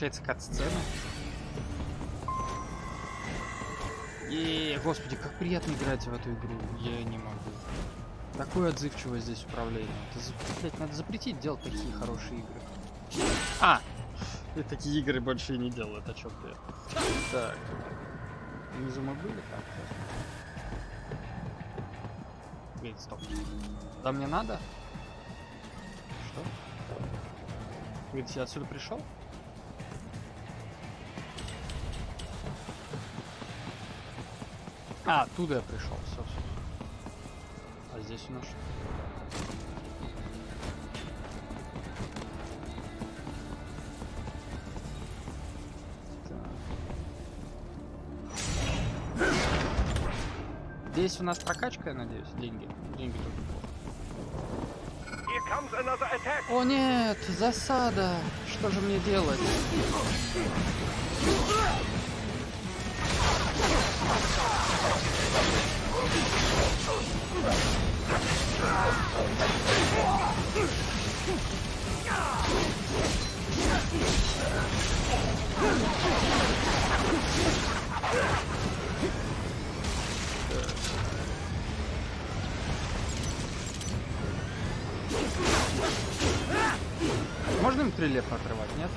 Получается кат-сцена. И, господи, как приятно играть в эту игру. Я не могу. Такое отзывчивое здесь управление. Это, блядь, надо запретить делать такие хорошие игры. И такие игры больше и не делают, о чем ты? Так. Внизу мы были? Так, сейчас. Блин, стоп. Да мне надо? Что? Говорит, я отсюда пришел? Оттуда я пришел. Все. А здесь у нас что? Здесь у нас прокачка, я надеюсь, деньги. Деньги только плохо. О нет, засада! Что же мне делать? Можно им крылья поотрывать, нет?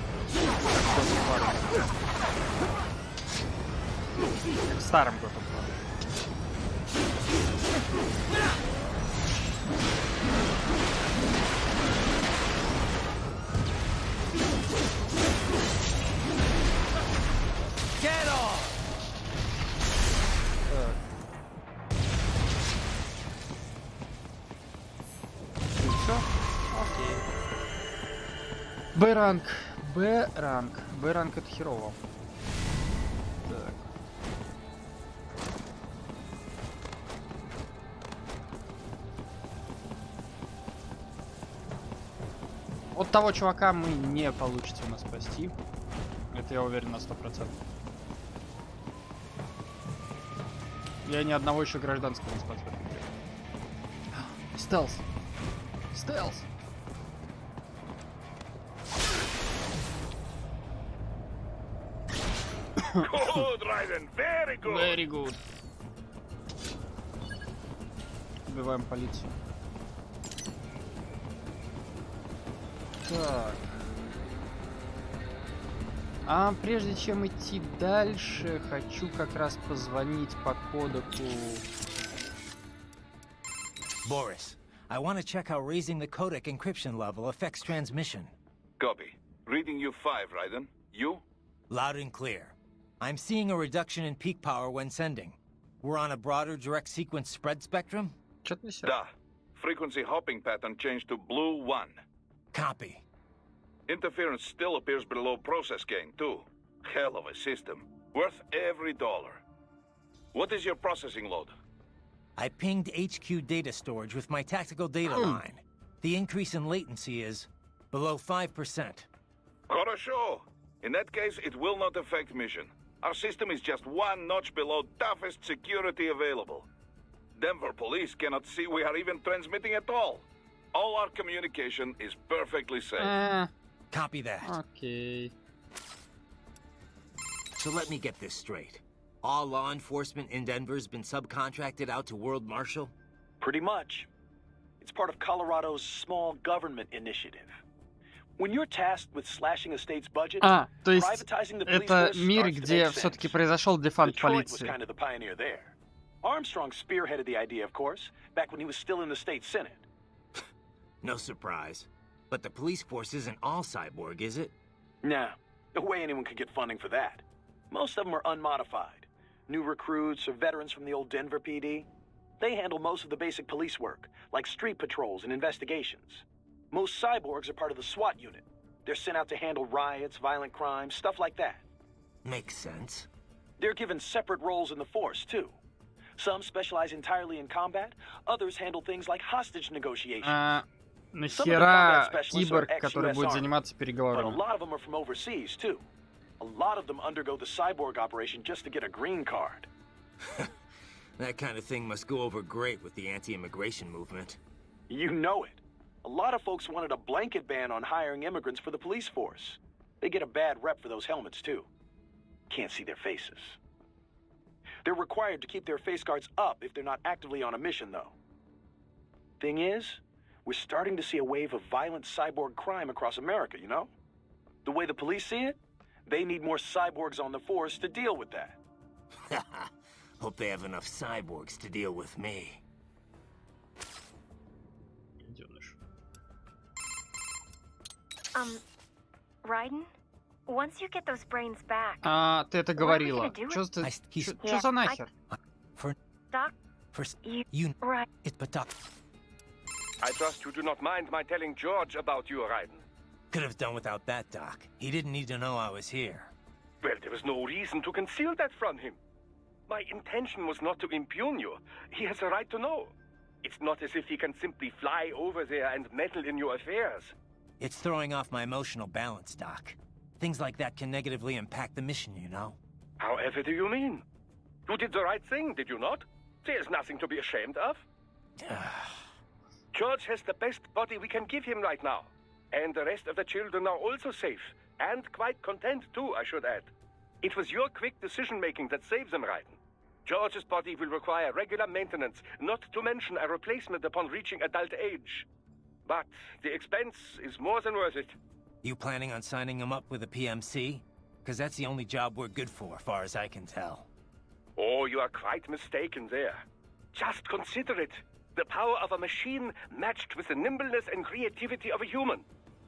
Как в старом году. Get off! Все? Окей. Б-ранг. Б-ранг. Б-ранг это херово. Так. Вот того чувака мы не получится у нас спасти. Это я уверен на 100%. Я ни одного еще гражданского не спас в этой игре. Стелс. Стелс. Good, Raiden. Very good. Very good. Убиваем полицию. Так. А прежде чем идти дальше, хочу как раз позвонить по кодеку. Boris, I want to check how raising the codec encryption level affects transmission. Copy. Reading you 5, Raiden. You? Loud and clear. I'm seeing a reduction in peak power when sending. We're on a broader direct sequence spread spectrum? Чё-то несёт. Da. Frequency hopping pattern changed to blue 1. Copy. Interference still appears below process gain, too. Hell of a system. Worth every dollar. What is your processing load? I pinged HQ data storage with my tactical data line. The increase in latency is below 5%. Хорошо. In that case, it will not affect mission. Our system is just one notch below toughest security available. Denver police cannot see we are even transmitting at all. All our communication is perfectly safe. Copy that. Окей. So let me get this straight. All law enforcement in Denver's been subcontracted out to World Marshal? Pretty much. It's part of Colorado's small government initiative. When you're tasked with slashing a state's budget, То есть privatizing the police это force мир, starts to где make все-таки sense. произошел дефант Detroit was полиции. kind of the pioneer there. Armstrong spearheaded the idea, of course, back when he was still in the state senate. No surprise. But the police force isn't all cyborg, is it? Nah, no way anyone could get funding for that. Most of them are unmodified. New recruits or veterans from the old Denver PD. They handle most of the basic police work, like street patrols and investigations. Most cyborgs are part of the SWAT unit. They're sent out to handle riots, violent crimes, stuff like that. Makes sense. They're given separate roles in the force, too. Some specialize entirely in combat, others handle things like hostage negotiations. Нахера киборг, который будет заниматься But a переговорами? lot of them are from overseas, too. A lot of them undergo the cyborg operation just to get a green card. That kind of thing must go over great with the anti-immigration movement. You know it. A lot of folks wanted a blanket ban on hiring immigrants for the police force. They get a bad rep for those helmets, too. Can't see their faces. They're required to keep their face guards up if they're not actively on a mission, though. Thing is, we're starting to see a wave of violent cyborg crime across America, you know? The way the police see it, they need more cyborgs on the force to deal with that. Hope they have enough cyborgs to deal with me. Идёныш. Raiden? Once you get those brains back, А, ты это говорила. gonna do Чё with- Чё за нахер? Doc, First, you right. it's but Doc I trust you do not mind my telling George about you, Raiden. could have done without that, Doc. He didn't need to know I was here. Well, there was no reason to conceal that from him. My intention was not to impugn you. He has a right to know. It's not as if he can simply fly over there and meddle in your affairs. It's throwing off my emotional balance, Doc. Things like that can negatively impact the mission, you know? However do you mean? You did the right thing, did you not? There's nothing to be ashamed of. George has the best body we can give him right now. And the rest of the children are also safe. And quite content too, I should add. It was your quick decision-making that saves them, Raiden. George's body will require regular maintenance, not to mention a replacement upon reaching adult age. But the expense is more than worth it. You planning on signing him up with a PMC? Because that's the only job we're good for, far as I can tell. Oh, you are quite mistaken there. Just consider it. The power of a machine matched with the nimbleness and creativity of a human.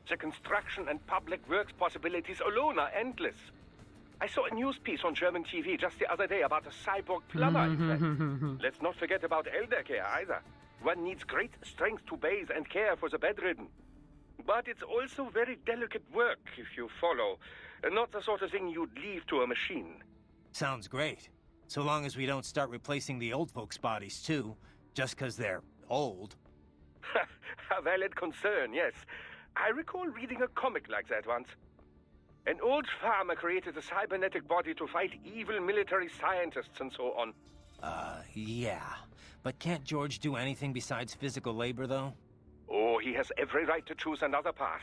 The construction and public works possibilities alone are endless. I saw a news piece on German TV just the other day about a cyborg plumber, in fact. Let's not forget about elder care either. One needs great strength to bathe and care for the bedridden. But it's also very delicate work, if you follow. Not the sort of thing you'd leave to a machine. Sounds great. So long as we don't start replacing the old folks' bodies too, just because they're old. A valid concern, yes. I recall reading a comic like that once. An old farmer created a cybernetic body to fight evil military scientists and so on. Yeah. But can't George do anything besides physical labor, though? Oh, he has every right to choose another path.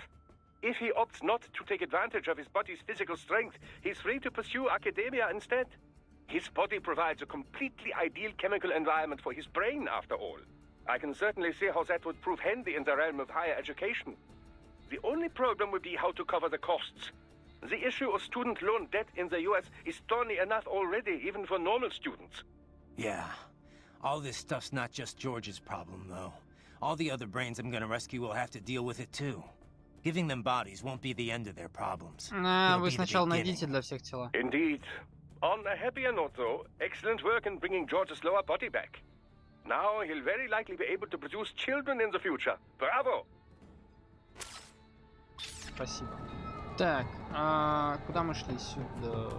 If he opts not to take advantage of his body's physical strength, he's free to pursue academia instead. His body provides a completely ideal chemical environment for his brain, after all. I can certainly see how that would prove handy in the realm of higher education. The only problem would be how to cover the costs. The issue of student loan debt in the US is thorny enough already, even for normal students. Yeah. All this stuff's not just George's problem, though. All the other brains I'm gonna rescue will have to deal with it, too. Giving them bodies won't be the end of their problems. А, It'll вы be the сначала beginning. найдите для всех тела. Indeed. On a happier note, though, excellent work in bringing George's lower body back. Now he'll very likely be able to produce children in the future. Bravo! Спасибо. Так, а куда мы шли? Сюда.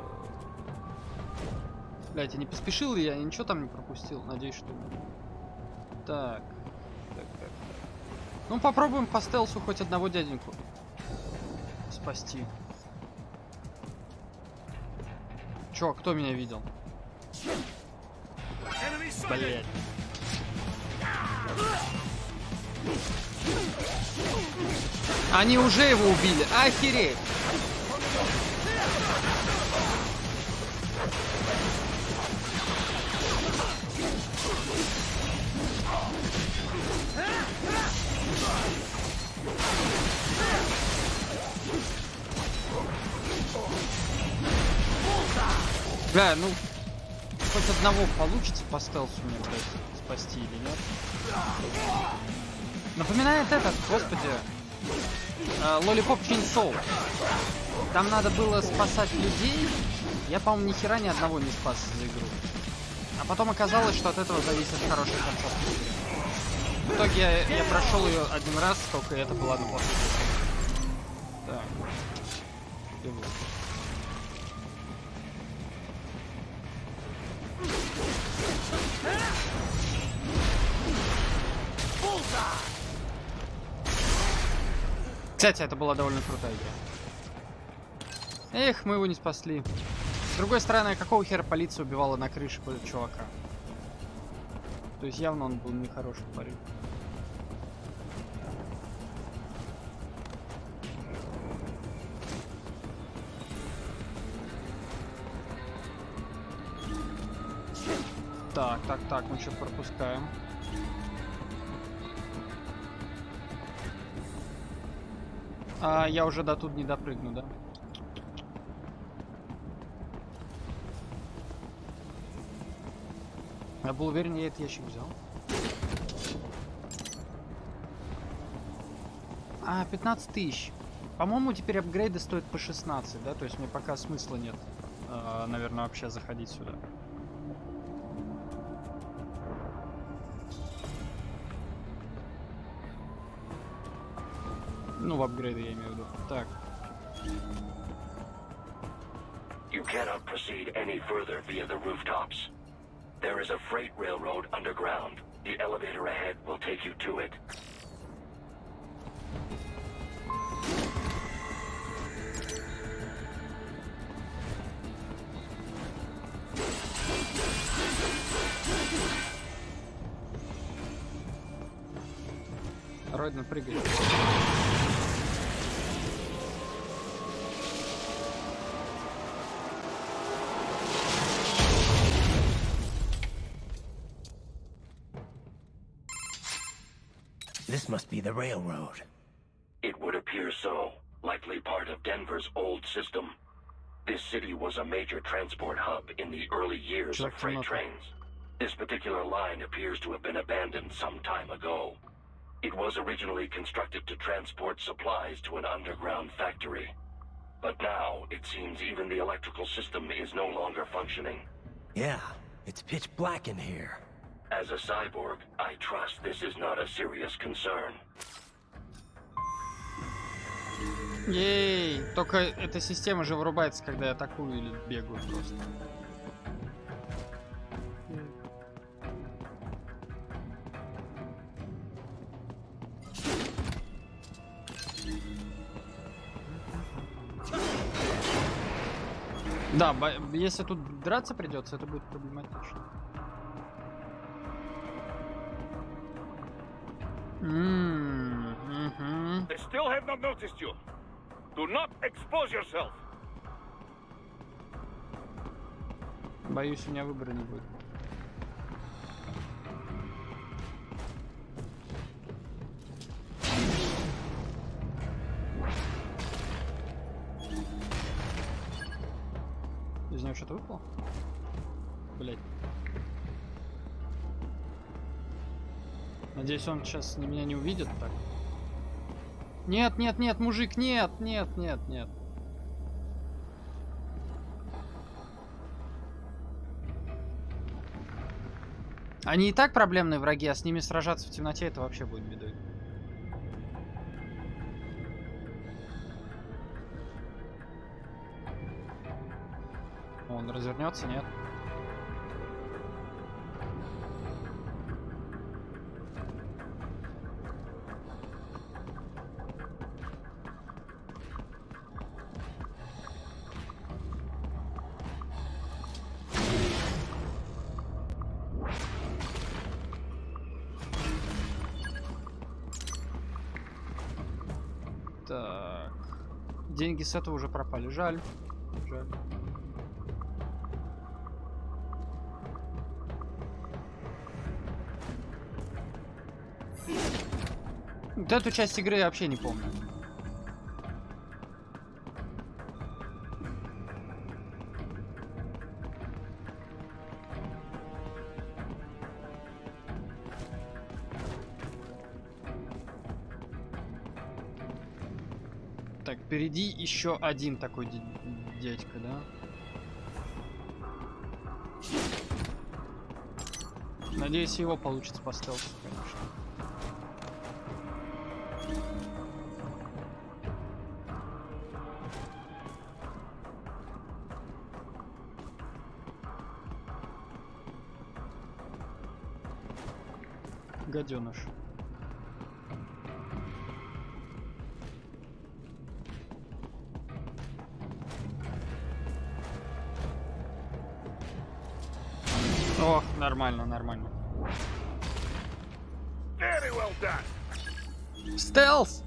Блять, я не поспешил, я ничего там не пропустил. Надеюсь, что... Так. Ну, попробуем по стелсу хоть одного дяденьку спасти. Чё, кто меня видел? Блять. Они уже его убили. Охереть. Бля, ну хоть одного получится по стелсу мне, блядь, спасти или нет? Напоминает этот, господи, Lollipop Chainsaw. Там надо было спасать людей. Я, по-моему, ни хера ни одного не спас за игру. А потом оказалось, что от этого зависит хорошая концовка игры. В итоге я прошел ее один раз, только это была на плохой. Так. Где вы? Кстати, это была довольно крутая игра. Эх, мы его не спасли. С другой стороны, какого хера полиция убивала на крыше чувака? То есть явно он был нехороший парень. Так, мы что-то пропускаем. Я уже до тут не допрыгну, да? Я был уверен, я этот ящик взял. 15 тысяч. По-моему, теперь апгрейды стоят по 16, да? То есть мне пока смысла нет, наверное, вообще заходить сюда. Ну, в апгрейды я имею в виду. Так. You cannot proceed any further via the rooftops. There is a freight railroad underground. The elevator ahead will take you to it. Ройден, прыгай. This must be the railroad. It would appear so. Likely part of Denver's old system. This city was a major transport hub in the early years of freight trains. This particular line appears to have been abandoned some time ago. It was originally constructed to transport supplies to an underground factory. But now, it seems even the electrical system is no longer functioning. Yeah, it's pitch black in here. As a cyborg, I trust this is not a serious concern. Ей! Только эта система же вырубается, когда я атакую или бегаю просто. Да, если тут драться придется, это будет проблематично. They still have not noticed you. Do not expose yourself. Боюсь, у меня выбора не будет. Из него что-то выпало? Блять. Надеюсь, он сейчас меня не увидит так. Нет, нет, нет, мужик, нет, нет, нет, нет. Они и так проблемные враги, а с ними сражаться в темноте это вообще будет бедой. Он развернется, нет? Так. Деньги с этого уже пропали. Жаль. Жаль. Вот эту часть игры я вообще не помню. Так, впереди еще один такой дядька, да? Надеюсь, его получится по стелсу, конечно. Гаденыш. О, нормально, нормально. Very well done. Стелс!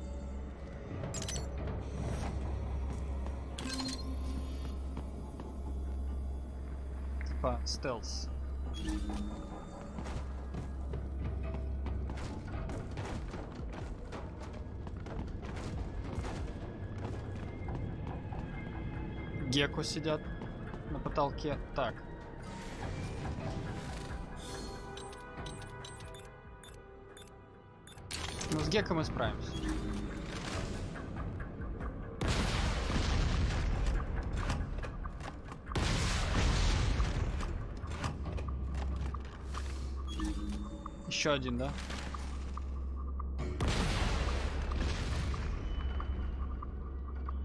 Типа, стелс. Гекко сидят на потолке. Так. Ну, с Гекко мы справимся. Еще один, да?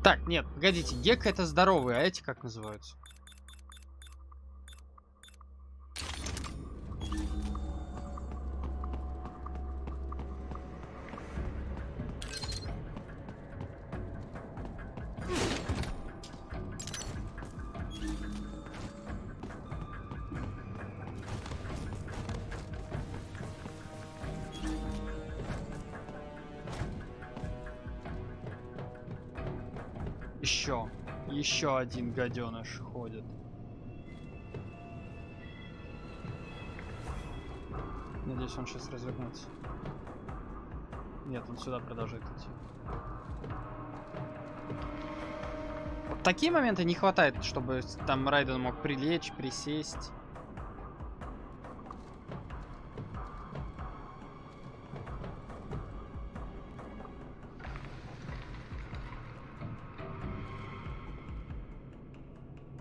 Так, нет, погодите, Гекко это здоровые, а эти как называются? Еще один гаденыш ходит. Надеюсь, он сейчас развернется. Нет, он сюда продолжает идти. Вот такие моменты не хватает, чтобы там Райден мог прилечь, присесть.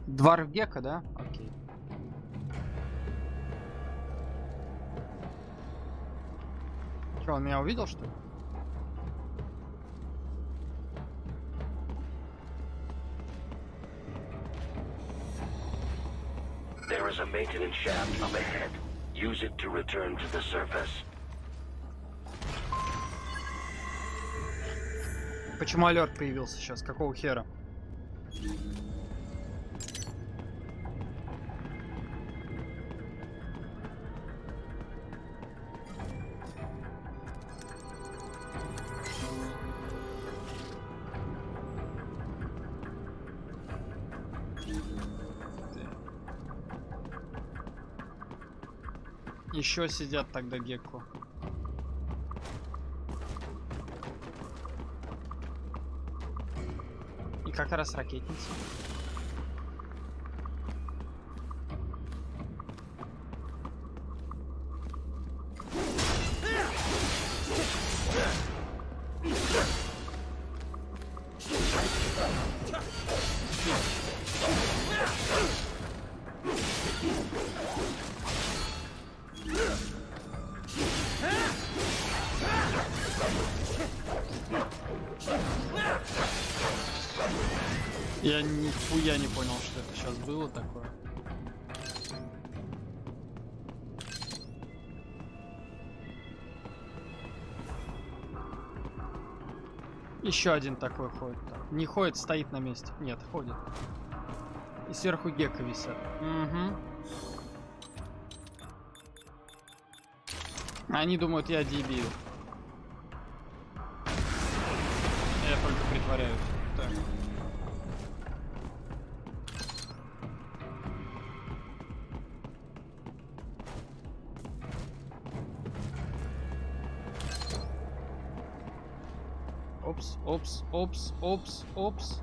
Двор Гекко, да? Окей. Че, он меня увидел, что ли? There is a maintenance shaft up ahead. Use it to return to the surface. Почему алерт появился сейчас? Какого хера? Еще сидят тогда Гекко. И как раз ракетница. Я нихуя не понял, что это сейчас было такое. Еще один такой ходит. Не ходит, стоит на месте. Нет, ходит. И сверху Гекко висят. Угу. Они думают, я дебил. Я только притворяюсь. Так. Опс, опс, опс, опс, опс.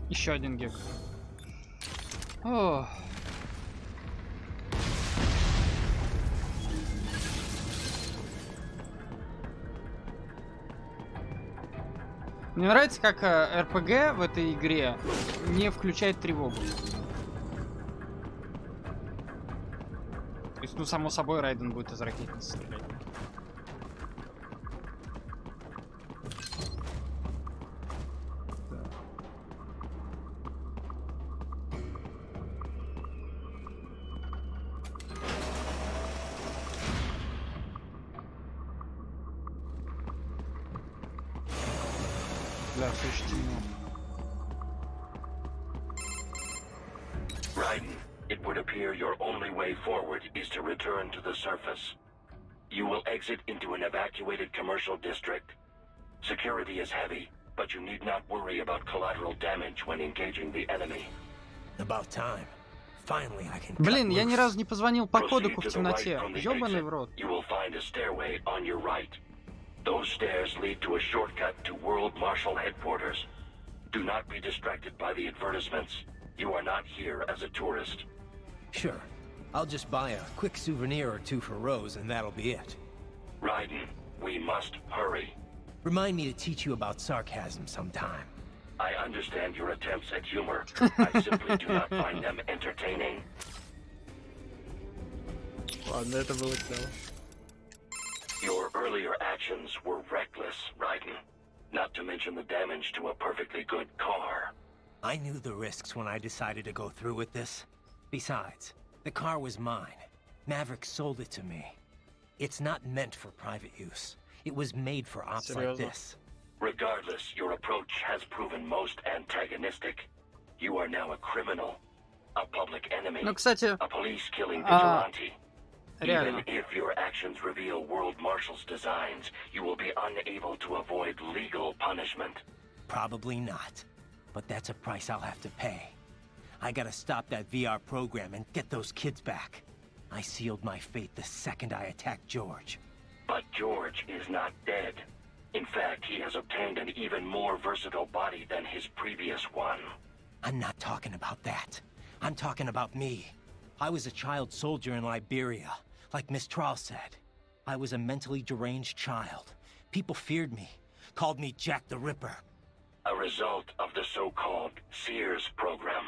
Еще один Гекко. Ох. Мне нравится, как РПГ в этой игре не включает тревогу. То есть, ну, само собой, Райден будет из ракетницы стрелять. Да, все очень темно. Raiden, it would appear your only way forward is to return to the surface. You will exit into an evacuated commercial district. Security is heavy, but you need not worry about collateral damage when engaging the enemy. About time. Finally, I can. Блин, я ни разу не позвонил по кодеку в Proceed to the right темноте. from the Ёбаный exit. в рот. You will find a stairway on your right. Those stairs lead to a shortcut to World Marshal Headquarters. Do not be distracted by the advertisements. You are not here as a tourist. Sure. I'll just buy a quick souvenir or two for Rose, and that'll be it. Raiden, we must hurry. Remind me to teach you about sarcasm sometime. I understand your attempts at humor. I simply do not find them entertaining. Ладно, это было клево. Your earlier actions were reckless, Raiden. Not to mention the damage to a perfectly good car. I knew the risks when I decided to go through with this. Besides, the car was mine. Maverick sold it to me. It's not meant for private use. It was made for ops like this. Regardless, your approach has proven most antagonistic. You are now a criminal, a public enemy, Ну, кстати, a police-killing vigilante. реально. Even if your actions reveal World Marshal's designs, you will be unable to avoid legal punishment. Probably not. But that's a price I'll have to pay. I gotta stop that VR program and get those kids back. I sealed my fate the second I attacked George. But George is not dead. In fact, he has obtained an even more versatile body than his previous one. I'm not talking about that. I'm talking about me. I was a child soldier in Liberia, like Miss Trawl said. I was a mentally deranged child. People feared me, called me Jack the Ripper. A result of the so-called Sears program.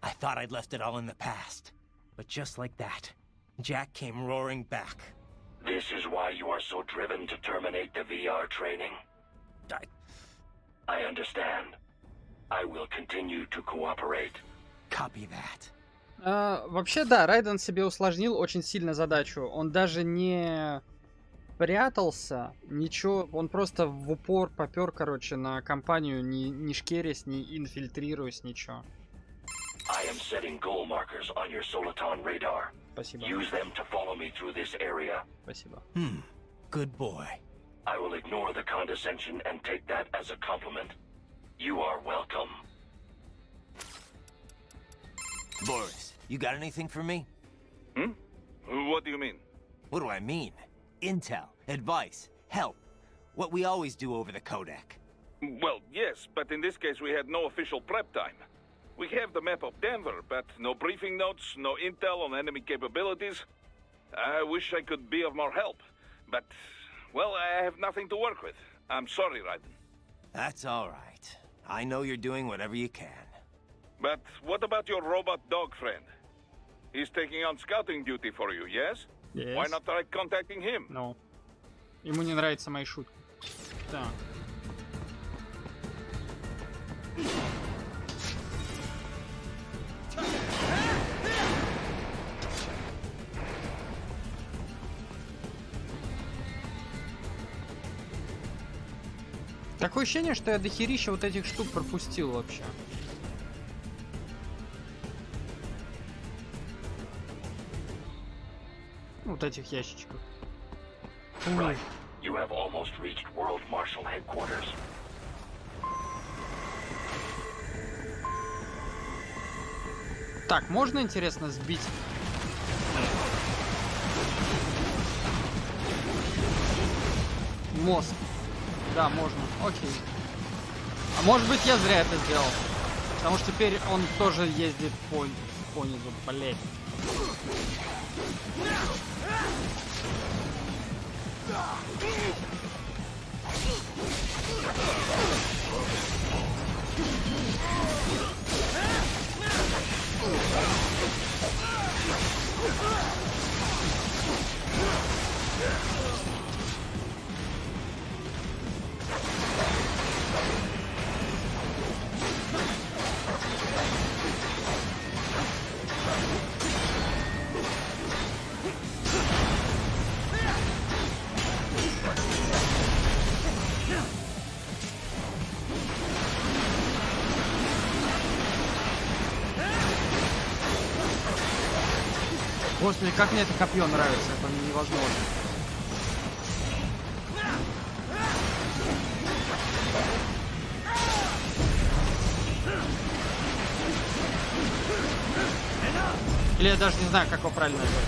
I thought I'd left it all in the past. But just like that, Jack came roaring back. This is why you are so driven to terminate the VR training? I understand. I will continue to cooperate. Copy that. Вообще, да, Райден себе усложнил очень сильно задачу. Он даже не прятался, ничего, он просто в упор попер, короче, на компанию, не шкерясь, не инфильтрируясь, ничего. I am setting goal markers on your Soliton radar. Спасибо. Use them to follow me through this area. Спасибо. Good boy. I will ignore the condescension and take that as a compliment. You are welcome. Boris, you got anything for me? What do you mean? What do I mean? Intel, advice, help. What we always do over the codec. Well, yes, but in this case we had no official prep time. We have the map of Denver, but no briefing notes, no intel on enemy capabilities. I wish I could be of more help, but, well, I have nothing to work with. I'm sorry, Raiden. That's all right. I know you're doing whatever you can. But what about your robot dog friend? He's taking on scouting duty for you, yes? Yes. Why not try contacting him? No. Ему не нравятся мои шутки. Так. Такое ощущение, что я дохерища вот этих штук пропустил вообще. Вот этих ящичков. Right. You have almost reached World Marshal Headquarters. Так, можно, интересно, сбить? Мост. Да, можно. Окей. А может быть, я зря это сделал. Потому что теперь он тоже ездит по низу, блять. Господи, как мне это копье нравится, это невозможно. Или я даже не знаю, как его правильно назвать.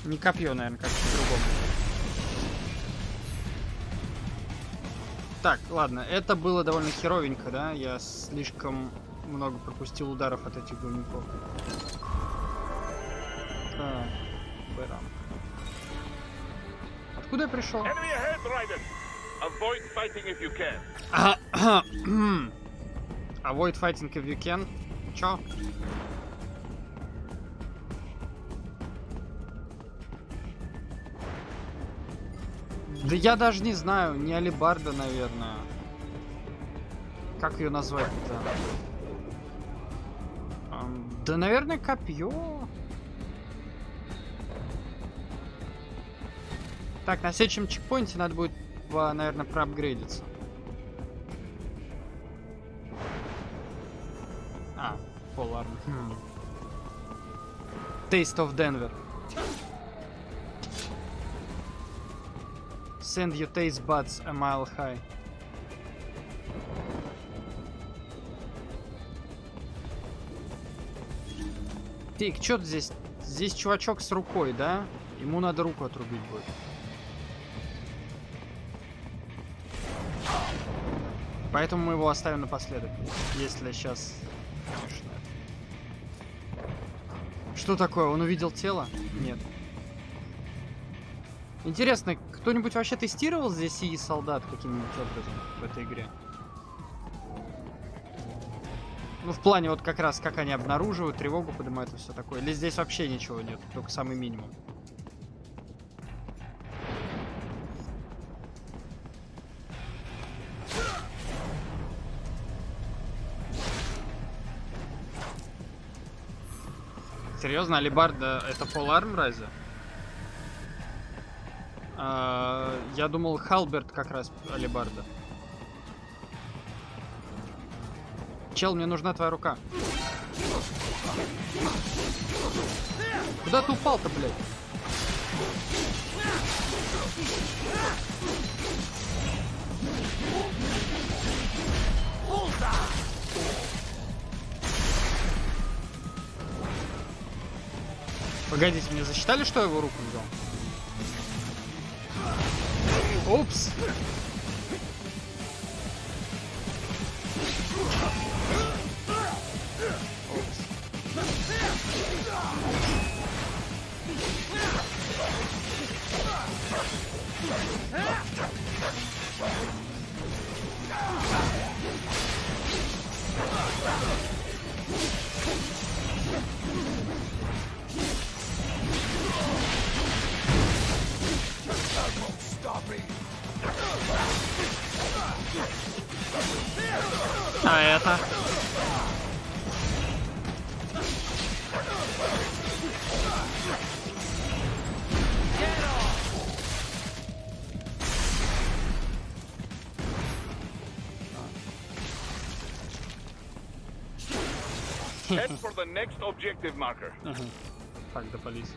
Не копье, наверное, как-то по-другому. Так, ладно, это было довольно херовенько, да? Я слишком много пропустил ударов от этих говнюков. Так, Бэрам. Откуда я пришел? Enemy ahead, Raiden. Avoid fighting if you can. Avoid fighting if you can. Чё? Да я даже не знаю, не алебарда, наверное. Как ее назвать-то? Да, наверное, копье. Так, на следующем чекпоинте надо будет, наверное, проапгрейдиться. Polar. Taste of Denver. Send your taste buds a mile high. Фиг, что здесь? Здесь чувачок с рукой, да? Ему надо руку отрубить будет. Поэтому мы его оставим напоследок. Если сейчас... Конечно. Что такое? Он увидел тело? Нет. Интересно, кто-нибудь вообще тестировал здесь и солдат каким-нибудь образом в этой игре? Ну, в плане вот как раз, как они обнаруживают, тревогу поднимают и все такое. Или здесь вообще ничего нет, только самый минимум. Серьезно, алебарда это поларм разве? Я думал, халберт как раз алебарда. Чел, мне нужна твоя рука. Куда ты упал-то, блядь? Погодите, мне засчитали, что я его руку взял? Упс! А это? Head for the next objective marker. Fuck the police.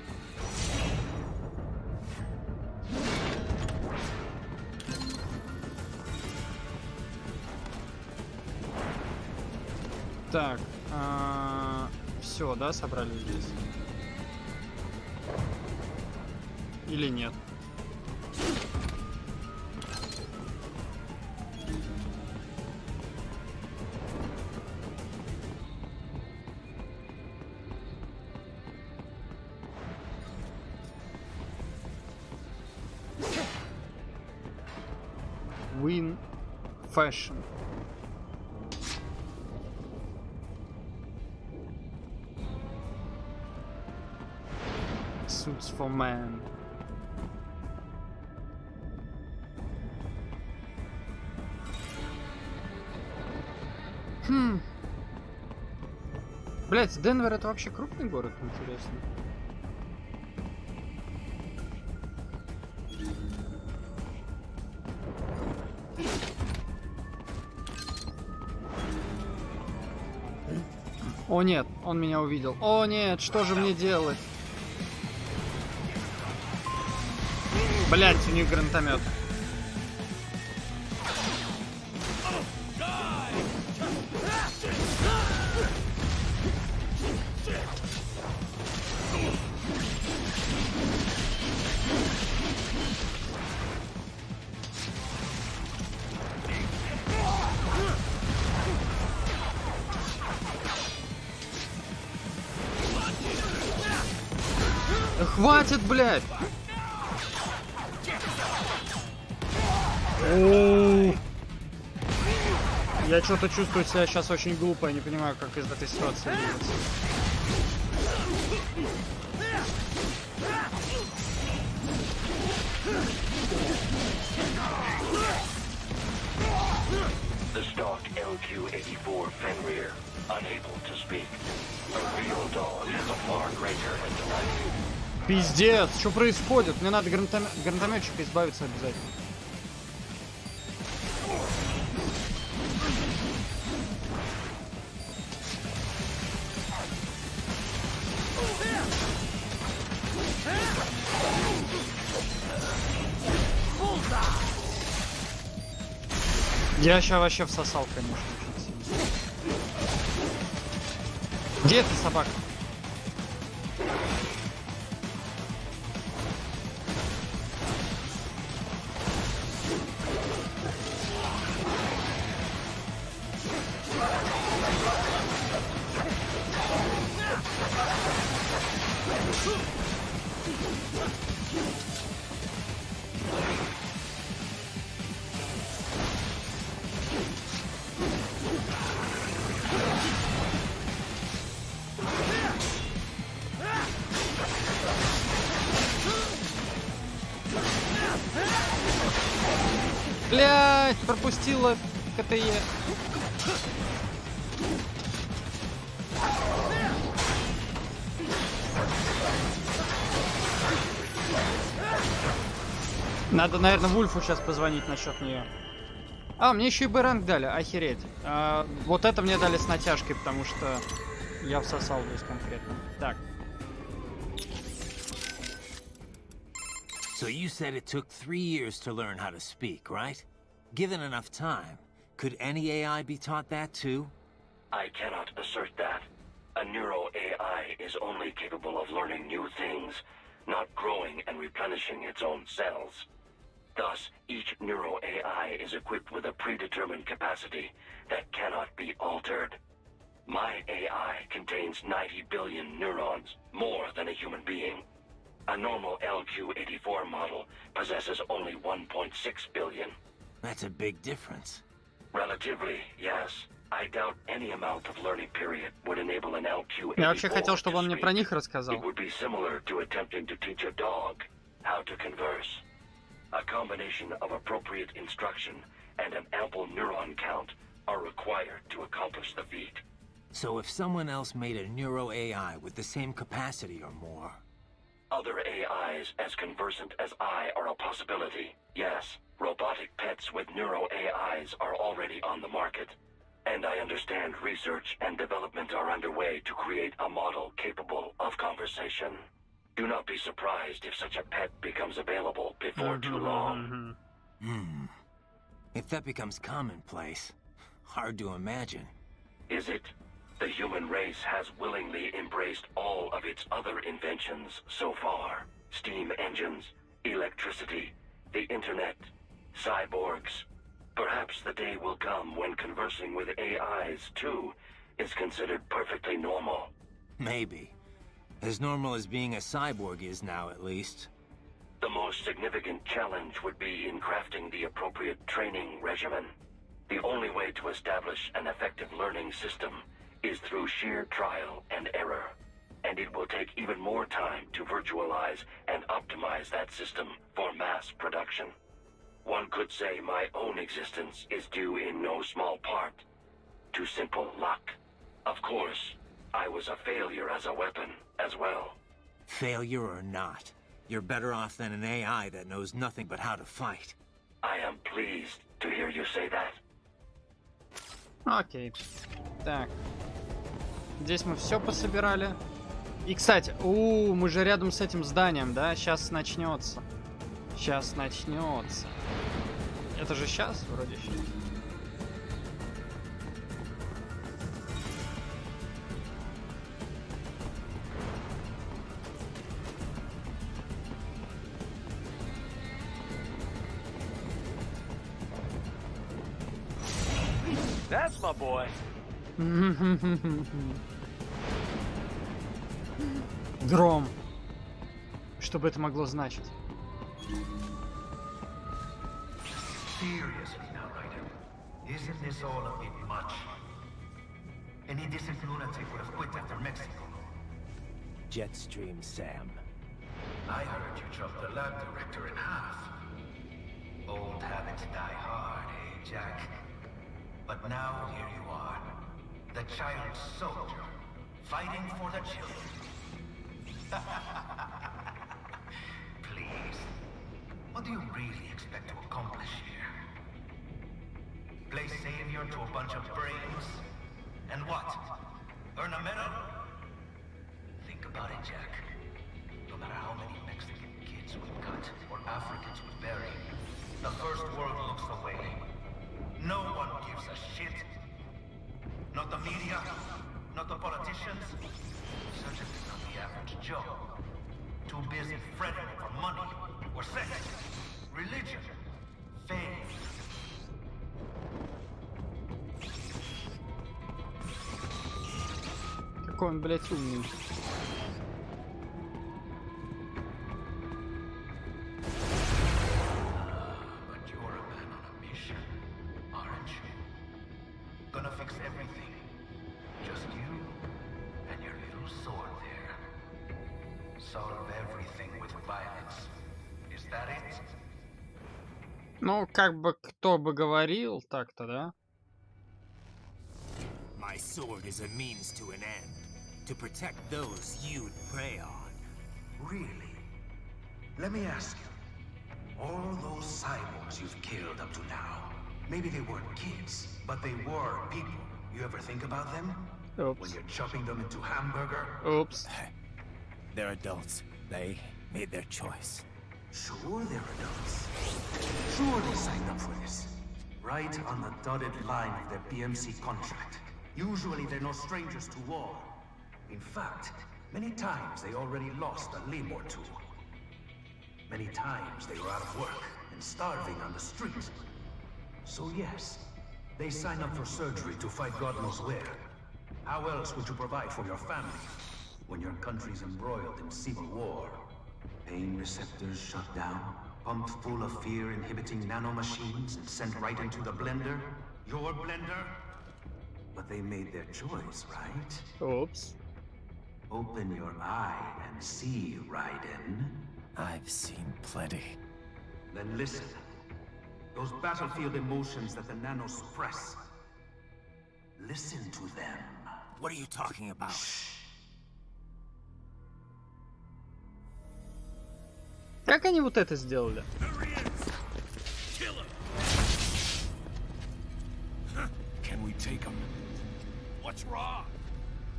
Так, все, да, собрали здесь? Или нет? Win fashion. Suits for man. Блять, Денвер это вообще крупный город, интересно. О нет, он меня увидел. О нет, что же мне делать? Блять, у них гранатомет. Хватит, блядь! Я что-то чувствую себя сейчас очень глупо, я не понимаю, как из этой ситуации выбраться. The stock LQ-84 Fenrir, unable to speak. A real dog has a far greater intellect. Пиздец, что происходит? Мне надо гранатометчика избавиться обязательно. Я сейчас вообще всосал, конечно, очень сильно. Где эта собака? Блять, пропустила КТЕ. Надо, наверное, Вульфу сейчас позвонить насчет нее. А, мне еще и Б-ранг дали, охереть. Вот это мне дали с натяжкой, потому что я всосал здесь конкретно. Так. So you said it took 3 years to learn how to speak, right? Given enough time, could any AI be taught that too? I cannot assert that. A neuro-AI is only capable of learning new things, not growing and replenishing its own cells. Thus, each neuro-AI is equipped with a predetermined capacity that cannot be altered. My AI contains 90 billion neurons, more than a human being. A normal LQ-84 model possesses only 1.6 billion. That's a big difference. Relatively, yes. I doubt any amount of learning period would enable an LQ-84 Я вообще хотел, чтобы to он мне про speak. них рассказал. It would be similar to attempting to teach a dog how to converse. A combination of appropriate instruction and an ample neuron count are required to accomplish the feat. So if someone else made a neuro-AI with the same capacity or more... Other AIs as conversant as I are a possibility. Yes, robotic pets with neuro-AIs are already on the market. And I understand research and development are underway to create a model capable of conversation. Do not be surprised if such a pet becomes available before too long. If that becomes commonplace, hard to imagine. Is it? The human race has willingly embraced all of its other inventions so far. Steam engines, electricity, the internet, cyborgs. Perhaps the day will come when conversing with AIs, too, is considered perfectly normal. Maybe. As normal as being a cyborg is now, at least. The most significant challenge would be in crafting the appropriate training regimen. The only way to establish an effective learning system is through sheer trial and error. And it will take even more time to virtualize and optimize that system for mass production. One could say my own existence is due in no small part to simple luck. Of course, I was a failure as a weapon as well. Failure or not, you're better off than an AI that knows nothing but how to fight. I am pleased to hear you say that. Окей. Так. Здесь мы все пособирали. И, кстати, мы же рядом с этим зданием, да? Сейчас начнется. Сейчас начнется. Это же сейчас, вроде сейчас. That's my boy. Гром. Что бы это могло значить? Seriously now, Ryder. Isn't this all a bit much? Any decent lunatic would have quit after Mexico. Jetstream, Sam. I heard you chopped the lab director in half. Old habits die hard, eh, Jack? But now here you are. The child soldier. Fighting for the children. Please. What do you really expect to accomplish here? Play savior to a bunch of brains? And what? Earn a medal? Think about it, Jack. No matter how many Mexican kids we cut or Africans we bury, the First World looks away. No one gives a shit. Not the media, not the politicians, certainly not the average Joe. Too busy fretting for money or sex, religion, fame. Какой он, блядь, умный. But you're a man on a mission, aren't you? Gonna fix everything. Just you and your little sword there. Solve everything with violence. Is that it? Ну, как бы кто бы говорил так-то, да? My sword is a means to an end. To protect those you'd prey on. Really? Let me ask you. All those cyborgs you've killed up to now, maybe they weren't kids, but they were people. You ever think about them? When Oops. you're chopping them into hamburger? Oops. They're adults. They made their choice. Sure they're adults. Sure they signed up for this. Right on the dotted line of their BMC contract. Usually they're no strangers to war. In fact, many times they already lost a limb or two. Many times they were out of work and starving on the street. So yes, they sign up for surgery to fight God knows where. How else would you provide for your family when your country's embroiled in civil war? Pain receptors shut down, pumped full of fear-inhibiting nanomachines and sent right into the blender? Your blender? But they made their choice, right? Oops. Open your eye and see, Raiden. I've seen plenty. Then listen. Those battlefield emotions that the nanos suppress. Listen to them. What are you talking about? Как они вот это сделали? Can we take him? What's wrong?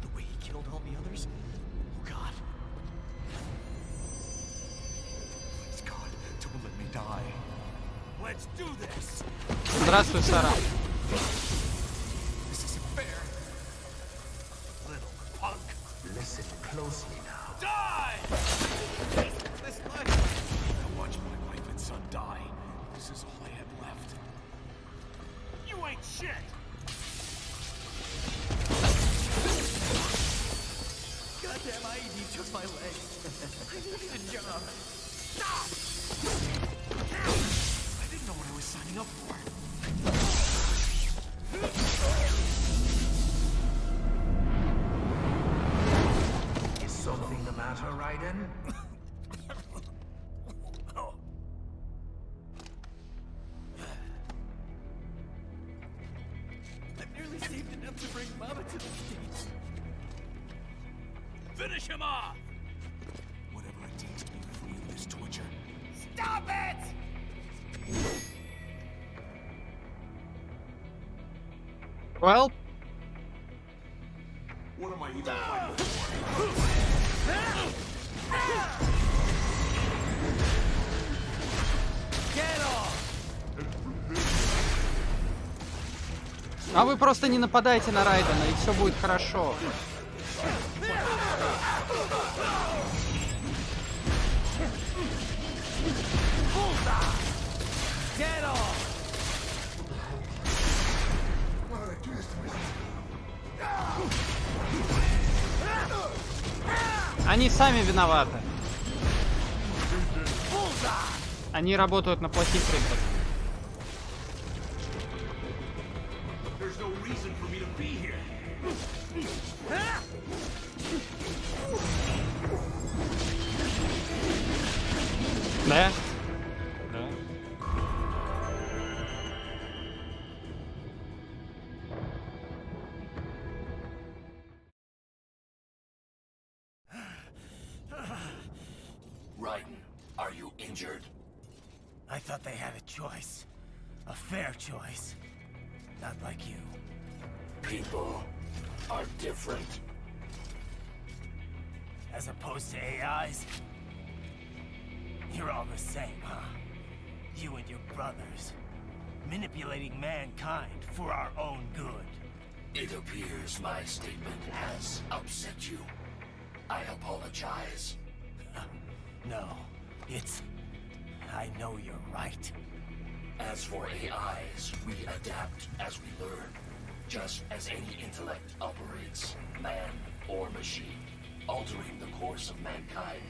The way he killed all the others? Oh God. Please God, don't let me die. Let's do this. Здравствуй, Сара. This isn't fair. Little punk. Listen closely now. Die! This life. I watched my wife and son die. This is all I had left. You ain't shit! Goddamn IED took my leg. I needed a job. Stop! I didn't know what I was signing up for. Is something the matter, Raiden? I've nearly saved enough to bring Mama to the States. Finish him off! Whatever it takes to be free of this torture. Stop it! Well, А вы просто не нападайте на Райдена, и все будет хорошо. Они сами виноваты. Они работают на плохих рынках. Да? Да. Raiden, are you injured? I thought they had a choice. A fair choice. Not like you. People are different. As opposed to AIs? You're all the same, huh? You and your brothers. Manipulating mankind for our own good. It appears my statement has upset you. I apologize. No, it's... I know you're right. As for AIs, we adapt as we learn. Just as any intellect operates, man or machine. Altering the course of mankind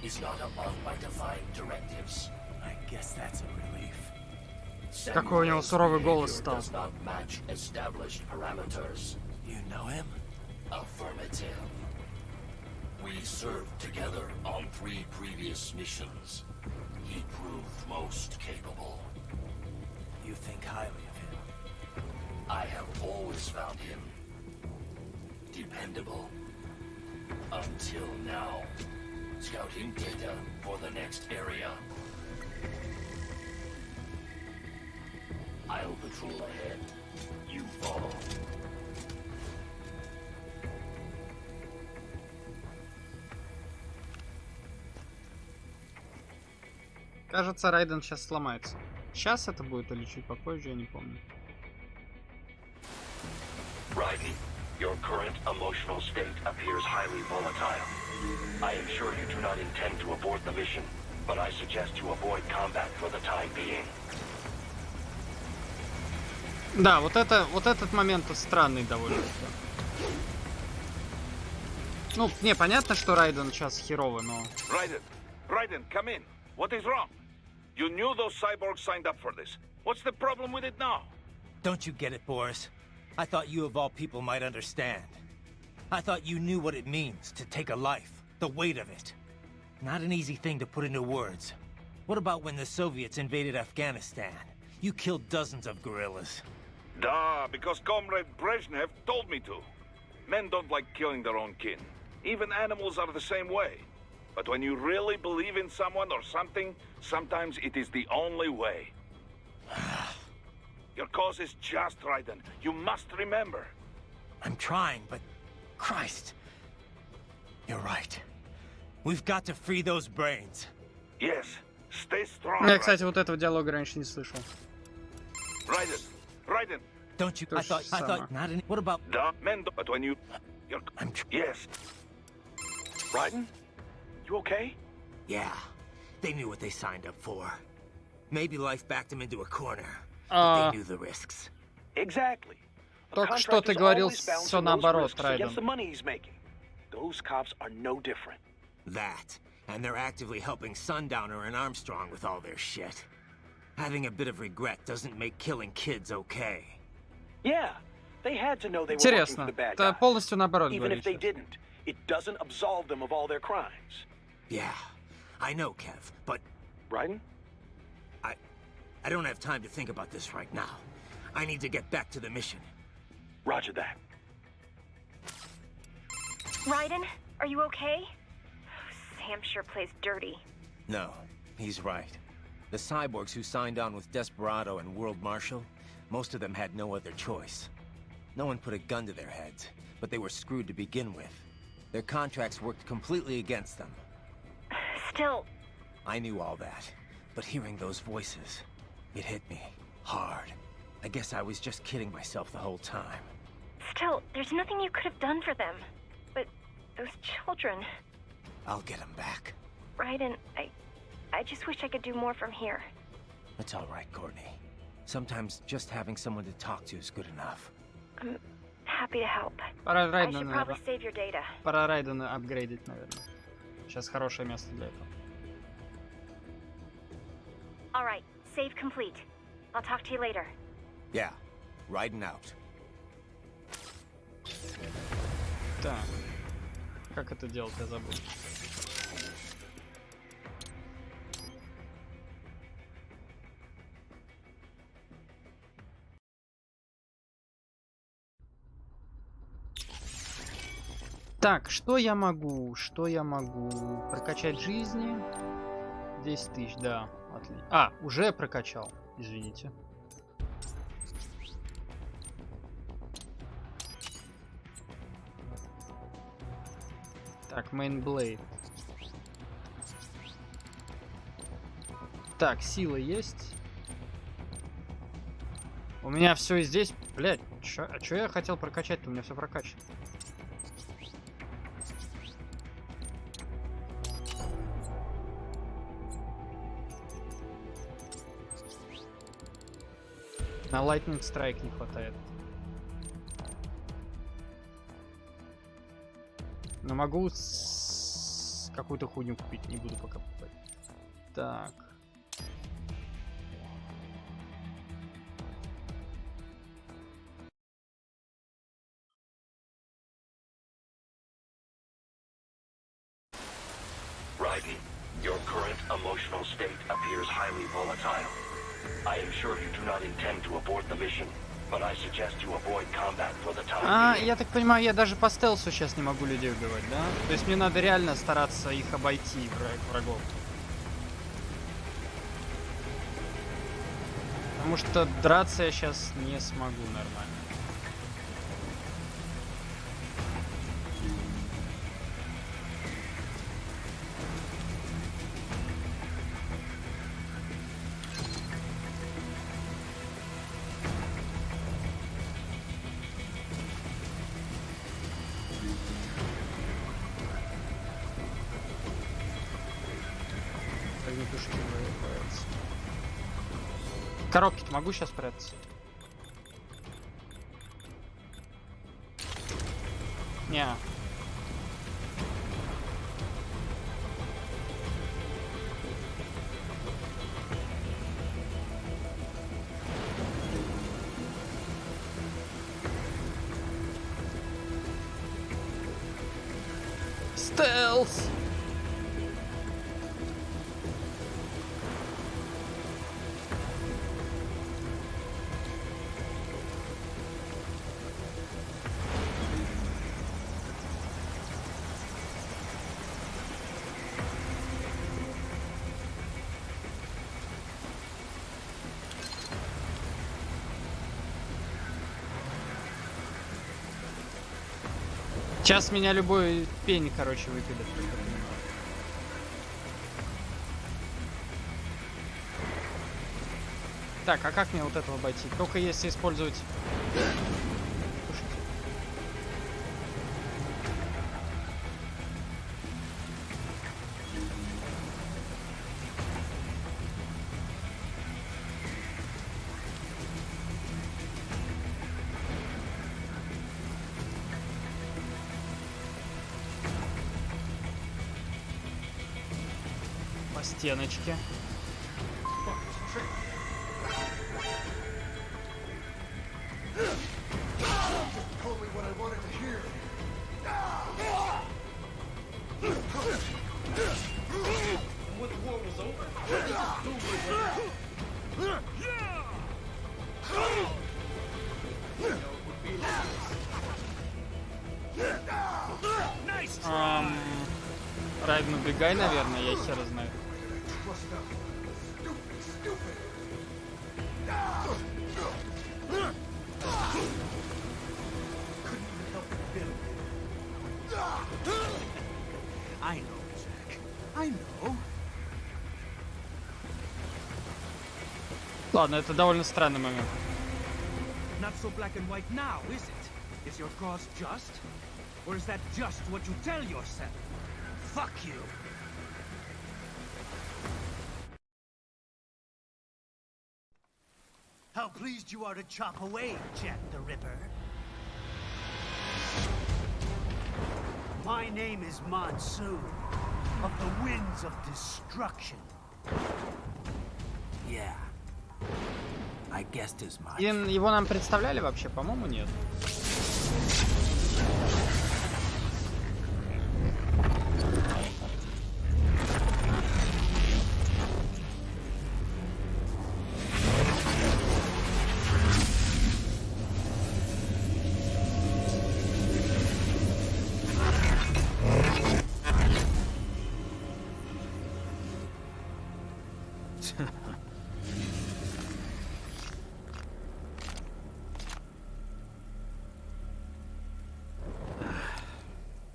is not among my defined directives. I guess that's a relief. Какой у него суровый голос стал. Does not match established parameters. You know him? Affirmative. We served together on 3 previous missions. He proved most capable. You think highly of him? I have always found him dependable. Until now. Scouting data for the next area. I'll patrol ahead. You follow. Кажется, Райден сейчас сломается. Сейчас это будет или чуть попозже, я не помню. Raiden, your current emotional state appears highly volatile. I am sure you do not intend to abort the mission, but I suggest you avoid combat for the time being. Да, вот этот момент странный довольно. Ну, не, понятно, что Райден сейчас херово, но... Raiden, come in. What is wrong? You knew those cyborgs signed up for this. What's the problem with it now? Don't you get it, Boris? I thought you of all people might understand. I thought you knew what it means to take a life, the weight of it. Not an easy thing to put into words. What about when the Soviets invaded Afghanistan? You killed dozens of guerrillas. Duh, because Comrade Brezhnev told me to. Men don't like killing their own kin. Even animals are the same way. But when you really believe in someone or something, sometimes it is the only way. Your cause is just, Raiden. You must remember. I'm trying, but... Christ. You're right. We've got to free those brains. Yes. Stay strong. Я, кстати, вот этого диалога раньше не слышал. Raiden. Don't you... I thought... Not any... What about... Duh, men, but when you... You're... Yes. Raiden? You okay? Yeah. They knew what they signed up for. Maybe life backed them into a corner. But they knew the risks. Exactly. Только что ты говорил все наоборот, Райден. The money he's making. Those cops are no different. That, and they're actively helping Sundowner and Armstrong with all their shit. Having a bit of regret doesn't make killing kids okay. Yeah, they had to know they were working for the bad guys. Полностью наоборот Even if they говоришь. didn't, it doesn't absolve them of all their crimes. Yeah, I know, Kev, but... Raiden? I don't have time to think about this right now. I need to get back to the mission. Roger that. Raiden, are you okay? Sam sure plays dirty. No, he's right. The cyborgs who signed on with Desperado and World Marshal, most of them had no other choice. No one put a gun to their heads, but they were screwed to begin with. Their contracts worked completely against them. Still... I knew all that, but hearing those voices, it hit me hard. I guess I was just kidding myself the whole time. Still, there's nothing you could have done for them. But those children... I'll get them back. Right, and I just wish I could do more from here. It's all right, Courtney. Sometimes just having someone to talk to is good enough. I'm happy to help. Пора I Райдена, should probably save your data. пора Райдена апгрейдить, наверное. Сейчас хорошее место для этого. All right, save complete. I'll talk to you later. Yeah, riding out. Так. Как это делать, я забыл. Так, что я могу? Что я могу? Прокачать жизни? 10 тысяч, да. Отлично. А, уже прокачал. Извините. Так, мейнблейд. Так, сила есть. У меня все здесь. Блять, а чё я хотел прокачать-то? У меня все прокачано. На Lightning Strike не хватает. Но могу какую-то хуйню купить. Не буду пока покупать. Так. Raiden, your current emotional state appears highly volatile. I am sure you do not intend to abort the mission, but I suggest you avoid combat for the time being. Я так понимаю, я даже по стелсу сейчас не могу людей убивать, да? То есть мне надо реально стараться их обойти, врагов. Потому что драться я сейчас не смогу нормально. Коробки-то могу сейчас прятаться? Не. Стелс! Сейчас меня любой пень, короче, выпилит. Так, а как мне вот этого обойти? Только если использовать... По стеночке. Райден, убегай, наверное, я хер знаю. I know, Jack. I know. Ладно, это довольно странный момент. Not so black and white now, is it? Is your cause just? Or is that just what you tell yourself? Fuck you! How pleased you are to chop away, Jack the Ripper. My name is Monsoon, of the Winds of Destruction. Yeah. I guessed as much. Его нам представляли вообще? По-моему, нет.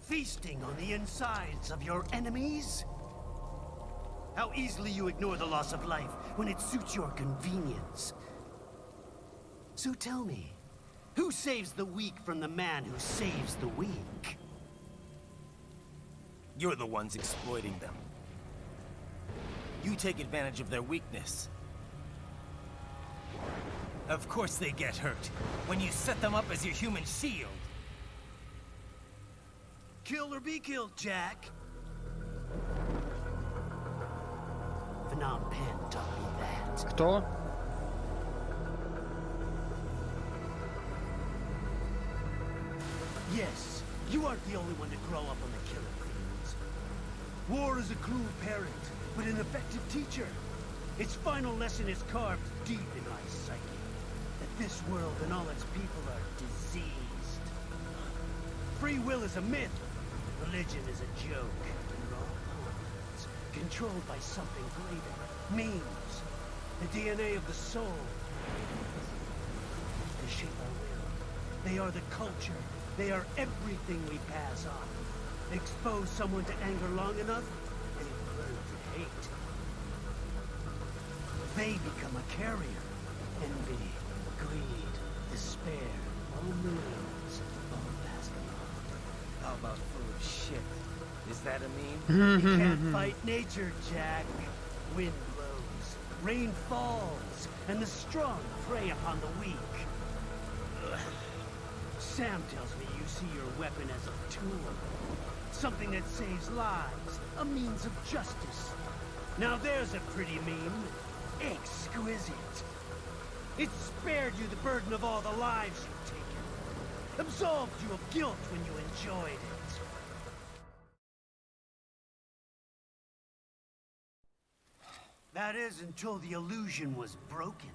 Feasting on the insides of your enemies? How easily you ignore the loss of life when it suits your convenience. So tell me, who saves the weak from the man who saves the weak? You're the ones exploiting them. You take advantage of their weakness. Of course they get hurt when you set them up as your human shield. Kill or be killed, Jack. Phnom Penh taught me that. Кто? Yes, you aren't the only one to grow up on the killer fields. War is a cruel parent, but an effective teacher. Its final lesson is carved deep in my psyche. That this world and all its people are diseased. Free will is a myth. Religion is a joke. We're all pawns, controlled by something greater. Memes. The DNA of the soul. They shape our will. They are the culture. They are everything we pass on. Expose someone to anger long enough, and it learns to hate. They become a carrier. Envy, greed, despair, all millions, all passed along. How about full of shit? Is that a meme? You can't fight nature, Jack. Wind blows, rain falls, and the strong prey upon the weak. Ugh. Sam tells me you see your weapon as a tool. Something that saves lives, a means of justice. Now there's a pretty meme. Exquisite. It spared you the burden of all the lives you've taken. Absolved you of guilt when you enjoyed it. That is until the illusion was broken.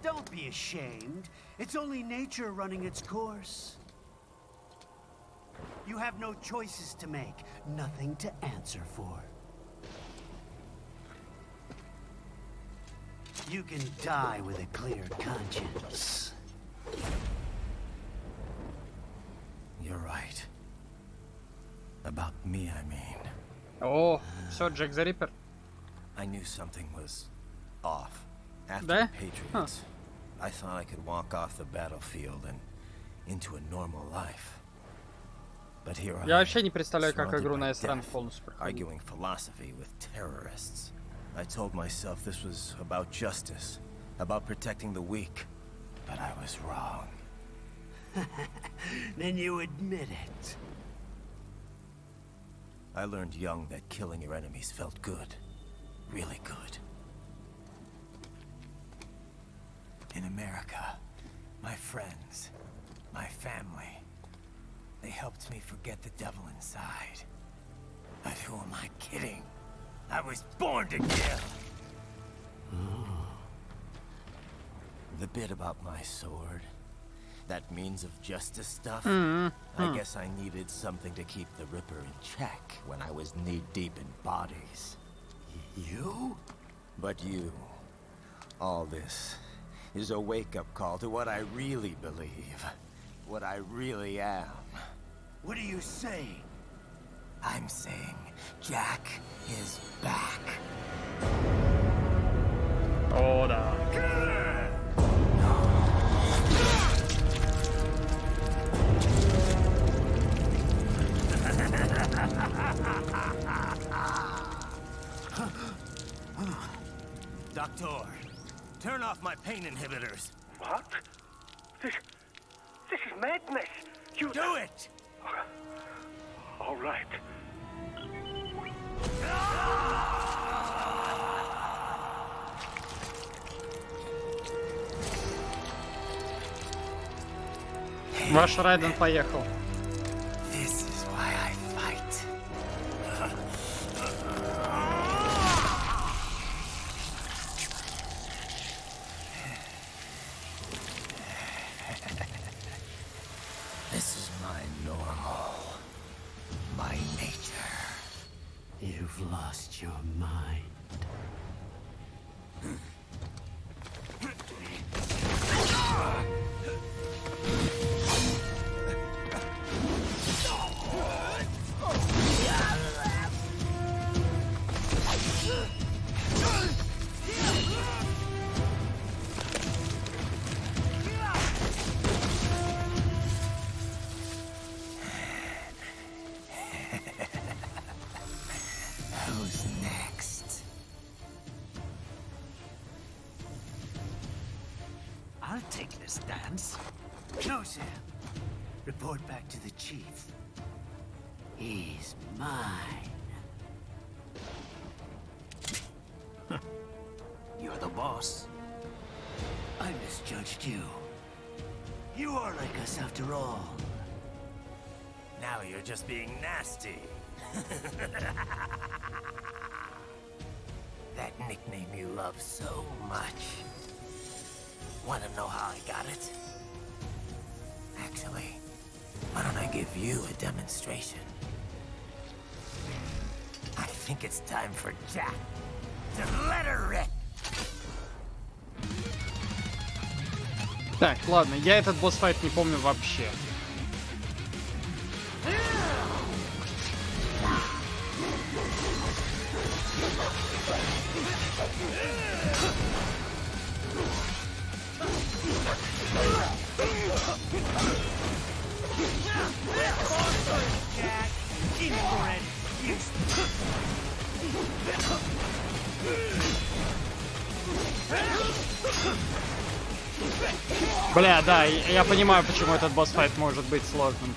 Don't be ashamed. It's only nature running its course. You have no choices to make, nothing to answer for. You can die with a clear conscience. You're right. About me, I mean. О, все, Джек the Ripper. I knew something was off. After Да? the Patriots, I thought I could walk off the battlefield and into a normal life. But here I Я am, вообще не представляю, как surrounded игру by на S-Run death, полностью проходить. arguing philosophy with terrorists. I told myself this was about justice, about protecting the weak. But I was wrong. Then you admit it. I learned young that killing your enemies felt good. Really good. In America, my friends, my family, they helped me forget the devil inside. But who am I kidding? I was born to kill! The bit about my sword, that means of justice stuff, I guess I needed something to keep the Ripper in check when I was knee-deep in bodies. You? But you, all this, is a wake-up call to what I really believe. what I really am. What are you saying? I'm saying Jack is back. О, да. Doctor, turn off my pain inhibitors. What? This is madness. You Do it! All right. Ваш Райден поехал. This is why I fight. This is my normal, my nature. You've lost your mind. Who's next? I'll take this dance. No, sir. Report back to the chief. He's mine. You're the boss. I misjudged you. You are like us after all. Now you're just being nasty. That nickname you love so much. Wanna know how I got it? Actually, why don't I give you a demonstration? I think it's time for Jack to let her rip. Так, ладно, я этот босс-файт не помню вообще. Бля, да, я понимаю, почему этот босс-файт может быть сложным.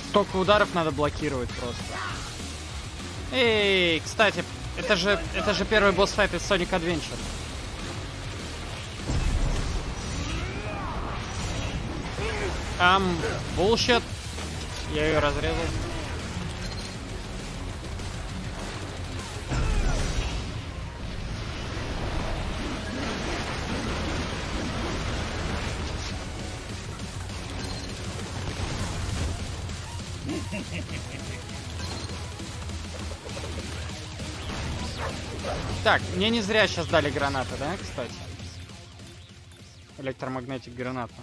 Столько ударов надо блокировать просто. Эй, кстати, это же первый босс-файт из Sonic Adventure. Bullshit. Я ее разрезал. Так, мне не зря сейчас дали гранаты, да, кстати? Электромагнетик граната.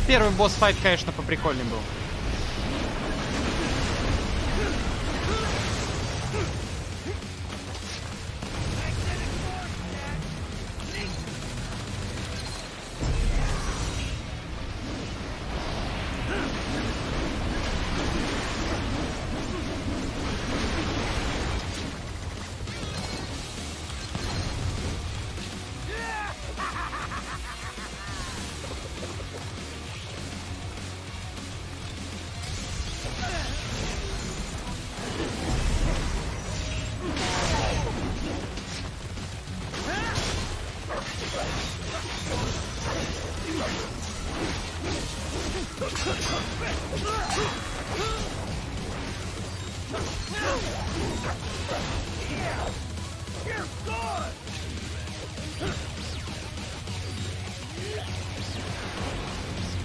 Первый босс-файт, конечно, поприкольней был.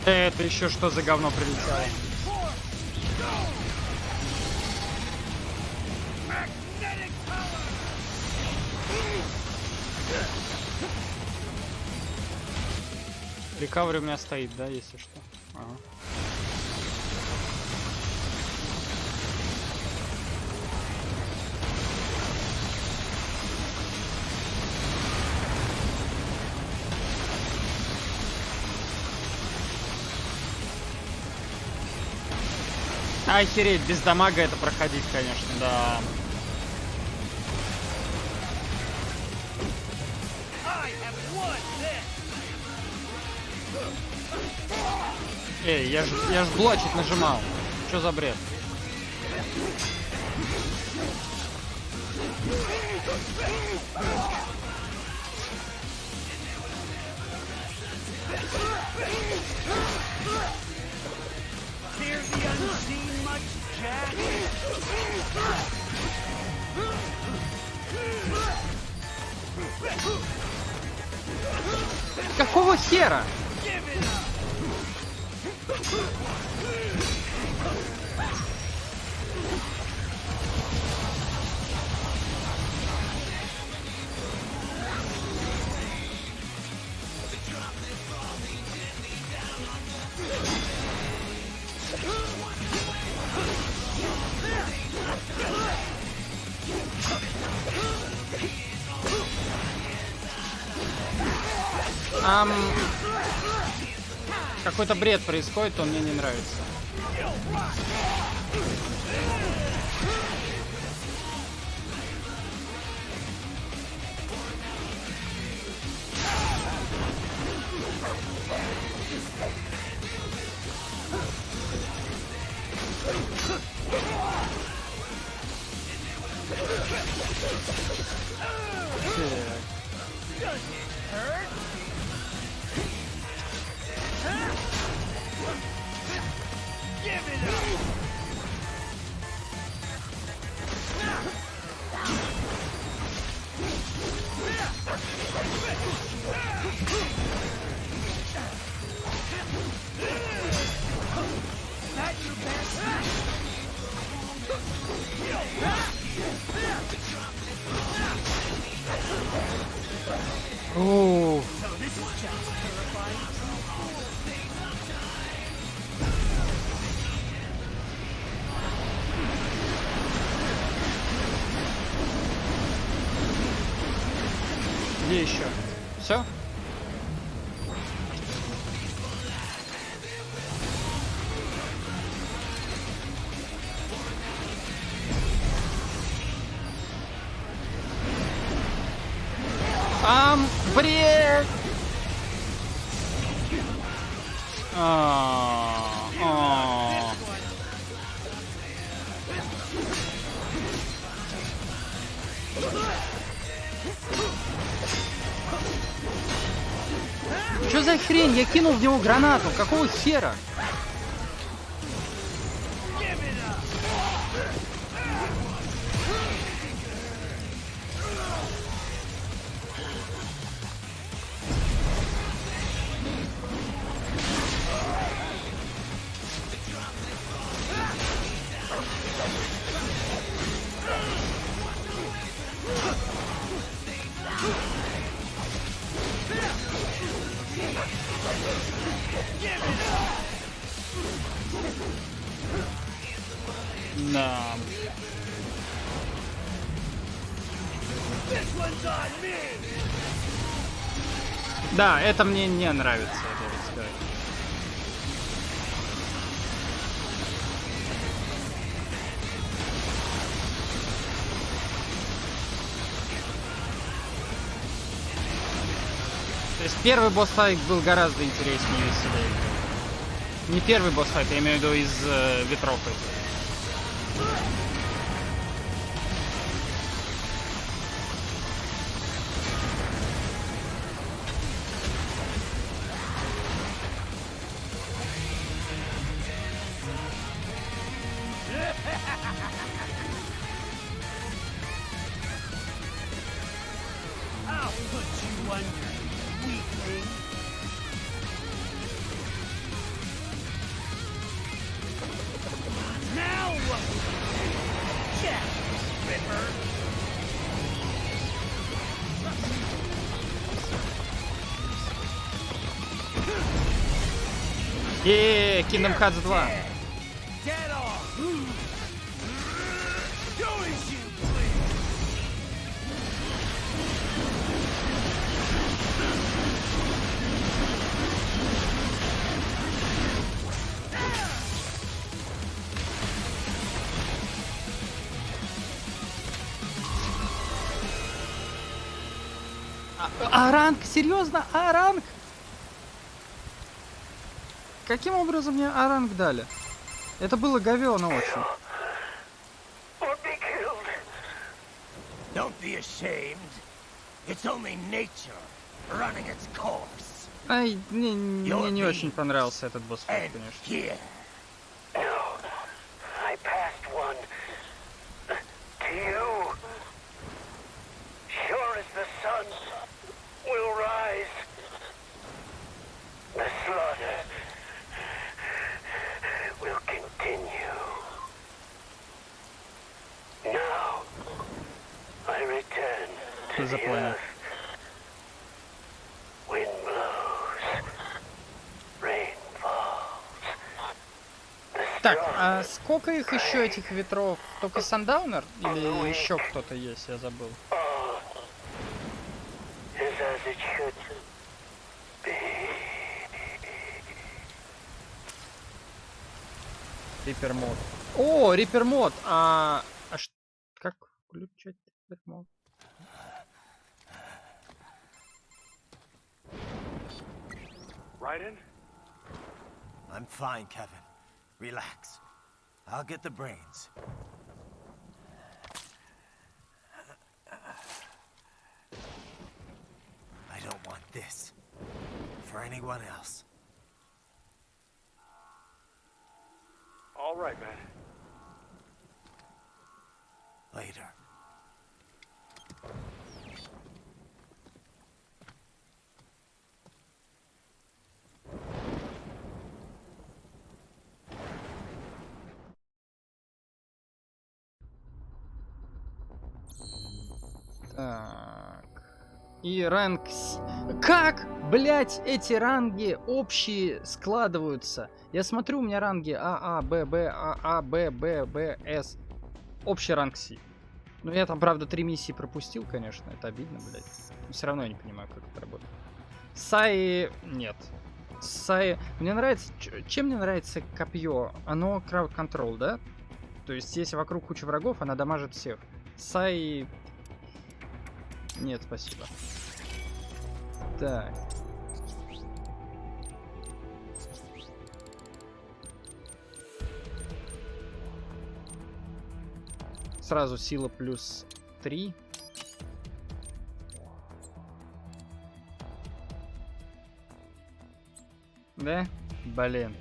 Это еще что за говно прилетело? Рекавери у меня стоит, да, если что. Ага. Охереть, без дамага это проходить, конечно, да. Эй, я ж блочить нажимал. Что за бред? Какого хера? Какой-то бред происходит, он мне не нравится. О. Где еще? Все? Бред! Что за хрень? Я кинул в него гранату. Какого хера? Да. Да, это мне не нравится, я должен сказать. То есть первый босс-файт был гораздо интереснее и веселее. Не первый босс-файт, я имею в виду из ветров этих. Kingdom Hearts 2. Ранг? Серьезно? Ранг? Каким образом мне ранг дали? Это было говёно очень. Don't be ashamed. It's only nature running its course. Ай, мне не очень понравился этот босс-файт, конечно. Here. I passed one to you. Sure as the sun will rise, the slaughter will continue. Now, I return to the earth. Wind blows, rain falls. Так, а сколько их еще, этих ветров? Только Сандаунер? Или еще кто-то есть, я забыл. Is as it should be. Рипер мод. О, Рипер мод! Как включать Рипер мод? Right in? I'm fine, Kevin. Relax. I'll get the brains. I don't want this for anyone else. All right, man. Later. Так. И ранг... Как, блять, эти ранги общие складываются? Я смотрю, у меня ранги АА, ББ, АА, ББ, БС. Общий ранг С. Ну, я там, правда, 3 миссии пропустил, конечно. Это обидно, блядь. Но все равно я не понимаю, как это работает. Саи... Нет. Саи... Мне нравится... Чем мне нравится копье? Оно крауд-контрол, да? То есть, если вокруг куча врагов, она дамажит всех. Саи... Нет, спасибо. Так. Сразу сила плюс 3. Да? Блин.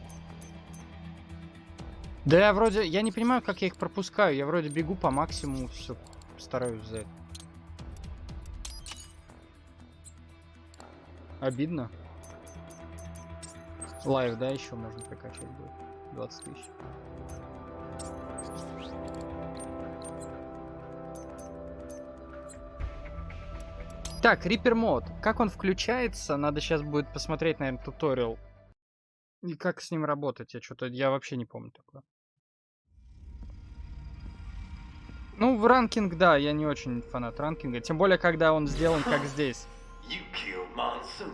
Да я вроде... Я не понимаю, как я их пропускаю. Я вроде бегу по максимуму, все стараюсь взять. Обидно. Лайв, да, еще можно прокачать будет. 20 тысяч. Так, Reaper мод. Как он включается? Надо сейчас будет посмотреть, наверное, туториал. И как с ним работать? Я вообще не помню такое. Ну, в ранкинг, да, я не очень фанат ранкинга. Тем более, когда он сделан как здесь. You killed Monsoon.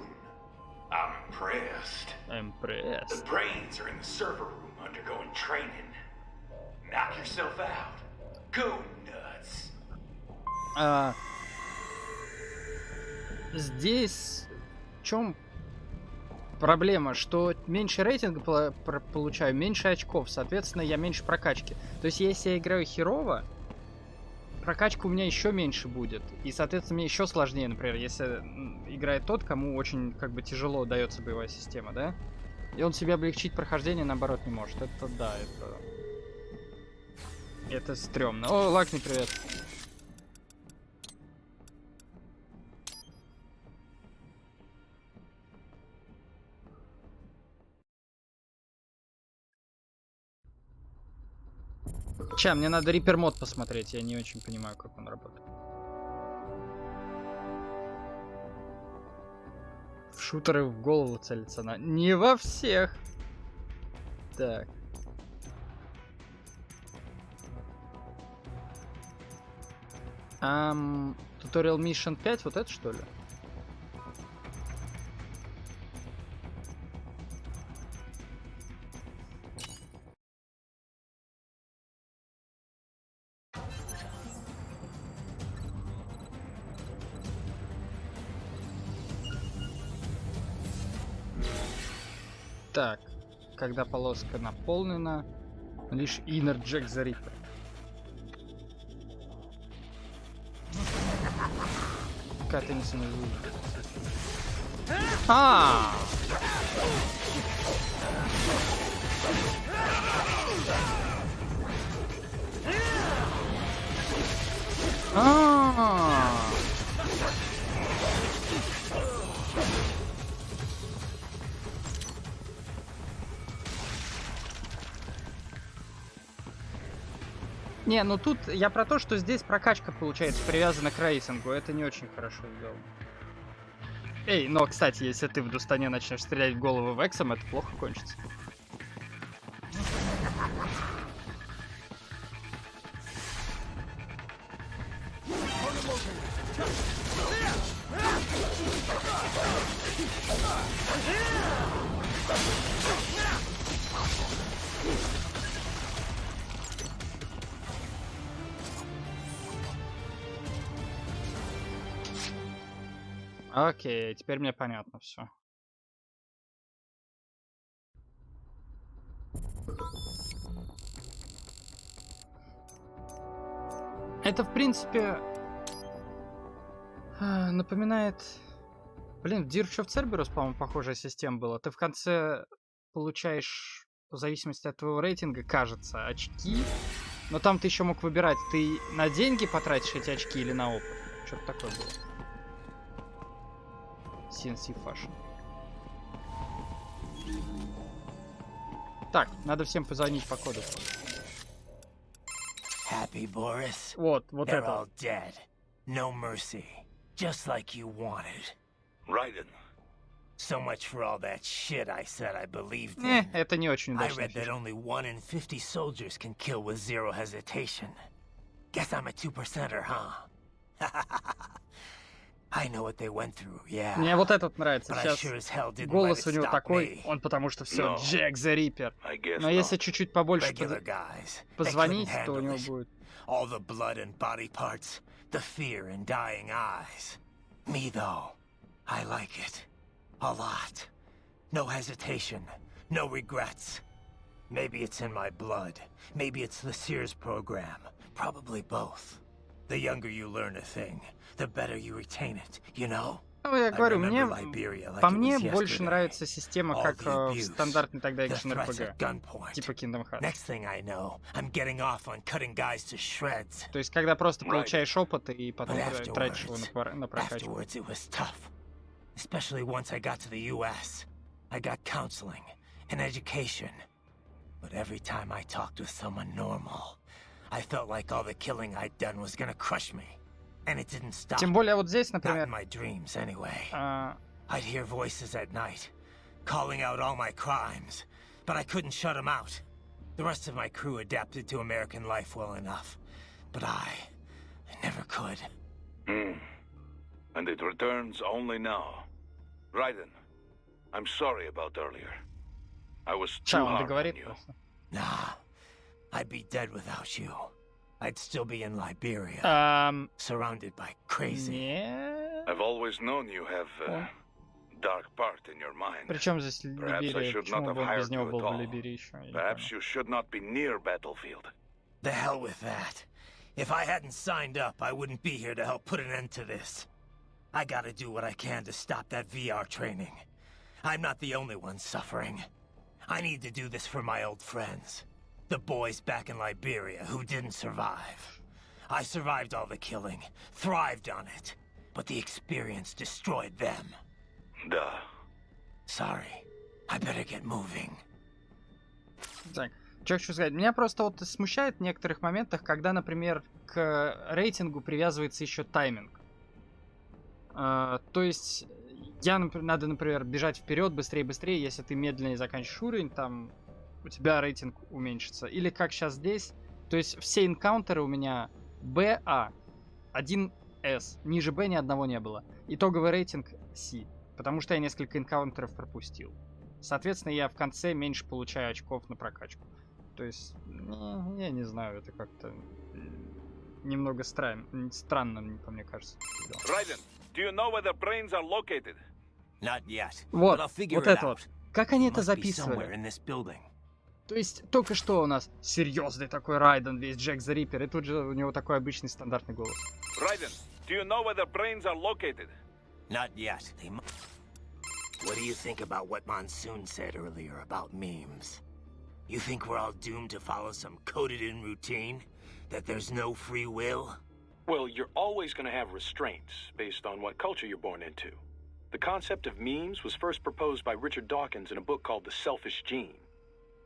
I'm impressed. Impressed. The brains are in the server room undergoing training. Knock yourself out. Go nuts. Здесь в чем проблема? Что меньше рейтинга получаю, меньше очков, соответственно, я меньше прокачки. То есть, если я играю херово, прокачка у меня еще меньше будет. И, соответственно, мне еще сложнее, например, если играет тот, кому очень как бы тяжело дается боевая система, да? И он себе облегчить прохождение, наоборот, не может. Это да, это стрёмно. О, Лакни, привет. Ща, мне надо Reaper мод посмотреть, я не очень понимаю, как он работает. В шутеры в голову целится на... Не во всех! Так. Tutorial Mission 5, вот это что ли? Так, когда полоска наполнена, лишь Inner Jack the Ripper. Какая-то не самозвучная. Не, ну тут я про то, что здесь прокачка получается привязана к рейсингу. Это не очень хорошо сделано. Эй, но, кстати, если ты в Дустане начнешь стрелять в голову Вексом, это плохо кончится. Окей, теперь мне понятно все. Это, в принципе, напоминает... Блин, в Dirge of Cerberus, по-моему, похожая система была. Ты в конце получаешь, в зависимости от твоего рейтинга, кажется, очки. Но там ты еще мог выбирать, ты на деньги потратишь эти очки или на опыт. Что-то такое было. CNC Fashion. Так, надо всем позвонить по коду. Happy, Boris? Вот They're это. all dead. No mercy. Just like you wanted. Raiden. So much for all that shit I said I believed in. Это не очень I удачная read that фишка. only 1 in 50 soldiers can kill with zero hesitation. Guess I'm a 2%er, huh? I know what they went through, yeah. Мне вот этот нравится. But I Сейчас sure as hell didn't let голос it у него stop такой, me. он потому что все, No. Джек the Ripper. I guess Но если not. чуть-чуть побольше Regular guys, they позвонить, couldn't то у handle него it. будет. All the blood and body parts, the fear in dying eyes. Me, though, I like it. A lot. No hesitation, no regrets. Maybe it's in my blood. Maybe it's the Sears program. Probably both. The younger you learn a thing, the better you retain it, you know? Ну, я говорю, мне, по мне больше нравится система, как в стандартной тогда экшен РПГ. Типа Kingdom Hearts. То есть, когда просто получаешь опыт и потом тратишь его на прокачку. Especially once I got to the US. I got counseling and education. But every time I talked with someone normal, I felt like all the killing I'd done was gonna crush me. And it didn't stop. Тем более вот здесь, Not например... in my dreams, anyway. I'd hear voices at night, calling out all my crimes, but I couldn't shut them out. The rest of my crew adapted to American life well enough, but I never could. And it returns only now. Raiden, I'm sorry about earlier. I was too он hard on договорит you. просто. Nah, I'd be dead without you. I'd still be in Liberia, surrounded by crazy. Нет. I've always known you have a dark part in your mind. Причем здесь Либерия? Почему бы он без него был в Либерии еще? Perhaps you should not be near battlefield. The hell with that. If I hadn't signed up, I wouldn't be here to help put an end to this. I gotta do what I can to stop that VR training. I'm not the only one suffering. I need to do this for my old friends. The boys back in Liberia who didn't survive. I survived all the killing, thrived on it, but the experience destroyed them. Duh. Sorry. I better get moving. Так, Что хочу сказать? Меня просто вот смущает в некоторых моментах, когда, например, к рейтингу привязывается еще тайминг. То есть, надо, например, бежать вперед быстрее, если ты медленнее заканчиваешь уровень, там у тебя рейтинг уменьшится. Или как сейчас здесь, то есть все энкаунтеры у меня BA, 1S, ниже B ни одного не было. Итоговый рейтинг C, потому что я несколько энкаунтеров пропустил. Соответственно, я в конце меньше получаю очков на прокачку. То есть, я не знаю, это как-то немного странно, мне кажется. Raiden, do you know where the brains are located? Not yet. Вот, but I'll figure вот it это out. вот. Как они это Must be somewhere записывали? in this building. То есть, только что у нас серьезный такой Райден, весь Джек the Ripper, и тут же у него такой обычный стандартный голос. Raiden, do you know where the brains are located? Not yet. What do you think about what Monsoon said earlier about memes? You think we're all doomed to follow some coded-in routine? That there's no free will? Well, you're always going to have restraints based on what culture you're born into. The concept of memes was first proposed by Richard Dawkins in a book called The Selfish Gene.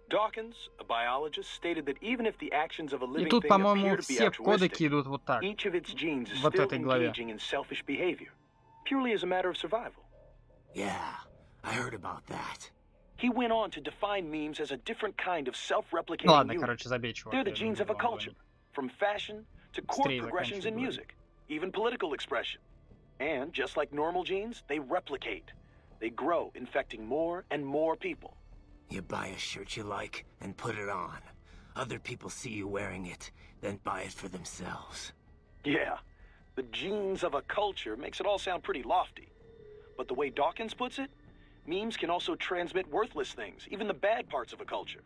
Dawkins, a biologist, stated that even if the actions of a И living тут, thing по-моему, appear to be все кодеки altruistic, идут вот так. each of its genes is Вот still этой главе. engaging in selfish behavior, purely as a matter of survival. Yeah, I heard about that. He went on to define memes as a different kind of Ну self-replicating ладно, unit. короче, забей, чувак. They're the я genes не of a буду вам culture, говорить. from fashion to chord Быстрее progressions in заканчивай music, even political expression. And just like normal genes, they replicate. They grow, infecting more and more people. You buy a shirt you like and put it on. Other people see you wearing it, then buy it for themselves. Yeah, the genes of a culture makes it all sound pretty lofty. But the way Dawkins puts it, memes can also transmit worthless things, even the bad parts of a culture.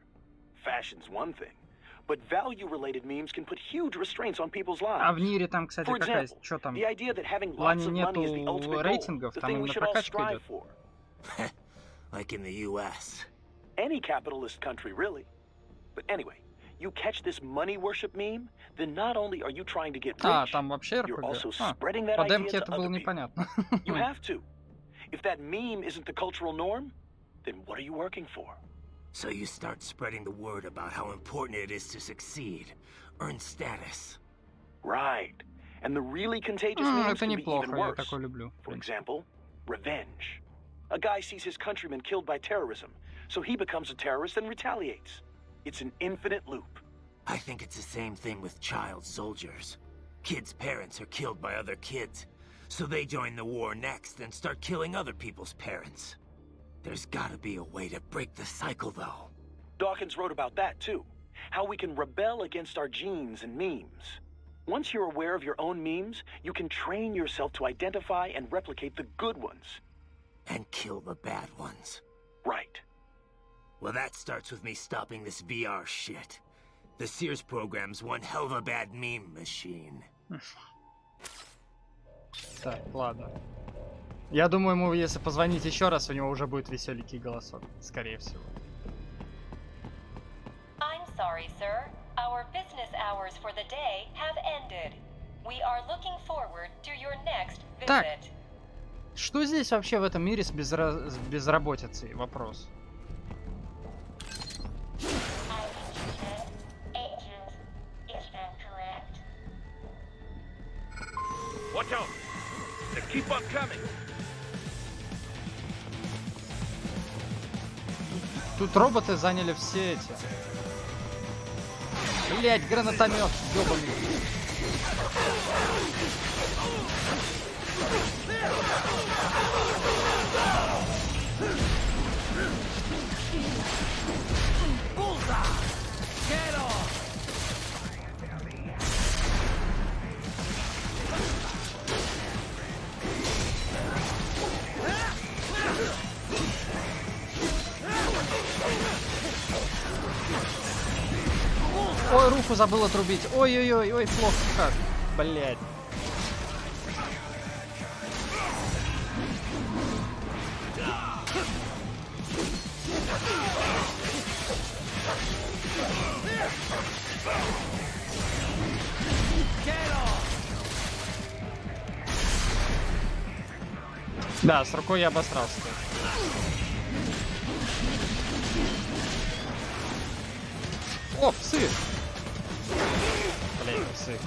Fashion's one thing, but value-related memes can put huge restraints on people's А в lives. Нире там, кстати, For какая... example, Что там? the idea that having В lots плане of money is the нету ultimate goal, рейтингов, the там thing we именно should all прокачка strive идет. for. Like in the US. Any capitalist country, really. But anyway, you catch this money worship meme, then not only are you trying to get А, rich, там вообще you're РПГ. also А, spreading that по idea демке to это было other people. непонятно. You have to. If that meme isn't the cultural norm, then what are you working for? So you start spreading the word about how important it is to succeed, earn status. Right. And the really contagious memes Это can be неплохо, even я worse. такое люблю. For example, revenge. A guy sees his countrymen killed by terrorism, so he becomes a terrorist and retaliates. It's an infinite loop. I think it's the same thing with child soldiers. Kids' parents are killed by other kids, so they join the war next and start killing other people's parents. There's gotta be a way to break the cycle, though. Dawkins wrote about that, too. How we can rebel against our genes and memes. Once you're aware of your own memes, you can train yourself to identify and replicate the good ones. And kill the bad ones. Right. Well, that starts with me stopping this VR shit. The Sears program's one hell of a bad meme machine. Так, ладно. Я думаю, ему, если позвонить еще раз, у него уже будет веселенький голосок. Скорее всего. I'm sorry, sir. Our business hours for the day have ended. We are looking forward to your next visit. Так. Что здесь вообще в этом мире с безработицей? Вопрос. Watch out! They keep on coming! Тут роботы заняли все эти. Блять, гранатомет, ёбаный. Ой, руку забыл отрубить. Ой-ой-ой, ой, плохо как. Блять. Да, с рукой я обосрался. О, псы! Блин, псы.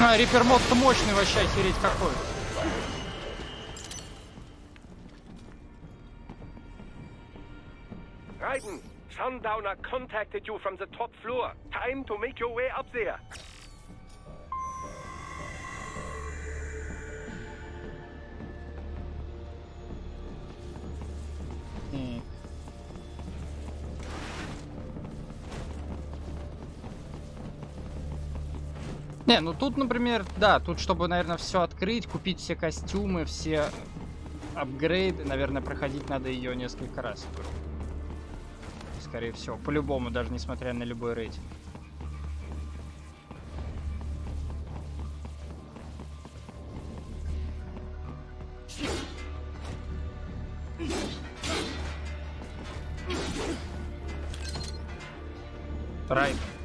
А, Риппер мод-то мощный вообще, охереть какой. Raiden, Sundowner contacted you from the top floor. Time to make your way up there. Не, ну тут, например, да, тут, чтобы, наверное, все открыть, купить все костюмы, все апгрейды, наверное, проходить надо ее несколько раз. Скорее всего, по-любому, даже несмотря на любой рейтинг.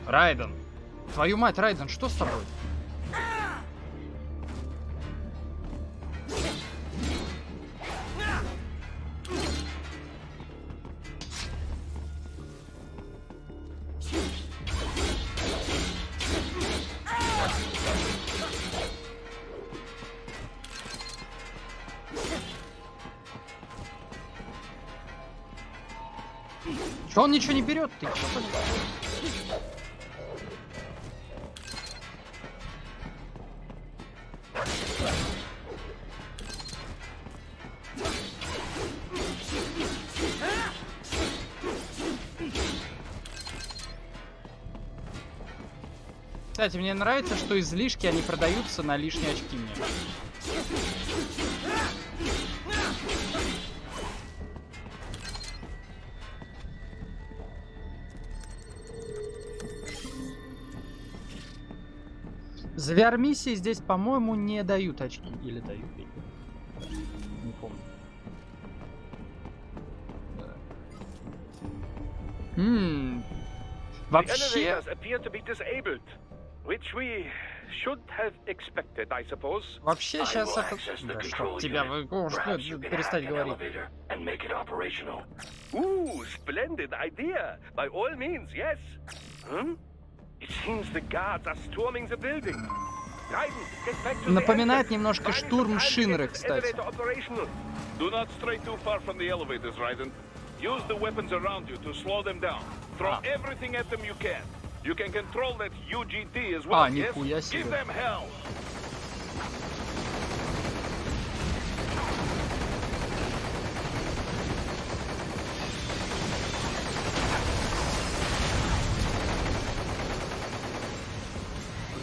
Райден. Твою мать, Райден, что с тобой? Что он ничего не берет? Ты что? Кстати, мне нравится, что излишки, они продаются на лишние очки мне. За VR-миссии здесь, по-моему, не дают очки. Или дают? Не помню. Вообще... Which we should have expected, I suppose. Вообще сейчас это... Да, что, тебя перестать говорить. Ooh, splendid idea. By all means, yes. It seems the guards are storming the building. Напоминает немножко штурм Шинры, кстати. Do not stray too far from the elevators, Raiden. Use the weapons around you to slow them down. Throw everything at them you can. You can control that UGT as well, yes? Give them hell!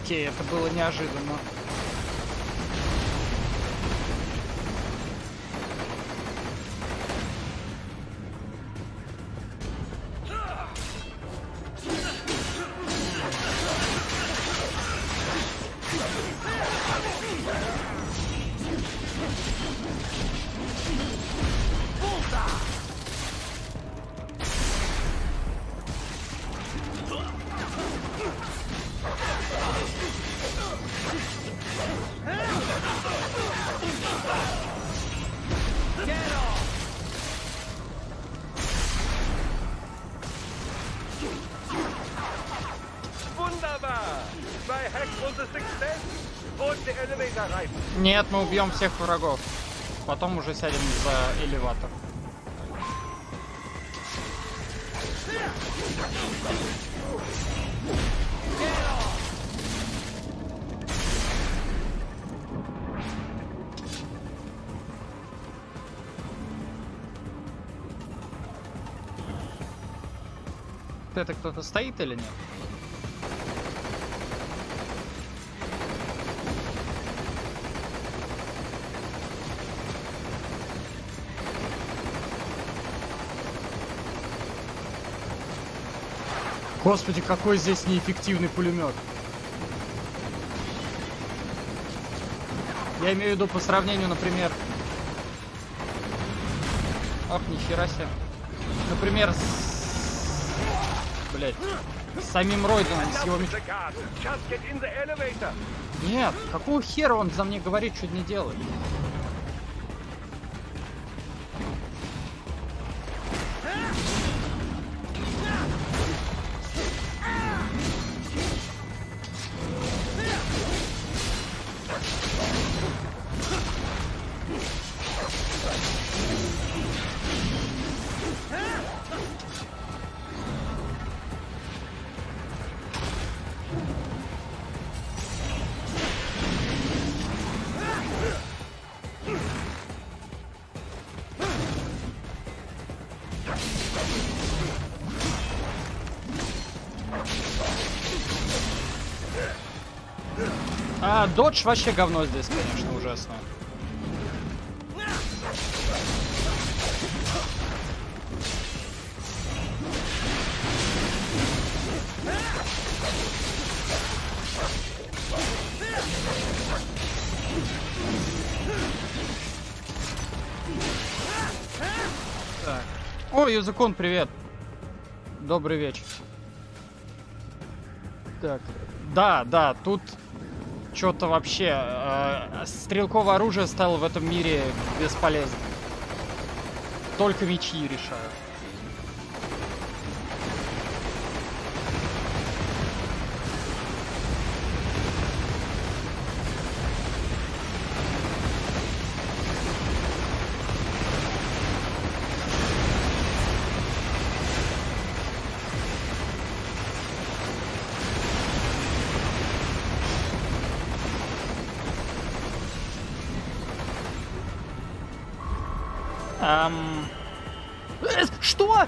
Окей, это было неожиданно. Нет, мы убьем всех врагов. Потом уже сядем за элеватор. Это кто-то стоит или нет? Господи, какой здесь неэффективный пулемет. Я имею в виду по сравнению, например... Ох, нихера себе. Например, с... Блять. С самим Ройденом, с его мечом. Нет, какого хера он за мне говорит, что не делает? А, додж вообще говно здесь, конечно, ужасно. Так. О, Юзакун, привет. Добрый вечер. Так. Да, тут что-то вообще стрелковое оружие стало в этом мире бесполезным. Только мечи решают. Что?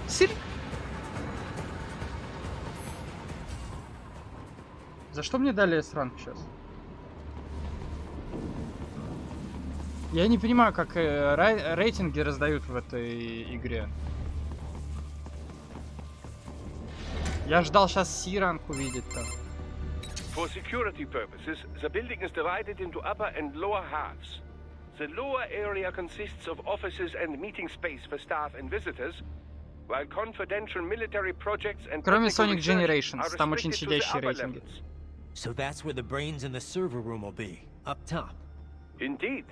За что мне дали S-ранг сейчас? Я не понимаю, как рейтинги раздают в этой игре. Я ждал сейчас C-ранг увидеть там. For security purposes, the building is divided into upper and lower halves. The lower area consists of offices and meeting space for staff and visitors, while confidential military projects and Кроме technical Sonic research Generations, are там очень restricted to the сидящие upper рейтинги. levels. So that's where the brains in the server room will be, up top. Indeed.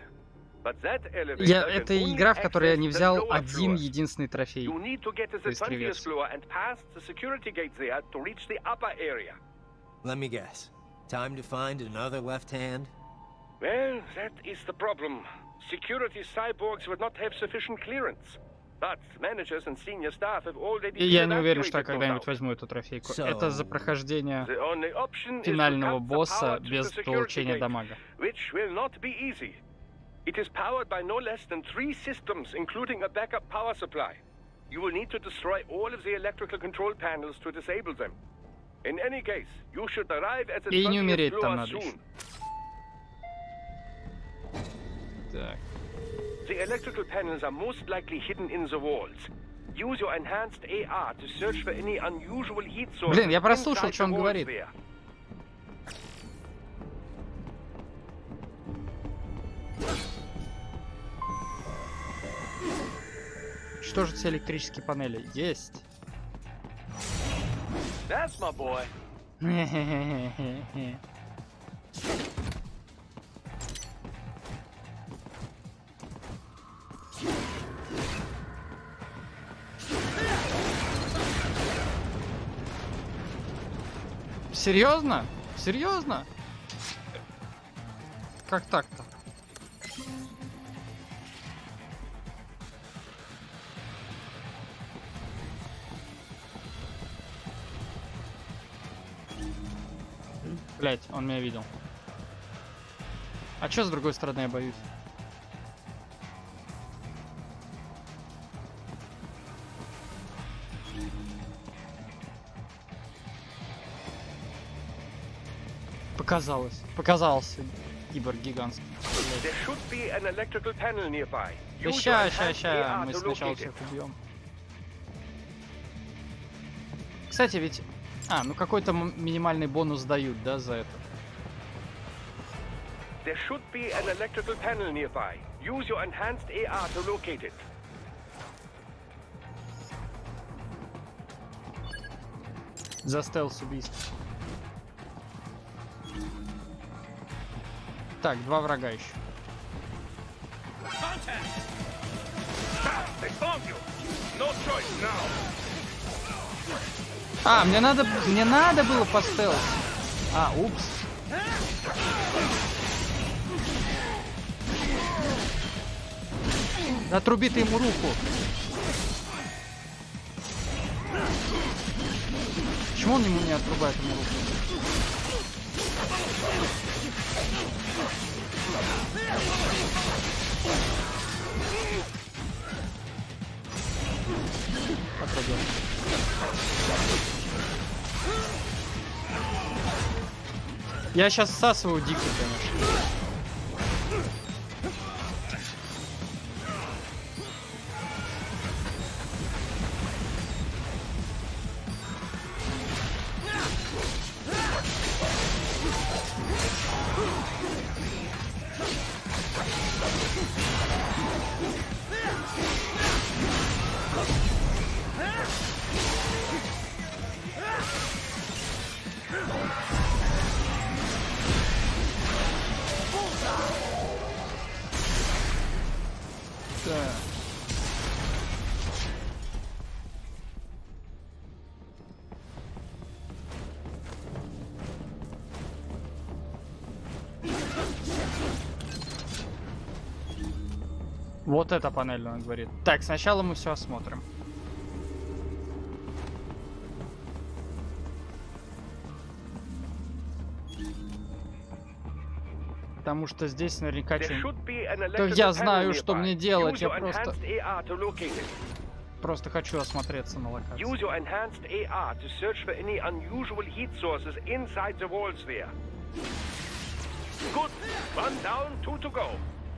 But that elevator Это can only игра, в которой я не access the взял lower один floors. единственный трофей. You need to get to То the есть 20th реверс. floor and pass the security gate there to reach the upper area. Let me guess. Time to find another left hand? Well, that is the problem. Security cyborgs would not have sufficient clearance. But managers and senior staff have already И я не уверен, evacuated что я no когда-нибудь doubt. возьму эту трофейку. So- Это за прохождение The only option is to финального cut the босса power to без the security получения gate, дамага. which will not be easy. It is powered by no less than 3 systems, including a backup power supply. You will need to destroy all of the electrical control panels to disable them. In any case, you should arrive at the И не 20th умереть там floor надо soon. еще. Так. The electrical panels are most likely hidden in the walls. Use your enhanced AR to search for any unusual heat sources. Блин, я прослушал, inside что the он walls говорит. there. Что же все электрические панели? Есть. That's my boy. Серьезно? Серьезно? Как так-то? Блять, он меня видел. А чё с другой стороны я боюсь? Показалось. Показался киборг гигантский. There should be an electrical panel nearby. Да Use ща, your enhanced AR мы to сначала locate всех it. убьем. Кстати, ведь А, ну какой-то минимальный бонус дают, да, за это? There should be an electrical panel nearby. Use your enhanced AR to locate it. За стелс-убийство. Так, 2 врага еще. А, мне надо было по стелсу. А, упс. Отруби ты ему руку. Почему он ему не отрубает ему руку? Отрубил. Я сейчас всасываю дико, конечно. Вот эта панель, он говорит. Так, сначала мы все осмотрим. Потому что здесь наверняка что-нибудь... Я знаю, что мне делать, я просто хочу осмотреться на локацию. Use your enhanced AR to search for any unusual heat sources inside the wall sphere. Good. 1 down, 2 to go.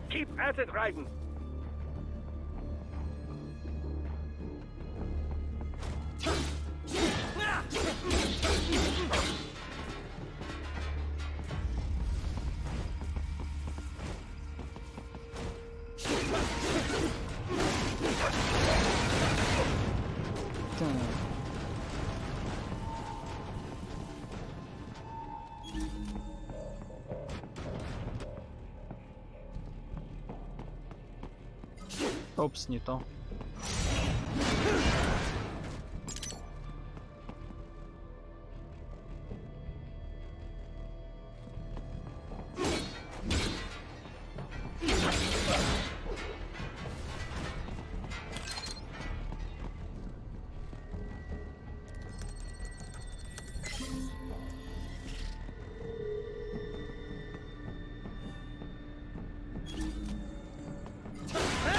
Keep at it, Raiden. Опс, не то.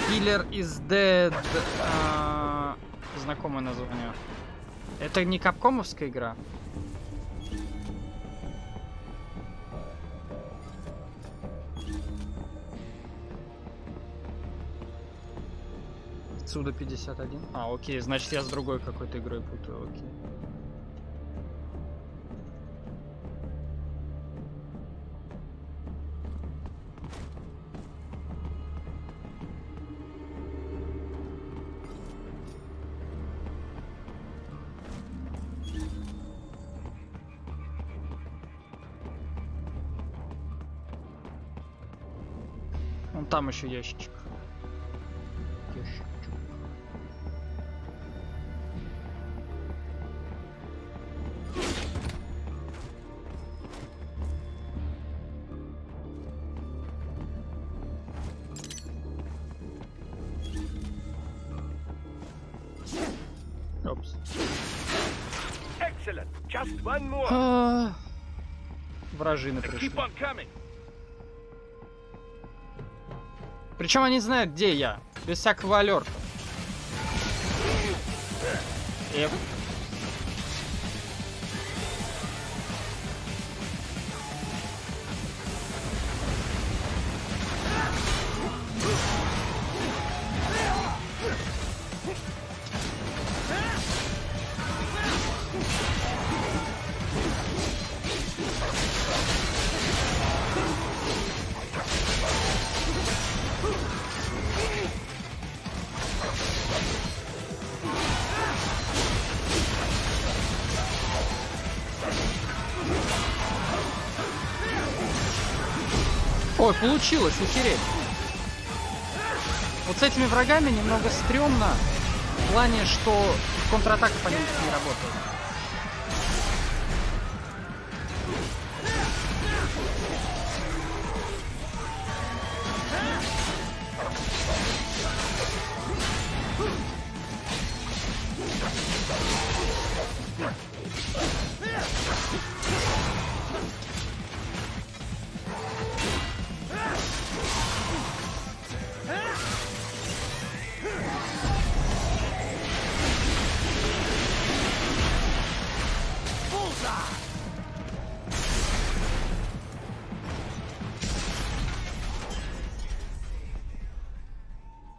Killer is Dead. Знакомое название. Это не капкомовская игра? Отсюда 51. А, окей, значит я с другой какой-то игрой путаю, окей. Вон там еще ящичек. Опс. Excellent. Just one more. Вражины пришли. Причем они знают, где я. Без всякого алерта. Ой, получилось, утереть. Вот с этими врагами немного стрёмно. В плане, что контратака по ним не работает.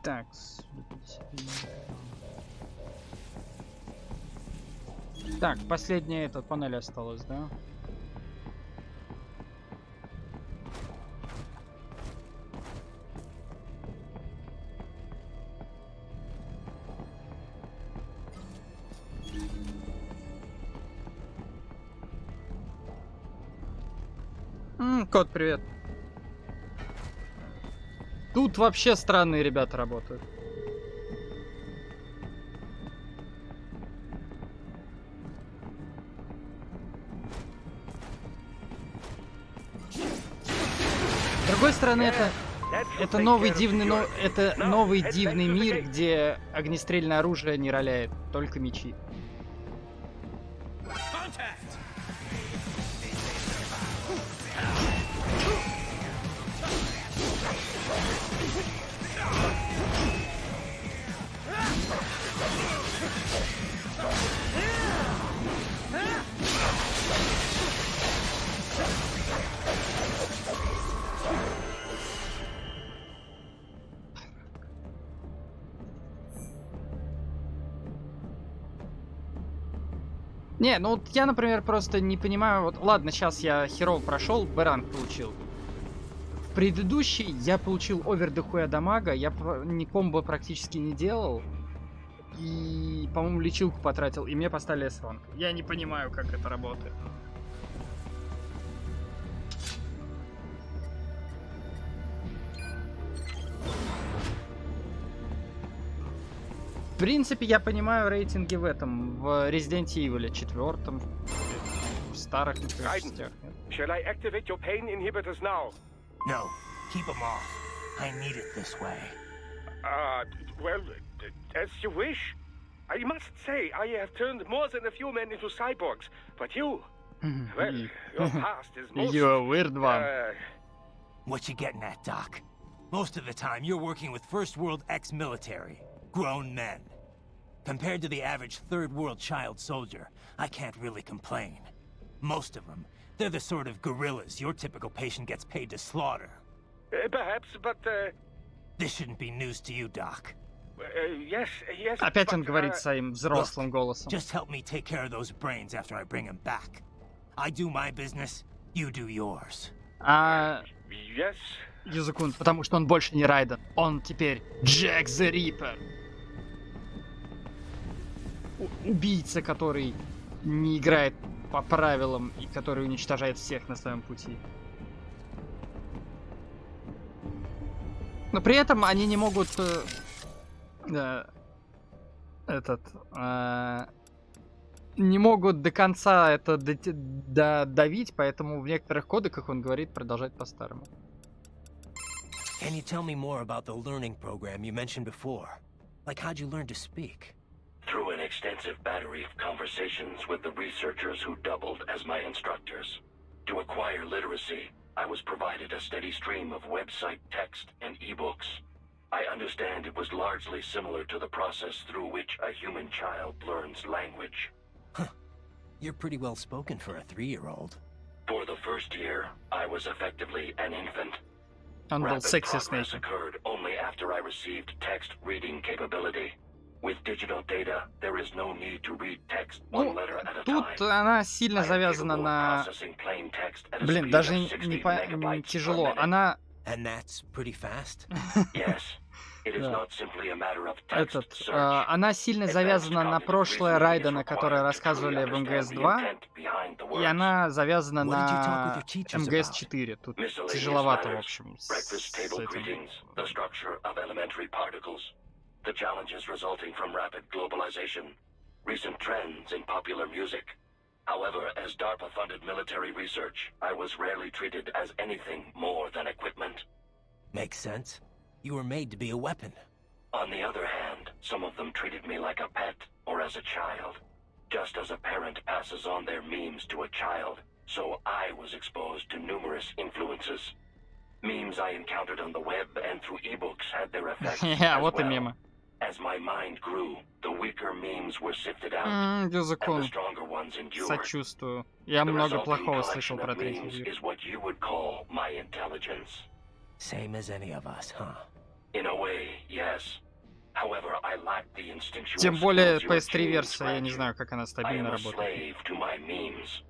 Так, так, последняя эта панель осталась, да? Кот, привет. Тут вообще странные ребята работают. С другой стороны, это новый дивный мир, где огнестрельное оружие не роляет, только мечи. Не, ну вот я, например, просто не понимаю, вот ладно, сейчас я херово прошел, Б-ранг получил. В предыдущий я получил овер дохуя дамага, я ни комбо практически не делал. И, по-моему, лечилку потратил, и мне поставили С-ранг. Я не понимаю, как это работает. В принципе, я понимаю рейтинги в этом, в Resident Evil 4, в старых, например, частях. Shall I activate your pain inhibitors now? No, keep them off. I need it this way. Well, as you wish. I must say, I have turned more than a few men into cyborgs, but you, well, your past is most... You're a weird one. What you getting at, Doc? Most of the time, you're working with First World ex-military. Grown men. Compared to the average third world child soldier, I can't really complain. Most of them, they're the sort of guerrillas your typical patient gets paid to slaughter. Perhaps, but... This shouldn't be news to you, Doc. Yes, Опять он говорит своим взрослым голосом. Just help me take care of those brains after I bring them back. I do my business, you do yours. Yes. Юзакун, потому что он больше не Райден. Он теперь Джек the Ripper. Убийца, который не играет по правилам и который уничтожает всех на своем пути. Но при этом они не могут не могут до конца это давить, поэтому в некоторых кодеках он говорит продолжать по-старому. Can you tell me more about the learning program you mentioned before? Like how'd you learn to speak? Through an extensive battery of conversations with the researchers who doubled as my instructors. To acquire literacy, I was provided a steady stream of website text and e-books. I understand it was largely similar to the process through which a human child learns language. Huh. You're pretty well spoken for a 3-year-old. For the first year, I was effectively an infant. Он был Rapid секси progress Снейком. occurred only after I received text reading capability. With digital data, there is no need to read text one letter at a time. Тут она сильно завязана на... Блин, даже не тяжело. Она... And that's pretty fast? Yes. not simply a matter of Этот, text search. она сильно завязана на прошлое Райдена, которое рассказывали в МГС 2, и она завязана на МГС 4. Тут тяжеловато, в общем, с этим. The challenges resulting from rapid globalization, recent trends in popular music. However, as DARPA-funded military research, I was rarely treated as anything more than equipment. Makes sense. You were made to be a weapon. On the other hand, some of them treated me like a pet or as a child. Just as a parent passes on their memes to a child, so I was exposed to numerous influences. Memes I encountered on the web and through ebooks had their effects as Вот и well. мемы. As my mind grew, the weaker memes were sifted out, and the stronger ones endured. Сочувствую. Я The много resulting плохого collection слышал of про третий memes мир. is what you would call my intelligence. Same as any of us, huh? In a way, yes. However, I lack the instinctual Тем более skills your PS3 genes версия, я не grant you. знаю, как она I стабильно am a работает. slave to my memes.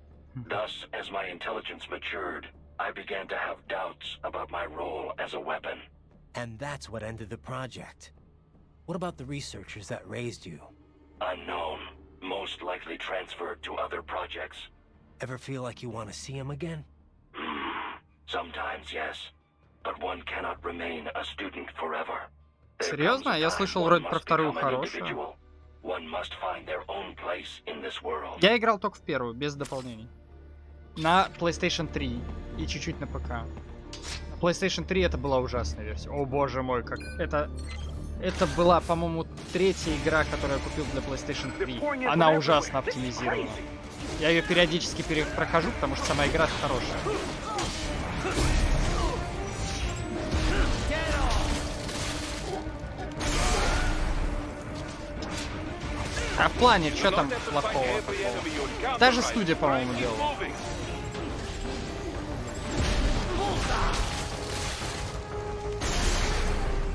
Thus, as my intelligence matured, I began to have doubts about my role as a weapon. And that's what ended the project. What about the researchers that raised you? Unknown, most likely transferred to other projects. Ever feel like you want to see them again? Sometimes, yes. But one cannot remain a student forever. There Серьезно? comes a Я time слышал one вроде must про вторую become an хорошую. individual. One must find their own place in this world. Я играл только в первую, без дополнений. На PlayStation 3 и чуть-чуть на ПК. На PlayStation 3 это была ужасная версия. О боже мой, как это... Это была, по-моему, третья игра, которую я купил для PlayStation 3. Она ужасно оптимизирована. Я ее периодически прохожу, потому что сама игра хорошая. А в плане, что там плохого такого? Та же студия, по-моему, делала.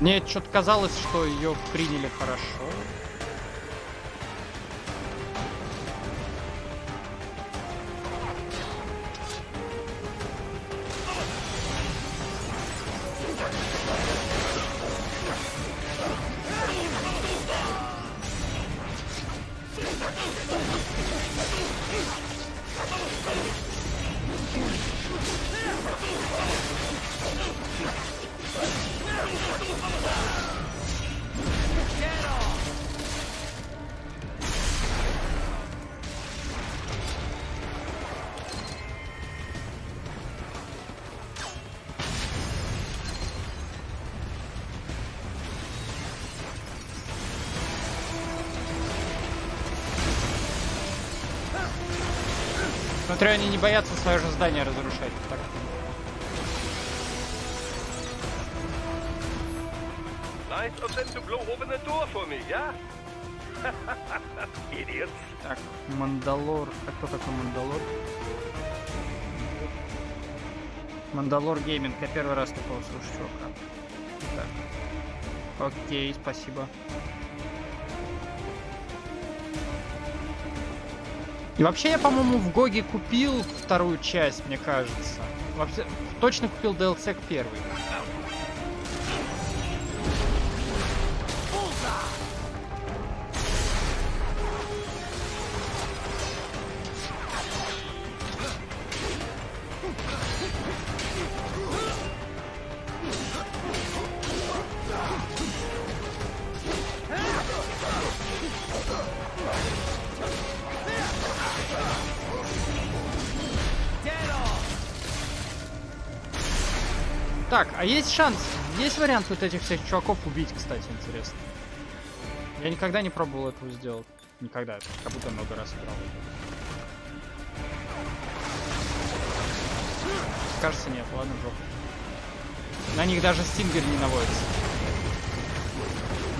Мне что-то казалось, что ее приняли хорошо. Смотрю, они не боятся свое же здание разрушать. Так. Nice of them to blow open the door for me, yeah? Idiots. Так, Мандалор. А кто такой Мандалор? Мандалор Гейминг. Я первый раз такого слышу, чувака. Так. Окей, спасибо. И вообще я, по-моему, в Гоге купил вторую часть, мне кажется. Вообще, точно купил DLC к первой. Так, а есть шанс, есть вариант вот этих всех чуваков убить, кстати, интересно. Я никогда не пробовал этого сделать. Никогда, как будто много раз играл. Кажется, нет, ладно, жопа. На них даже стингер не наводится.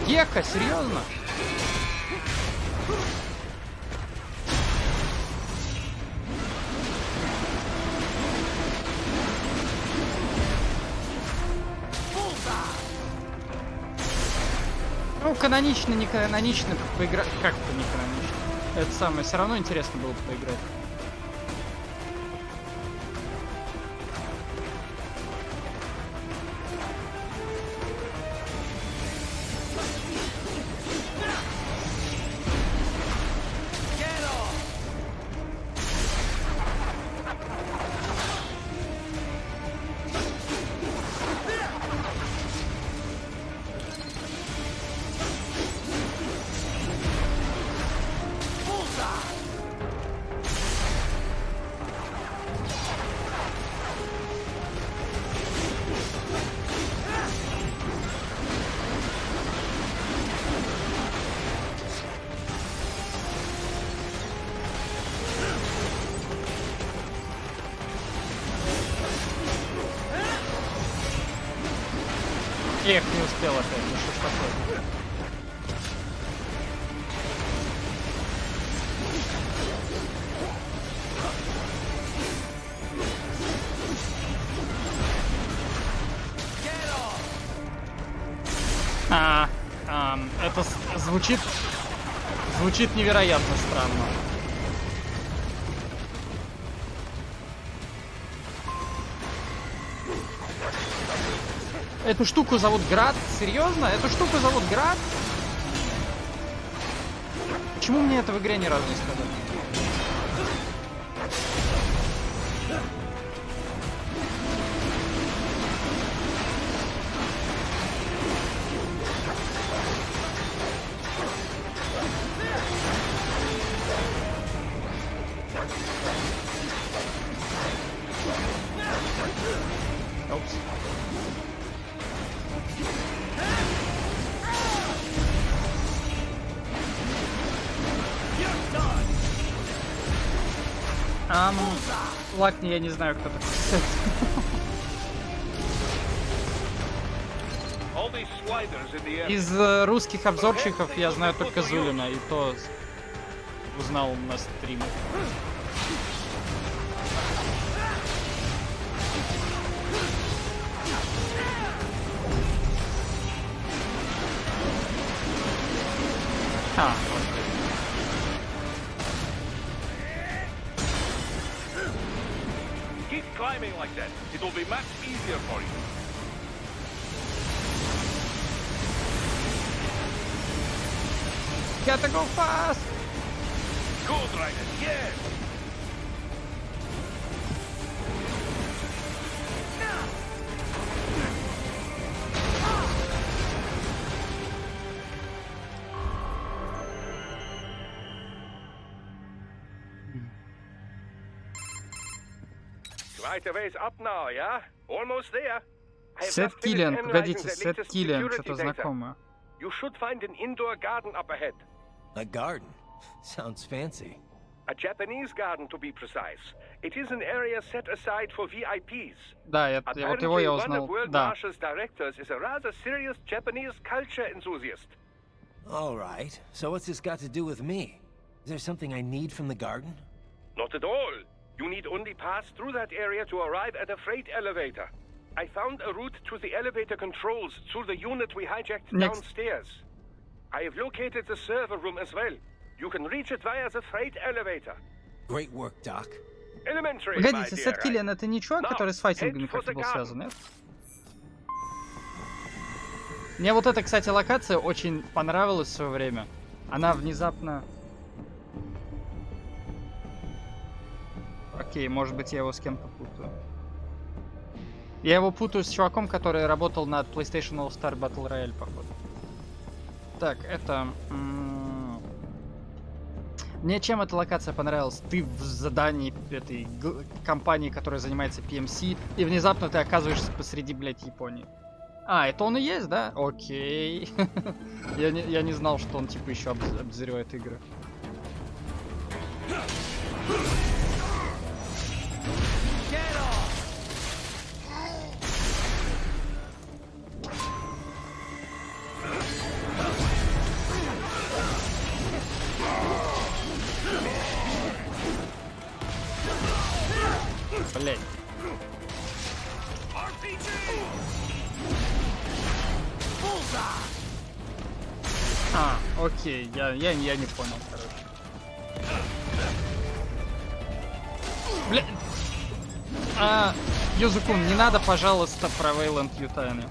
Гека, серьезно? Ну, канонично, не канонично, поиграть. Как это не канонично? Это самое, все равно интересно было бы поиграть. Эх, не успел опять, ну что ж такое. Это звучит невероятно странно. Эту штуку зовут Град? Серьезно? Эту штуку зовут Град? Почему мне это в игре ни разу не сказали? Ладно, я не знаю, кто такой. Из русских обзорщиков я знаю только Зулина, и то узнал на стриме. Climbing like that, it will be much easier for you. Gotta go fast! Good, Ryder, yes! Right away is up now, yeah? Almost there. Сет Киллиан, погодите, Сет Киллиан, что-то знакомое. You should find an indoor garden up ahead. A garden? Sounds fancy. A Japanese garden, to be precise. It is an area set aside for VIPs. Да, вот его я узнал. Да. Marshall's directors is a rather serious Japanese culture enthusiast. All right. So what's this got to do with me? Is there something I need from the garden? Not at all. You need only pass through that area to arrive at a freight elevator. I found a route to the elevator controls through the unit we hijacked downstairs. I have located the server room as well. You can reach it via the freight elevator. Great work, Doc. Elementary, погодите, Сет Киллиан это не чувак, который с файтингами как-то был связан, нет? Мне вот эта, кстати, локация очень понравилась в свое время. Она внезапно... Окей, может быть, я его с кем-то путаю. Я его путаю с чуваком, который работал над PlayStation All Star Battle Royale, походу. Так, это... Мне чем эта локация понравилась? Ты в задании этой компании, которая занимается PMC, и внезапно ты оказываешься посреди, блядь, Японии. А, это он и есть, да? Окей. Я не знал, что он, типа, еще обозревает игры. Блять. А, окей, я не понял, короче. Бля... Юзукун, не надо, пожалуйста, про Вейланд Ютайны.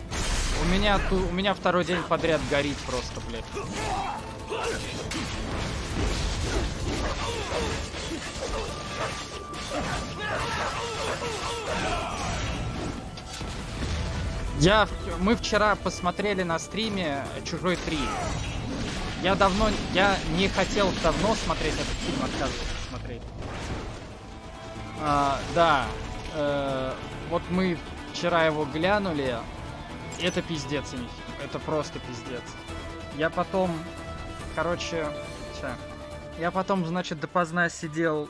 У меня второй день подряд горит просто, блядь. Мы вчера посмотрели на стриме «Чужой 3». Я не хотел давно смотреть этот фильм, отказывался смотреть. Да, вот мы вчера его глянули. Это пиздец, это просто пиздец. Я потом, значит, допоздна сидел,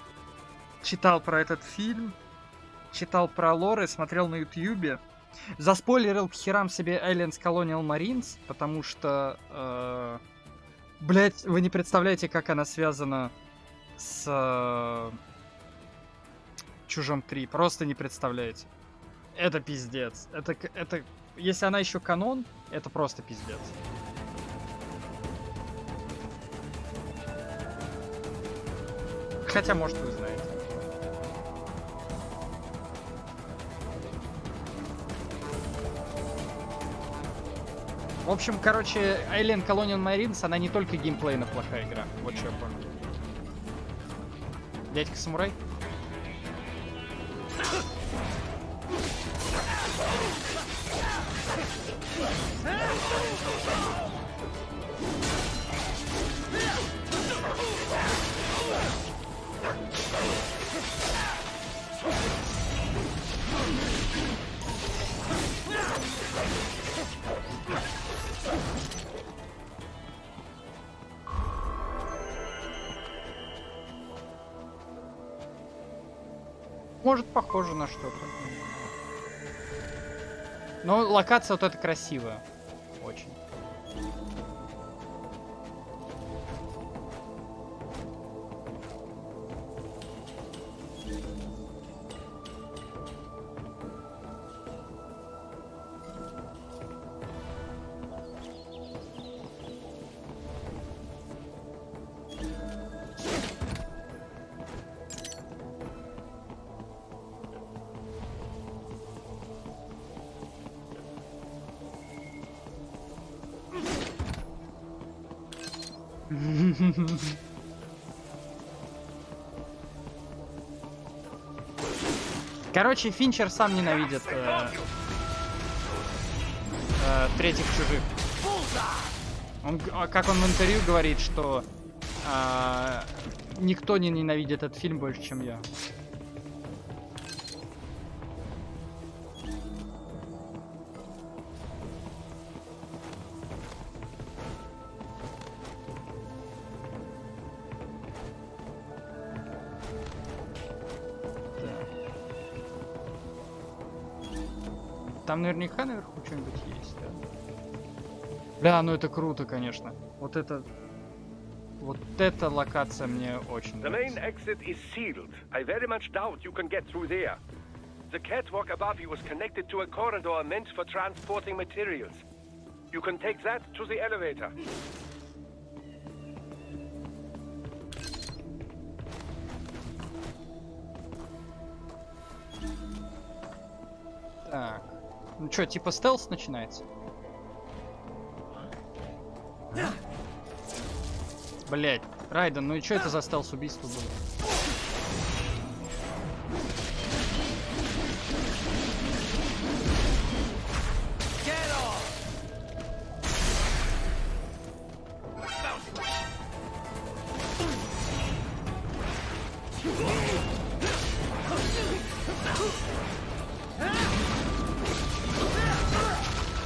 читал про этот фильм, читал про лор и смотрел на ютьюбе. Заспойлерил к херам себе Aliens Colonial Marines, потому что... блять, вы не представляете, как она связана с... Чужом 3. Просто не представляете. Это пиздец. Это... Если она еще канон, это просто пиздец. Хотя, может, вы знаете. В общем, короче, Alien Colonial Marines, она не только геймплейно плохая игра. Вот что я понял. Дядька самурай? Может, похоже на что-то. Но локация вот эта красивая. Очень. Короче, Финчер сам ненавидит третьих чужих. Как он в интервью говорит, что никто не ненавидит этот фильм больше, чем я. Там наверняка наверху что-нибудь есть, да? Бля, ну это круто, конечно. Вот эта локация мне очень нравится. The main exit is sealed. I very much doubt you can get through there. The catwalk above you is connected to a corridor meant for transporting materials. You can take that to the elevator. Так. Ну чё, типа стелс начинается? Блять, Райден, ну и чё это за стелс-убийство было?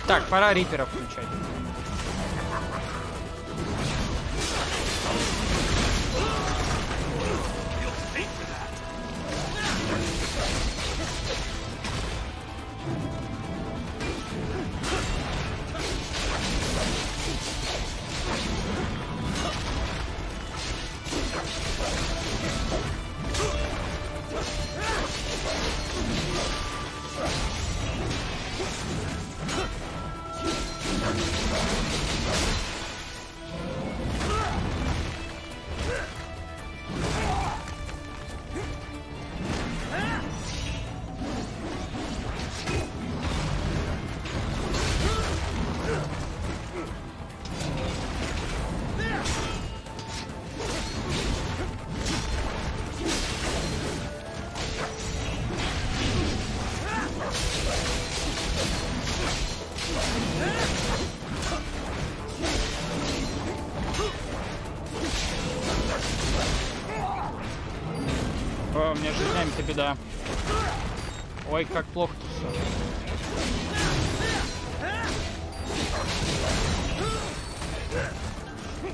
Так, пора Рипера включать. О, у меня с жизнями-то беда. Ой, как плохо-то все.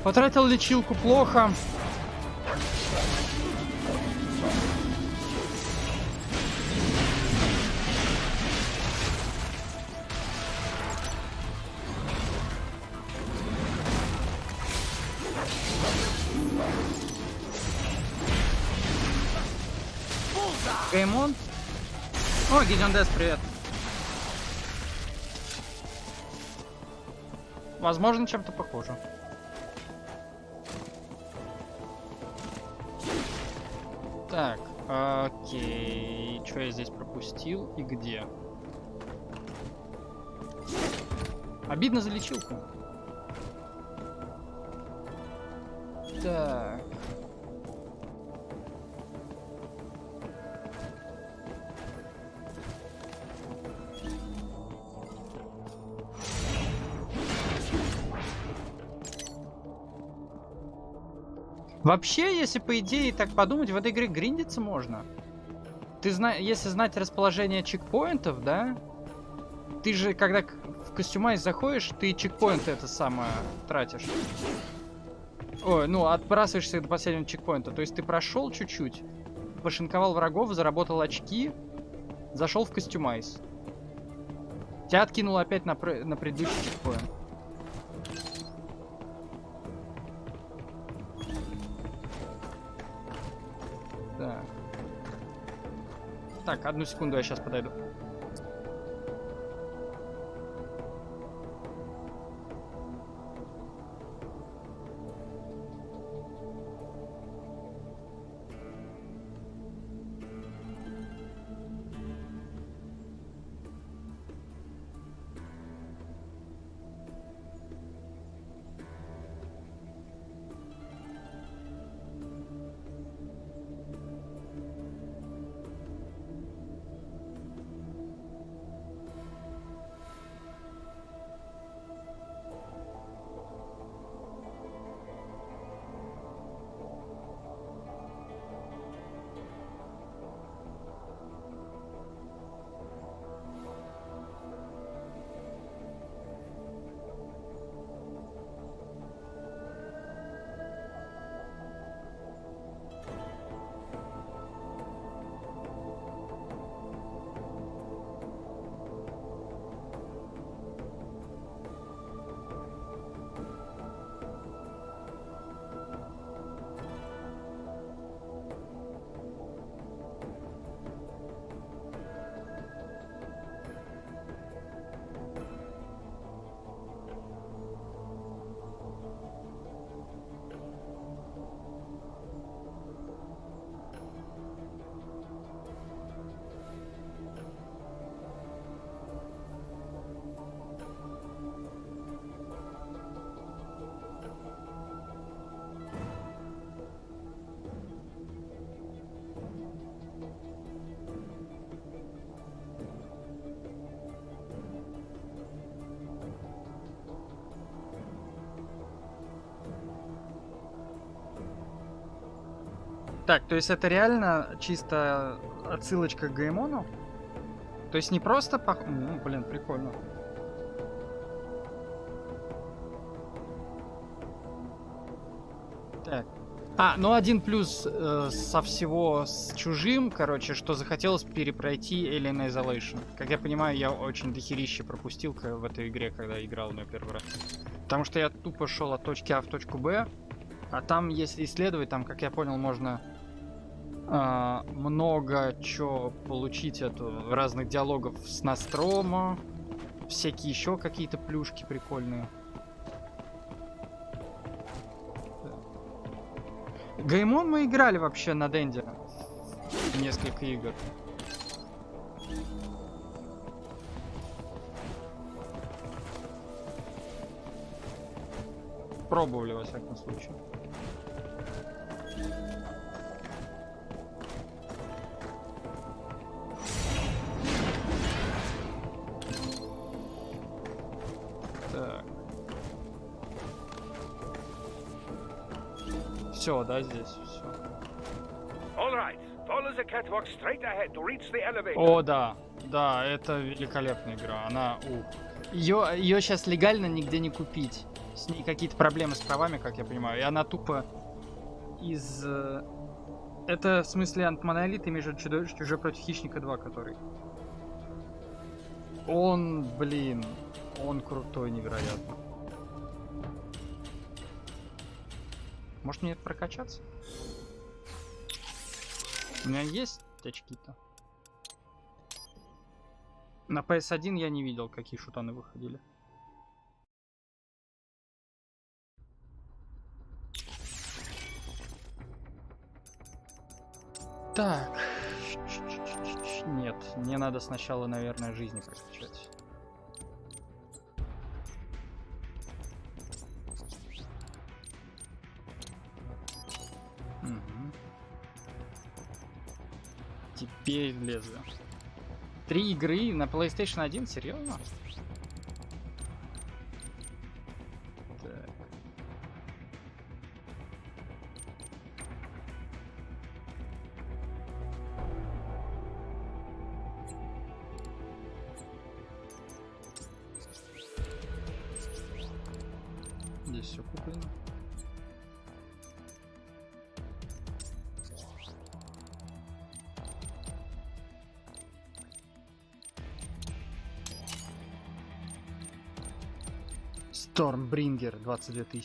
Потратил лечилку плохо. Геймон. О, Гидеон Дэс, привет. Возможно, чем-то похоже. Так, окей. Что я здесь пропустил и где? Обидно за лечилку. Так. Вообще, если по идее так подумать, в этой игре гриндиться можно. Если знать расположение чекпоинтов, да? Ты же, когда в кастюмайз заходишь, ты чекпоинты это самое тратишь. Ой, ну, отбрасываешься до последнего чекпоинта. То есть ты прошел чуть-чуть, пошинковал врагов, заработал очки, зашел в кастюмайз. Тебя откинуло опять на предыдущий чекпоинт. Так, одну секунду, я сейчас подойду. Так, то есть это реально чисто отсылочка к Геймону? То есть не просто Ну, блин, прикольно. Так. Ну один плюс со всего с чужим, короче, что захотелось перепройти Alien Isolation. Как я понимаю, я очень дохерище пропустил в этой игре, когда играл на первый раз. Потому что я тупо шел от точки А в точку Б, а там, если исследовать, там, как я понял, можно много чего получить разных диалогов с Ностромо, всякие еще какие-то плюшки прикольные. Геймон мы играли вообще на Денде в несколько игр. Пробовали, во всяком случае. Так. Все, да, здесь все. О, да. Да, это великолепная игра. Она, Ее сейчас легально нигде не купить. С ней какие-то проблемы с правами, как я понимаю. И она тупо из... Это, в смысле, Монолит, имеешь в виду Чужой против Хищника 2, который... Он, блин, он крутой, невероятно. Может мне это прокачаться? У меня есть очки-то? На PS1 я не видел, какие шутаны выходили. Так. Нет, мне надо сначала, наверное, жизни прокачать. Угу. Теперь лезвие. 3 игры на PlayStation 1? Серьезно? Так. Здесь все куплено. Stormbringer 22 000.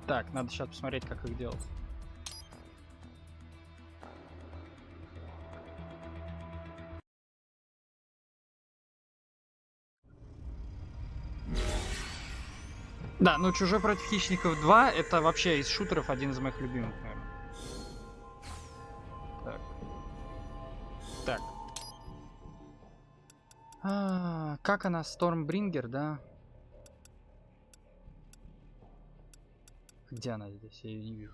Так, надо сейчас посмотреть, как их делать. Да, ну Чужой против Хищников 2 это вообще из шутеров один из моих любимых, наверное. Так. Так. Как она? Stormbringer, да? Где она здесь? Я ее не вижу.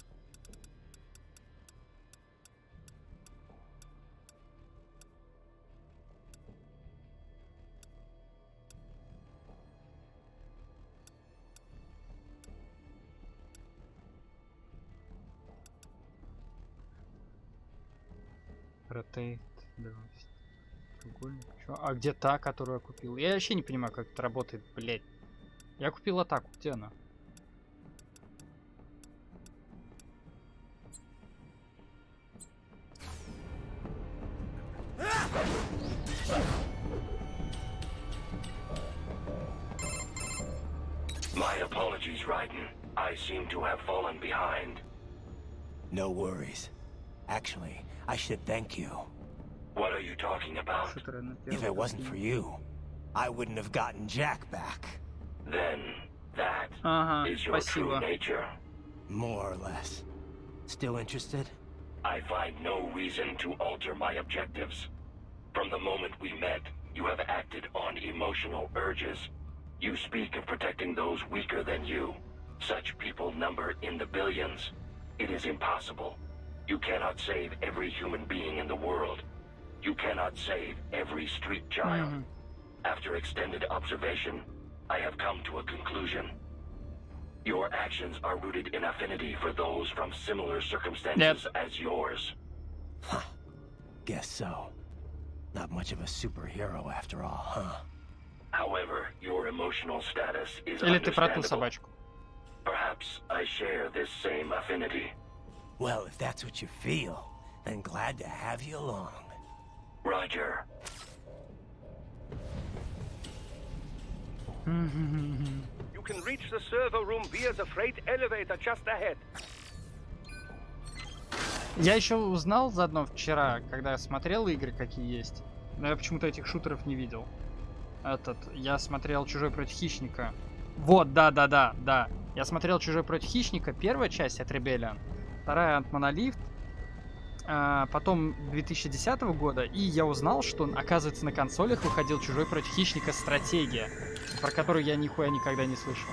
Rotate. А где та, которую я купил? Я вообще не понимаю, как это работает, блять. Я купил атаку, где она? My apologies, Raiden. I seem to have fallen behind. No worries. Actually, I should thank you. What are you talking about? If it wasn't for you, I wouldn't have gotten Jack back. Then that is your true nature. More or less. Still interested? I find no reason to alter my objectives. From the moment we met, you have acted on emotional urges. You speak of protecting those weaker than you. Such people number in the billions. It is impossible. You cannot save every human being in the world. You cannot save every street child. After extended observation, I have come to a conclusion. Your actions are rooted in affinity for those from similar circumstances as yours. Huh. Guess so. Not much of a superhero after all, huh? However, your emotional status is Или ты про ту understandable. собачку? Perhaps I share this same affinity. Well, if that's what you feel, then glad to have you along. Roger. You can reach the server room via the freight elevator just ahead. Я еще узнал заодно вчера, когда я смотрел игры, какие есть. Но я почему-то этих шутеров не видел. Я смотрел Чужой против Хищника. Вот, да. Я смотрел Чужой против Хищника, первая часть от Rebellion, вторая от Monolith, потом 2010 года, и я узнал, что, оказывается, на консолях выходил Чужой против Хищника стратегия, про которую я нихуя никогда не слышал.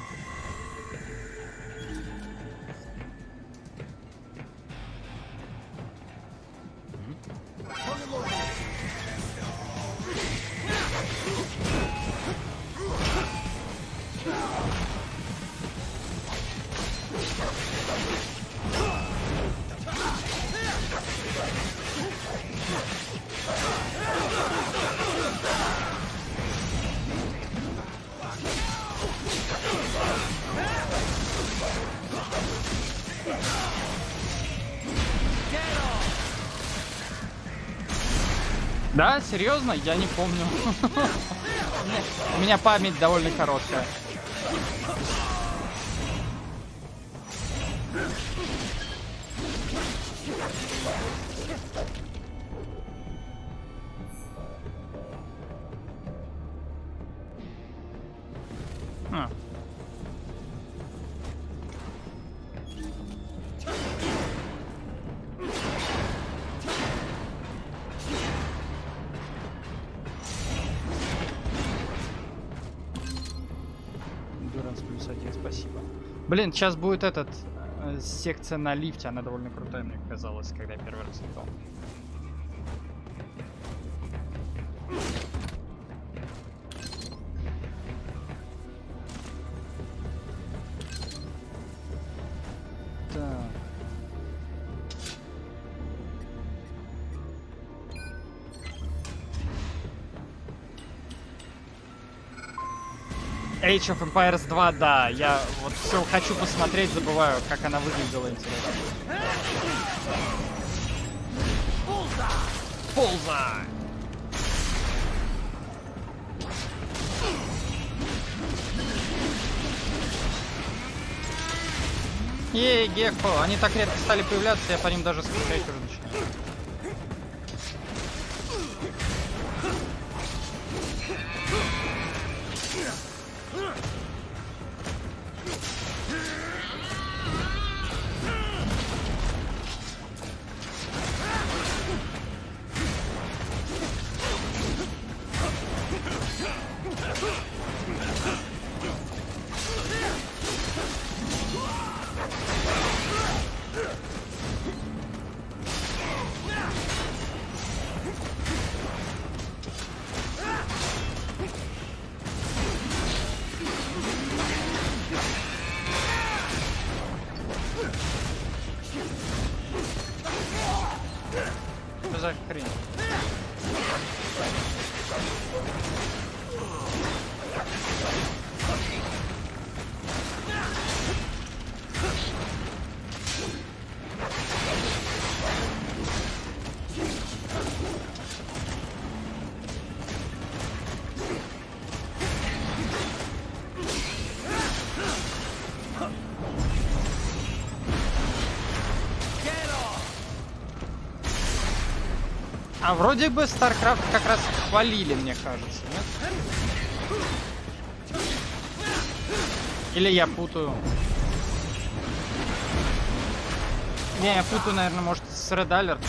Да, серьезно? Я не помню. У меня память довольно короткая. А. Endurance +1, спасибо. Блин, сейчас будет секция на лифте, она довольно крутая, мне казалось, когда я первый раз летал. Age of Empires 2, да, я вот все хочу посмотреть, забываю, как она выглядела, интересно. Полза! Ей, Гекко, они так редко стали появляться, я по ним даже скучать уже начинаю. Что за хрень? А вроде бы StarCraft как раз хвалили, мне кажется, нет? Или я путаю? Не, я путаю, наверное, может, с Red Alert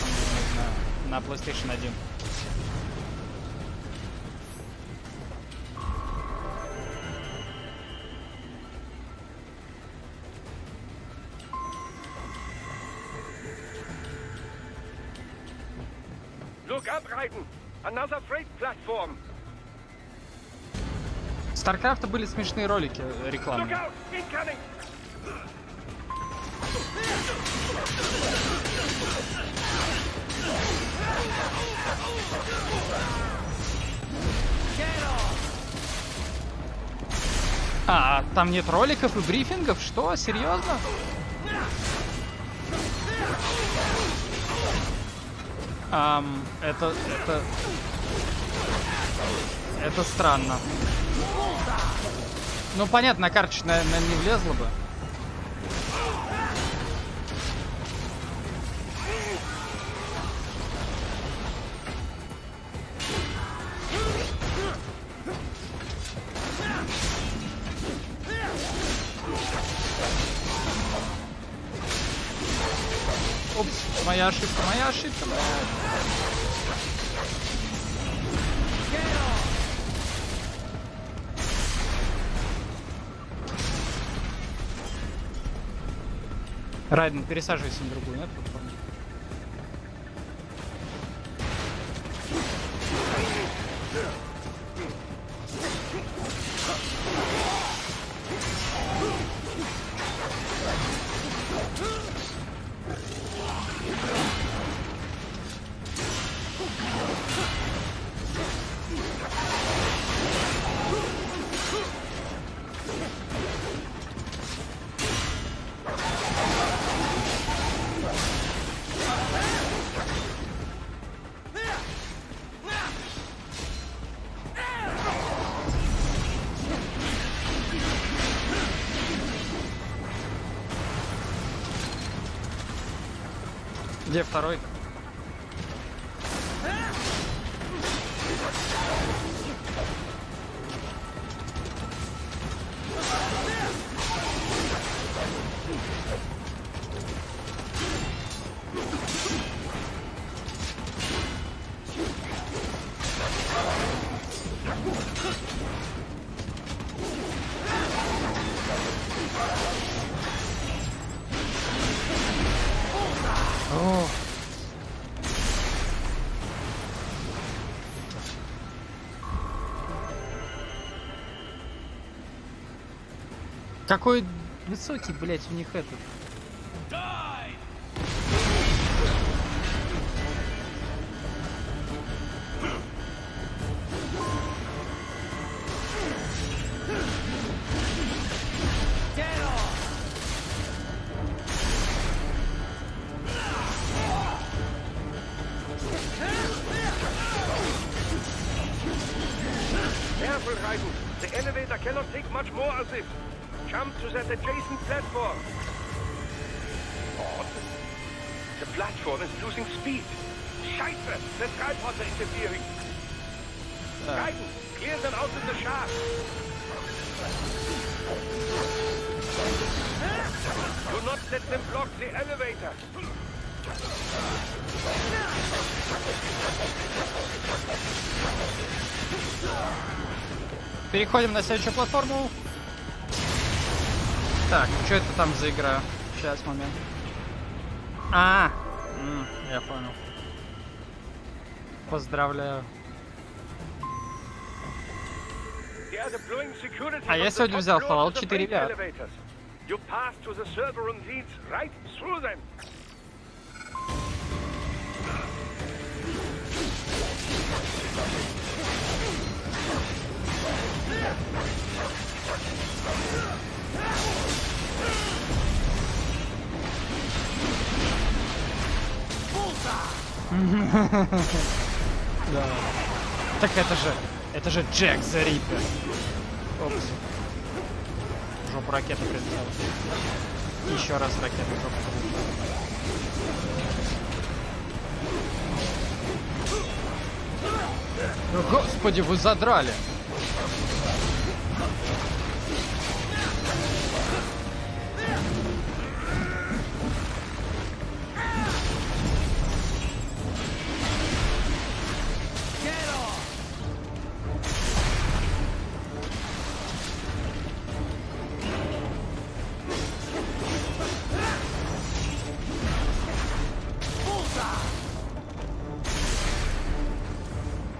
на PlayStation 1. Look up, Raiden! Another freight platform! В StarCraft были смешные ролики рекламные. Look out! Incoming! А, там нет роликов и брифингов? Что? Серьезно? Это странно. Ну, понятно, на карточку, наверное, не влезло бы. Упс, моя ошибка, моя ошибка, моя ошибка. Райден, пересаживайся на другую, нет? Где второй? О. Какой высокий, блять, у них этот. Careful, Raiden. The elevator cannot take much more of this. Jump to that adjacent platform. Odd. The platform is losing speed. Scheiße! The skypods are interfering. Raiden, clear them out of the shaft. Do not let them block the elevator. Переходим на следующую платформу. Так, что это там за игра? Сейчас, момент. Я понял. Поздравляю. А я сегодня взял Fallout 4 VR. You pass to the server room leads right through them. Да. Так это же Джек the Ripper. Опс. Жопу ракеты прилетела. Еще раз ракета в жопу прилетела. Господи, вы задрали.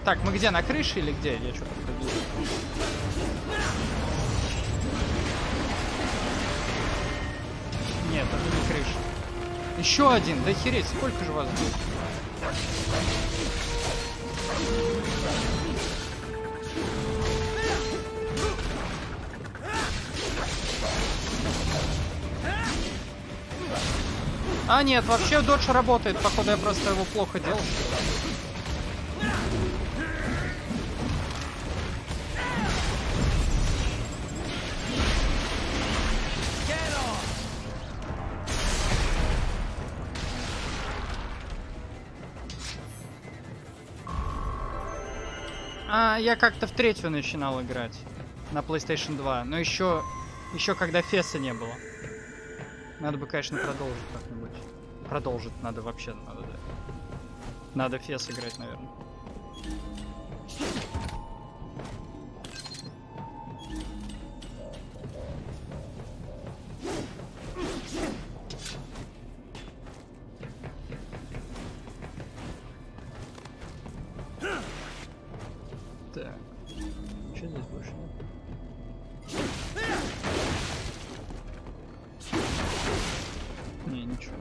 Так, мы где, на крыше или где? Я что-то пробил. Нет, это не крыша. Еще один, да хереть, сколько же вас будет? А, нет, вообще додж работает, походу я просто его плохо делал. Я как-то в третью начинал играть на PlayStation 2, но еще когда Феса не было. Надо бы, конечно, продолжить как-нибудь. Продолжить надо вообще, надо, да. Надо Фес играть, наверное. Так. Что здесь больше нет? Не, ничего.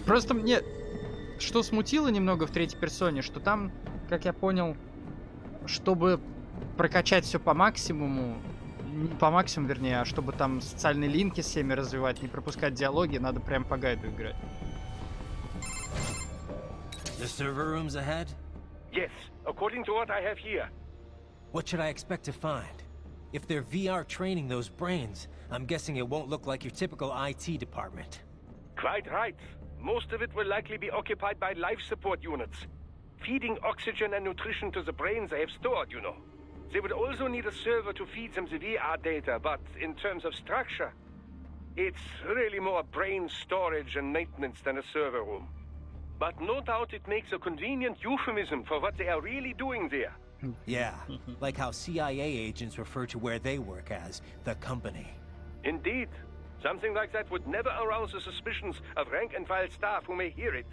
Просто мне что смутило немного в третьей персоне, что там, как я понял, чтобы прокачать все по максимуму, не по максимуму, вернее, а чтобы там социальные линки с всеми развивать, не пропускать диалоги, надо прям по гайду играть. The server rooms ahead? Yes, according to what I have here. What should I expect to find? If they're VR training those brains, I'm guessing it won't look like your typical IT department. Quite right. Most of it will likely be occupied by life support units. Feeding oxygen and nutrition to the brains they have stored, you know. They would also need a server to feed them the VR data, but in terms of structure, It's really more brain storage and maintenance than a server room. But no doubt it makes a convenient euphemism for what they are really doing there. Yeah, like how CIA agents refer to where they work as the company. Indeed. Something like that would never arouse the suspicions of rank-and-file staff who may hear it.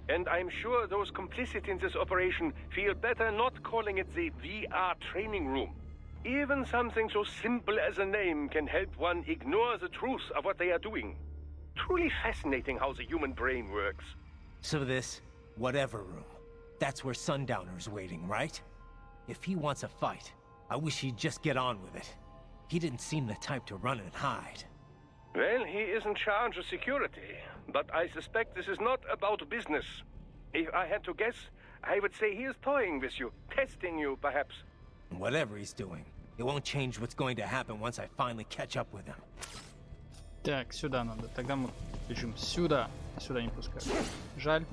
And I'm sure those complicit in this operation feel better not calling it the VR training room. Even something so simple as a name can help one ignore the truth of what they are doing. Truly fascinating how the human brain works. So this, whatever room, that's where Sundowner's waiting, right? If he wants a fight, I wish he'd just get on with it. He didn't seem the type to run and hide. Well, he is in charge of security, but I suspect this is not about business. If I had to guess, I would say he is toying with you, testing you, perhaps. Whatever he's doing, it won't change what's going to happen once I finally catch up with him. Так, сюда надо. Тогда мы бежим сюда. Сюда не пускают. Жаль.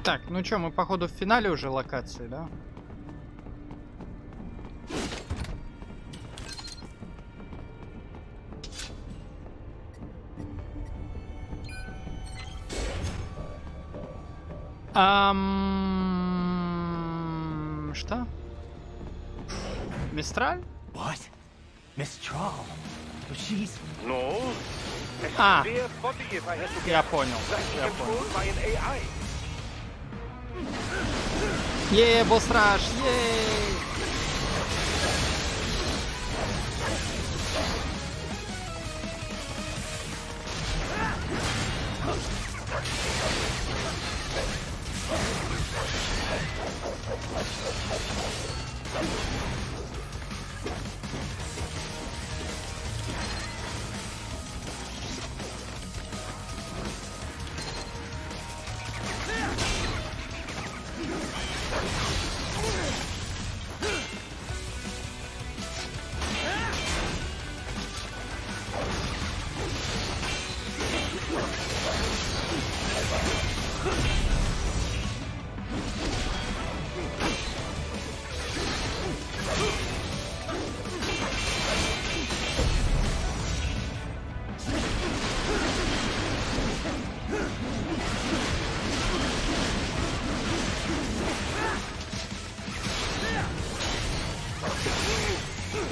Так, ну чё, мы походу в финале уже локации, да? Что? Мистраль? What? Mistral? She's... No. Ah. Sehr spotty if I had to Я guess. понял. Like Я понял. controlled by an AI. Босс-раш, ей!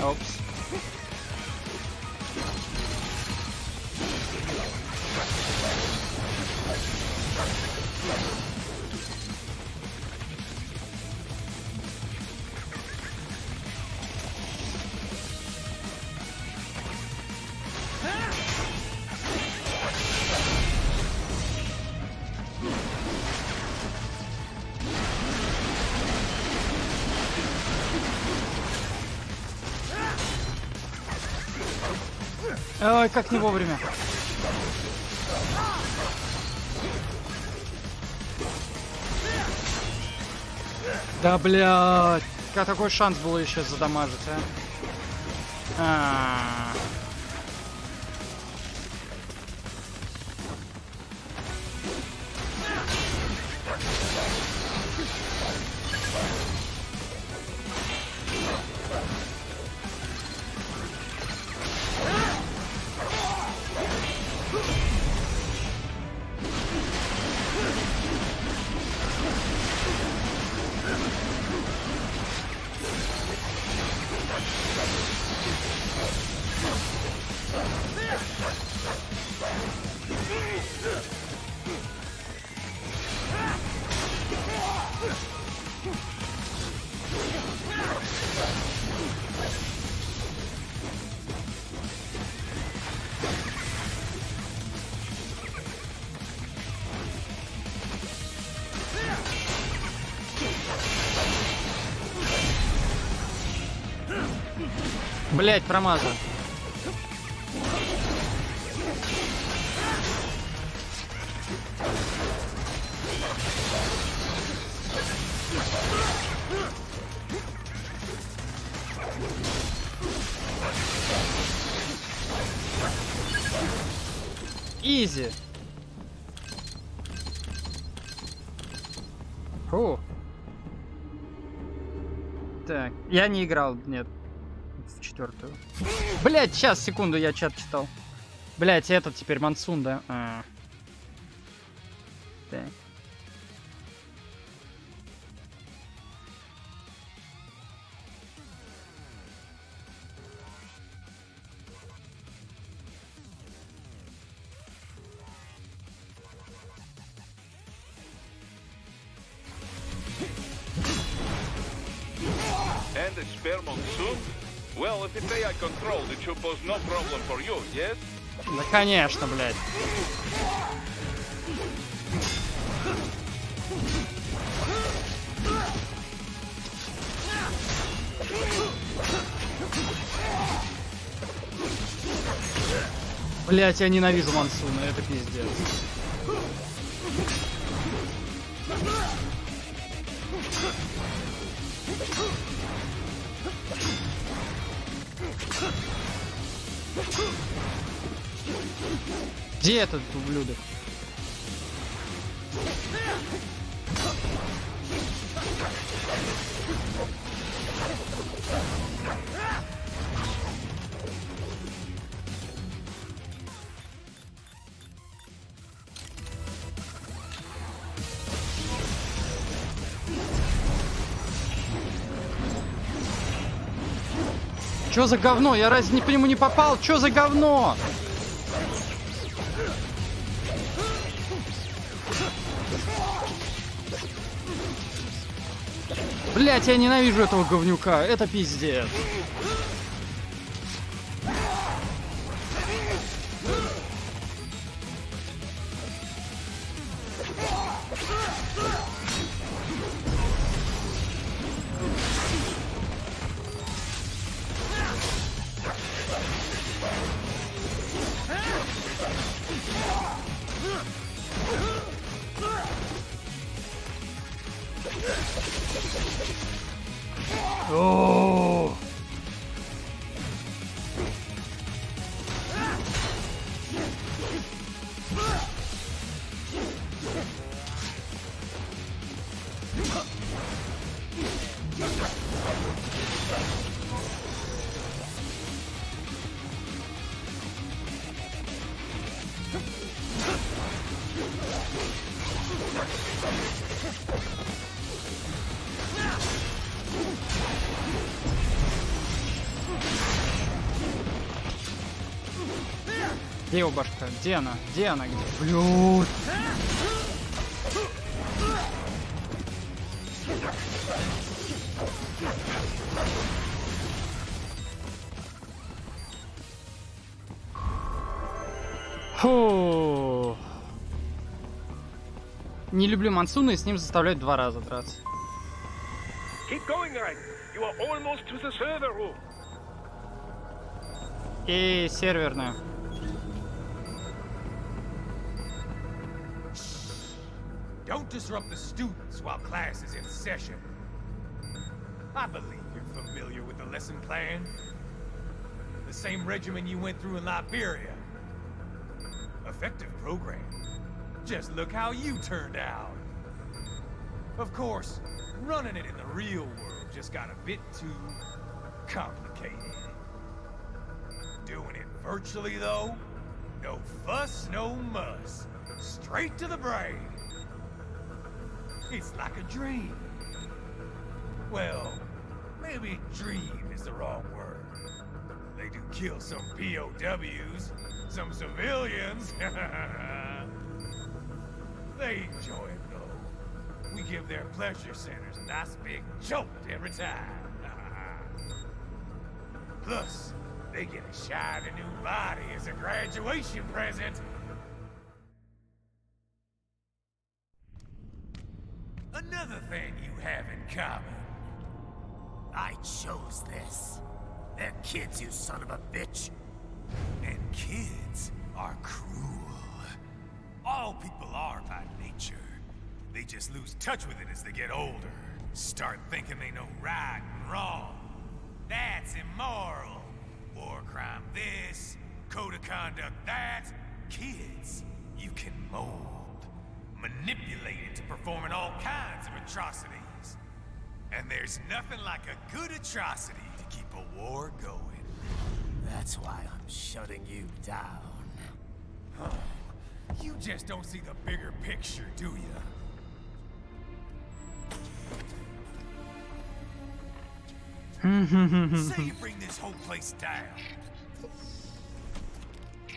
Опс. Ой, как не вовремя. Да, блядь. Как такой шанс был еще задамажить, а? Блять, промазал. Изи. Фу. Так, я не играл, нет, в 4-ю. Блять, сейчас, секунду, я чат читал. Блять, этот теперь Мансун, да? Так. And a spare monsoon? Well, if it's AI controlled, it should pose no problem for you, yes? Да, конечно, блядь. Блять, я ненавижу Мансуна, это пиздец. Где этот ублюдок? Чё за говно? Я разве не по нему не попал? Чё за говно? Блять, я ненавижу этого говнюка. Это пиздец. О! Где его башка? Где она? Где она? Где? Блюд. Фу. Не люблю Мансуна и с ним заставляют 2 раза драться. Keep going, Ryan. You are almost to the server room. И серверная. Don't disrupt the students while class is in session. I believe you're familiar with the lesson plan. The same regimen you went through in Liberia. Effective program. Just look how you turned out. Of course, running it in the real world just got a bit too complicated. Doing it virtually, though, no fuss, no muss. Straight to the brain. It's like a dream. Well, maybe dream is the wrong word. They do kill some POWs, some civilians. They enjoy it, though. We give their pleasure centers a nice big jolt every time. Plus, they get a shiny new body as a graduation present. Another thing you have in common. I chose this. They're kids, you son of a bitch. And kids are cruel. All people are by nature. They just lose touch with it as they get older. Start thinking they know right and wrong. That's immoral. War crime this, code of conduct that. Kids, you can mold. manipulated to performing all kinds of atrocities. And there's nothing like a good atrocity to keep a war going. That's why I'm shutting you down. You just don't see the bigger picture, do you? Say you bring this whole place down.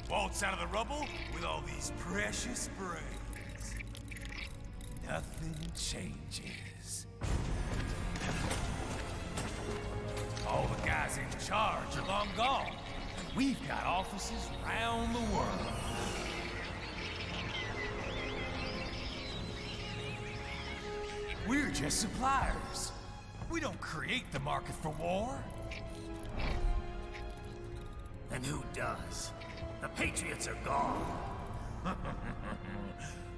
Waltz out of the rubble with all these precious brains. Nothing changes. All the guys in charge are long gone. And we've got offices around the world. We're just suppliers. We don't create the market for war. And who does? The Patriots are gone.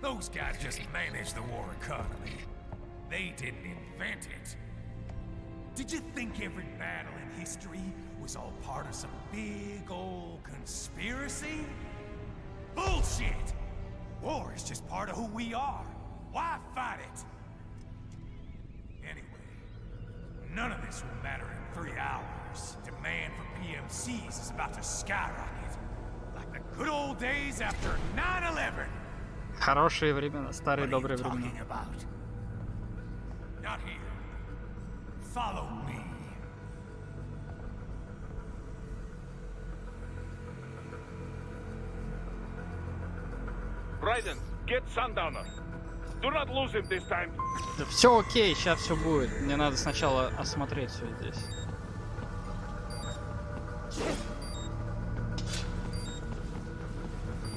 Those guys just manage the war economy. They didn't invent it. Did you think every battle in history was all part of some big old conspiracy? Bullshit! War is just part of who we are. Why fight it? Anyway, none of this will matter in 3 hours. Demand for PMCs is about to skyrocket. Like the good old days after 9/11. Хорошие времена, старые добрые времена. Not here. Follow me. Raiden, get Sundowner. Do not lose him this time. Да все окей, сейчас все будет. Мне надо сначала осмотреть все здесь.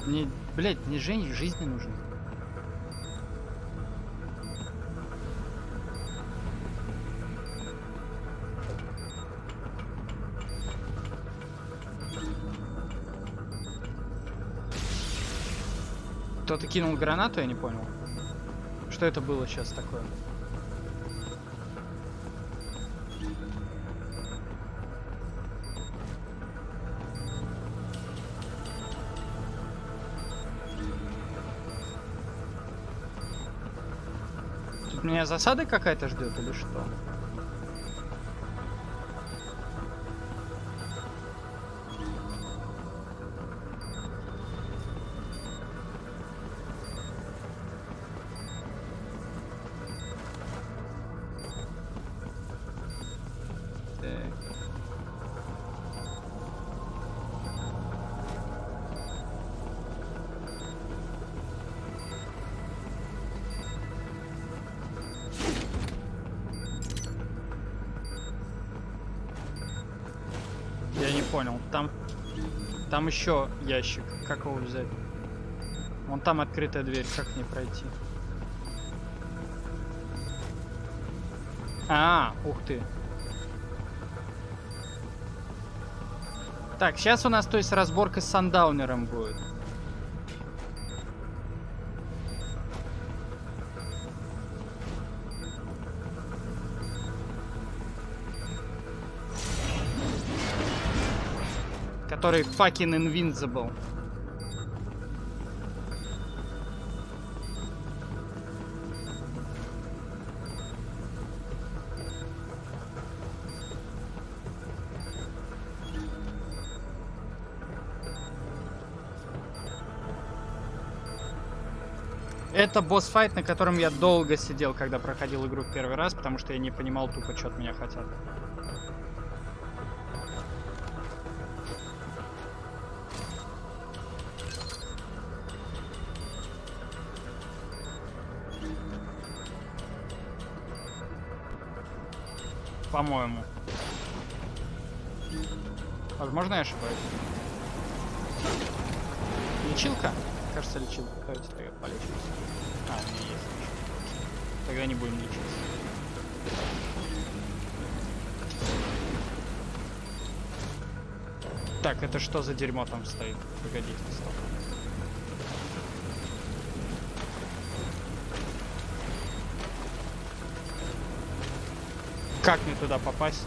Мне, блядь, мне жизни нужны. Кто-то кинул гранату, я не понял. Что это было сейчас такое? Тут меня засада какая-то ждет или что? Я не понял. Там еще ящик. Как его взять? Вон там открытая дверь. Как к ней пройти? Ух ты. Так, сейчас у нас, то есть, разборка с сандаунером будет. Который fucking invincible. Это босс-файт, на котором я долго сидел, когда проходил игру в первый раз, потому что я не понимал тупо, что от меня хотят. По-моему. Возможно, я ошибаюсь. Лечилка? Кажется, лечилка. Давайте тогда полечимся. У меня есть лечилка. Тогда не будем лечиться. Так, это что за дерьмо там стоит? Погодите, стоп. Как мне туда попасть?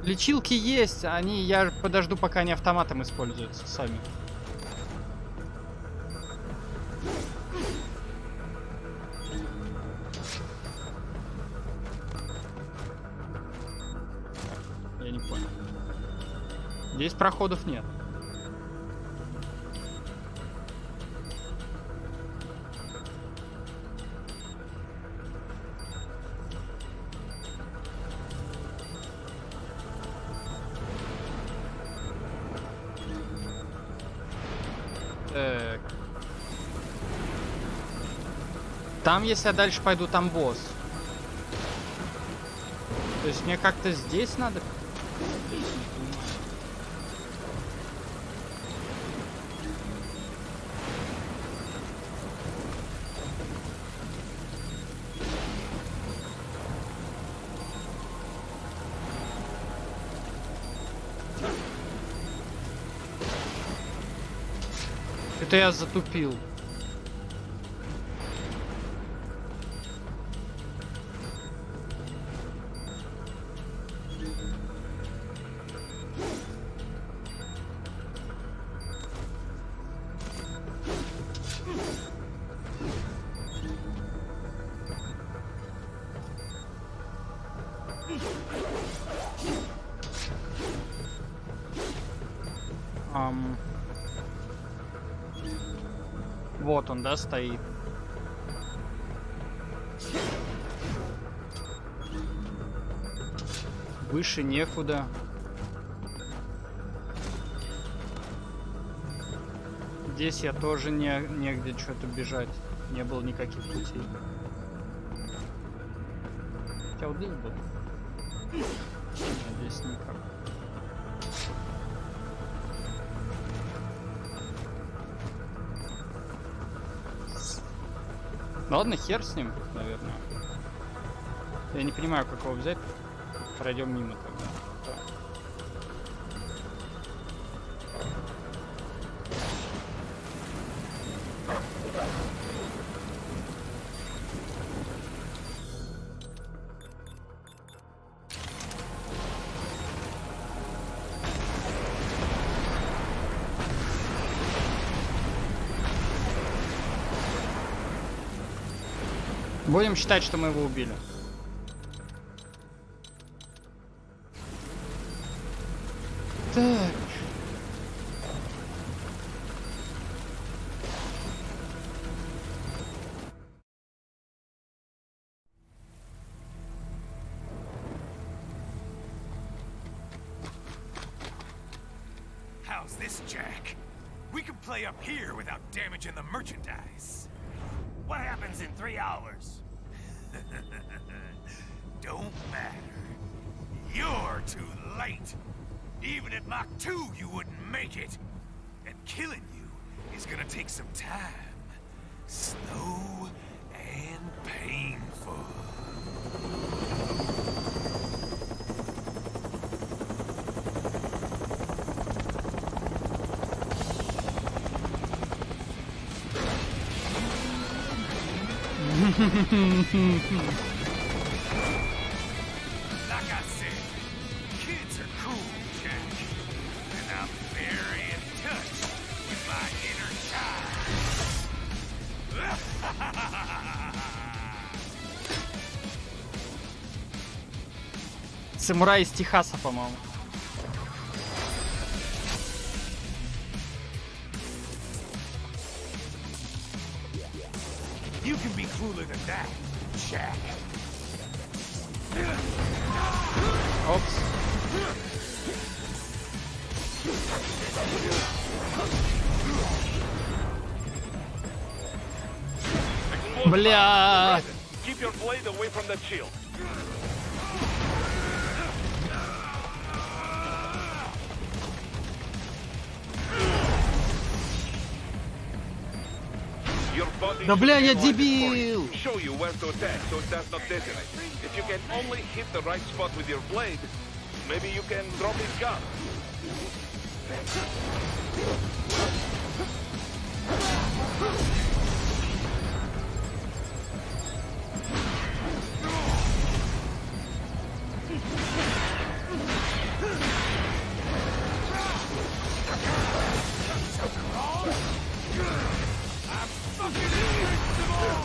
Лечилки есть, они... Я подожду, пока они автоматом используются сами. Я не понял. Здесь проходов нет. Так. Там, если я дальше пойду, там босс. То есть мне как-то здесь надо... Это я затупил. Вот он, да, стоит. Выше некуда. Здесь я тоже негде что-то бежать. Не было никаких путей. Хотя вот здесь был. А здесь никак. Ну ладно, хер с ним, наверное. Я не понимаю, как его взять. Пройдем мимо тогда. Будем считать, что мы его убили. Так. How's this, Jack? We can play up here without damaging the merchandise. What happens in 3 hours? Don't matter. You're too late. Even at Mach 2, you wouldn't make it. And killing you is gonna take some time. Slow and painful. Like I said, kids are cool, Jack. And I'm very in touch with my inner child. Самурай из Техаса, по-моему. You can be cooler than that, Jack. Опс. Бля. Keep your blade away from the shield. Да бля, я дебил! Show you where to attack so it does not detonate. If you can only hit the right spot with your blade, maybe you can drop his gun.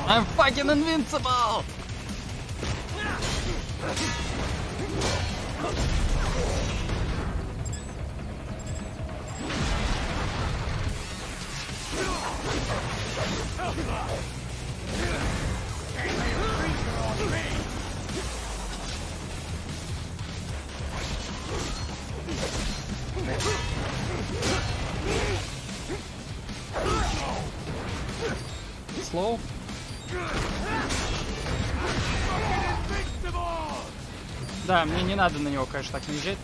I'm fucking invincible! Slow? Да, мне не надо на него, конечно, так наезжать.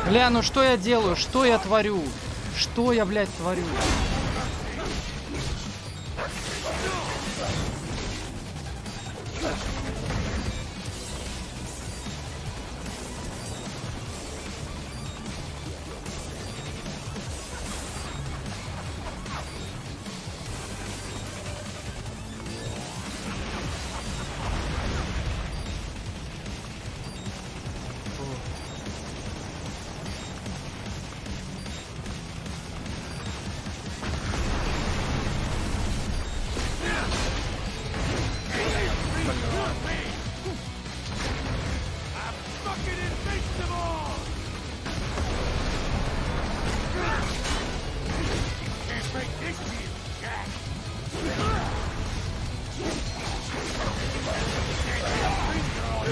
Бля, ну что я делаю? Что я творю? Что я, блядь, творю?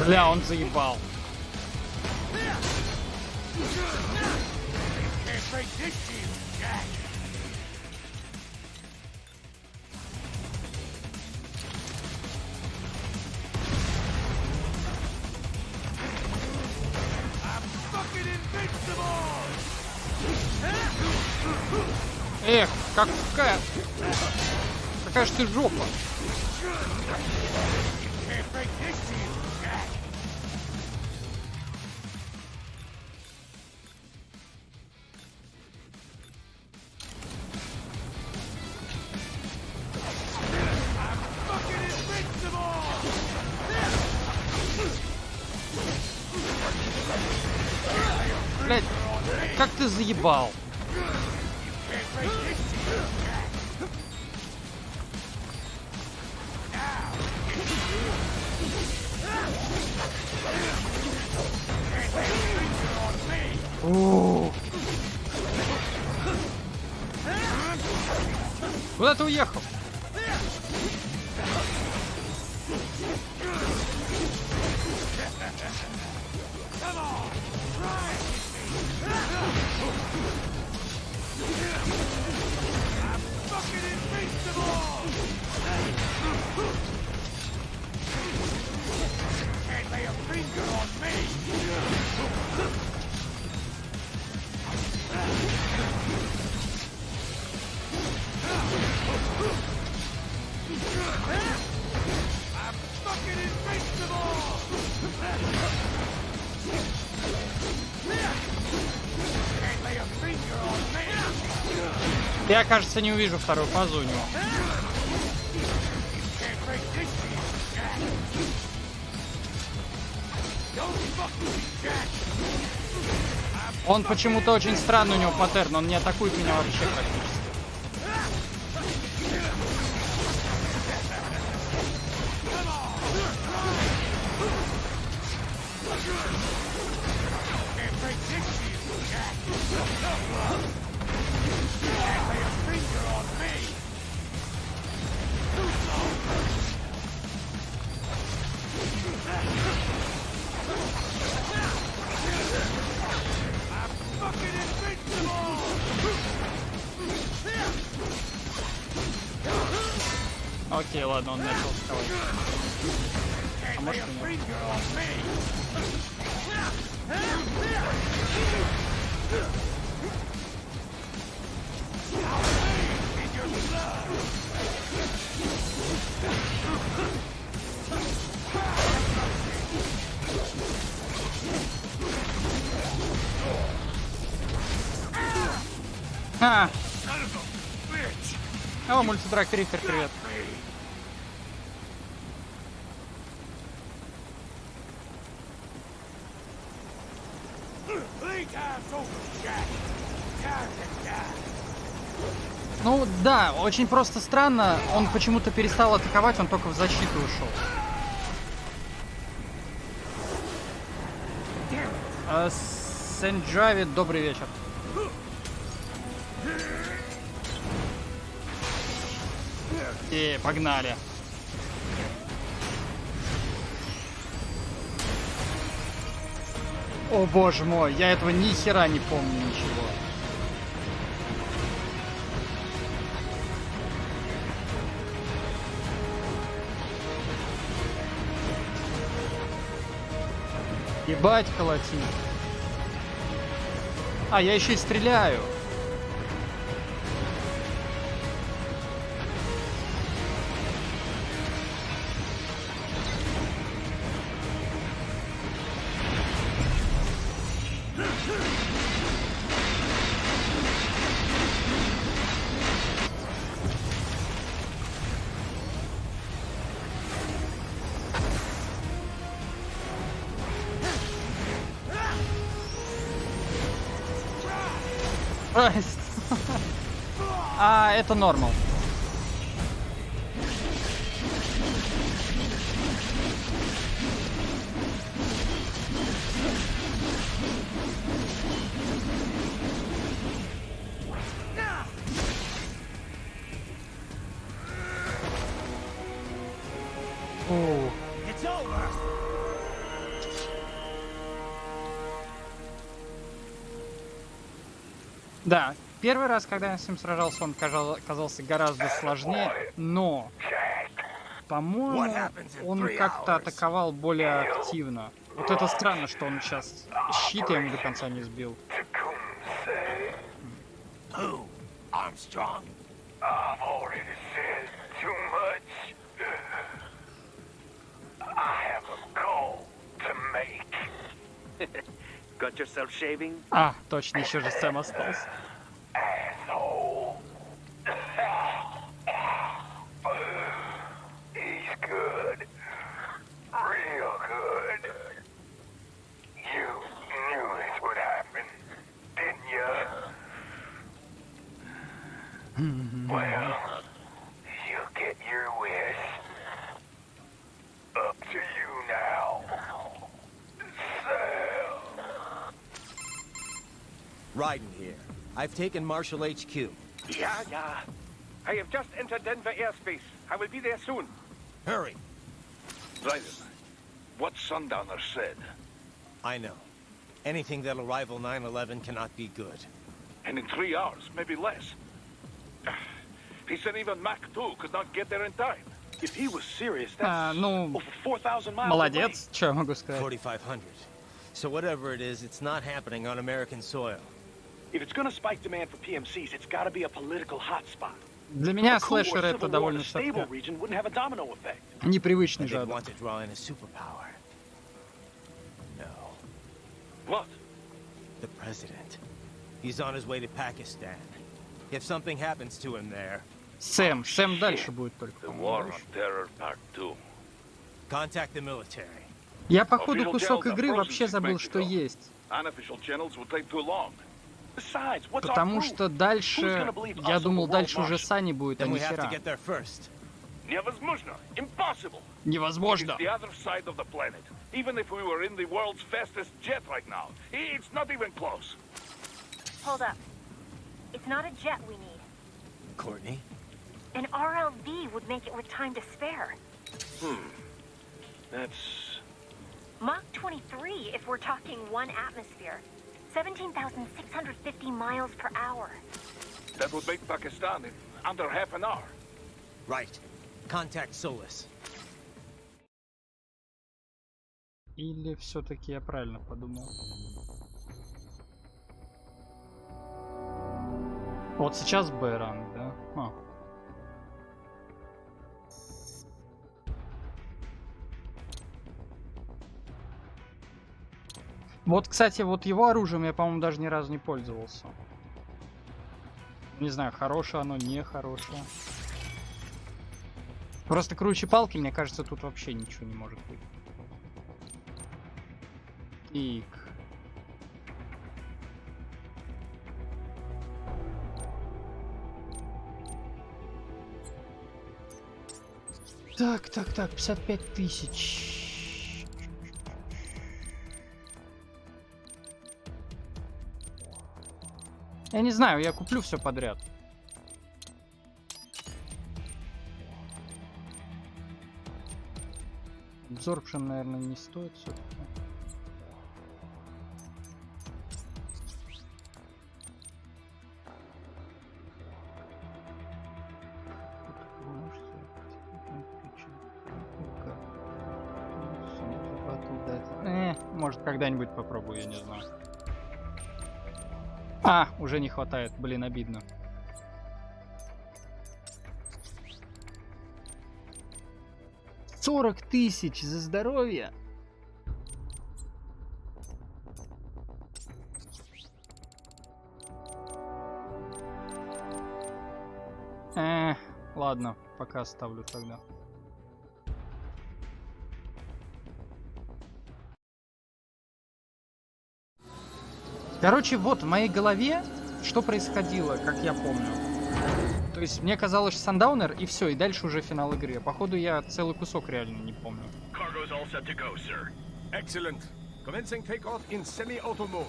Бля, он заебал. Эх, какая ж ты жопа. Блять, как ты заебал? Куда ты уехал? Я, кажется, не увижу вторую фазу у него. Он почему-то очень странный, у него паттерн, он не атакует меня вообще практически. Окей, ладно, он начал вставать. А может и нет. О, мультитрак Рихтер, привет. Ну да, очень просто странно. Он почему-то перестал атаковать, он только в защиту ушел. Сэнджави, добрый вечер. И погнали. О боже мой, я этого ни хера не помню ничего. Ебать колотит. А, я еще и стреляю. А, это нормал. Да, первый раз, когда я с ним сражался, он казался гораздо сложнее, но, по-моему, он как-то атаковал более активно. Вот это странно, что он сейчас щит ему до конца не сбил. Got yourself shaving? А, точно, еще же Сэм остался. He's good. Real good. You knew this would happen, didn't you? Well, you get your wish. Up to you now. Raiden here. I've taken Marshall HQ. Yeah. I have just entered Denver airspace. I will be there soon. Hurry. Raiden, what Sundowner said. I know. Anything that'll rival 9/11 cannot be good. And in 3 hours, maybe less. He said even Mach 2 could not get there in time. If he was serious, that's Ну, over 4,000 miles молодец, что я могу сказать. 4,500. So whatever it is, it's not happening on American soil. If it's gonna spike demand for PMCs, it's gotta be a political hotspot. Для меня слэшер это довольно непривычный жанр. What? The president. He's on his way to Pakistan. If something happens to him there. Сэм дальше будет только. The War of Terror Part 2. Contact the military. Я походу кусок игры вообще забыл, что есть. Потому что дальше, я думал, дальше уже Сани будет, а не хера. Невозможно. Impossible. Невозможно. It's the other side of the planet. Even if we were in the world's fastest jet right now, it's not even close. Hold up. It's not a jet we need. Courtney? An RLV would make it with time to spare. That's... Mach 23 if we're talking 1 atmosphere. 17,650 miles per hour. That would make Pakistan in under half an hour. Right. Contact Solus. Или все-таки я правильно подумал? Вот сейчас Б-ранг, да? Вот, кстати, вот его оружием я, по-моему, даже ни разу не пользовался. Не знаю, хорошее оно, не хорошее. Просто круче палки, мне кажется, тут вообще ничего не может быть. Так. Так, 55 тысяч. Я не знаю, я куплю все подряд. Absorption, наверное, не стоит все-таки. Может, когда-нибудь попробую, я не знаю. А, уже не хватает, блин, обидно. $40 тысяч за здоровье. Ладно, пока оставлю тогда. Короче, вот в моей голове что происходило, как я помню. То есть мне казалось, что Сандаунер и все, и дальше уже финал игры. Походу я целый кусок реально не помню. Excellent. Commencing takeoff in semi-auto mode.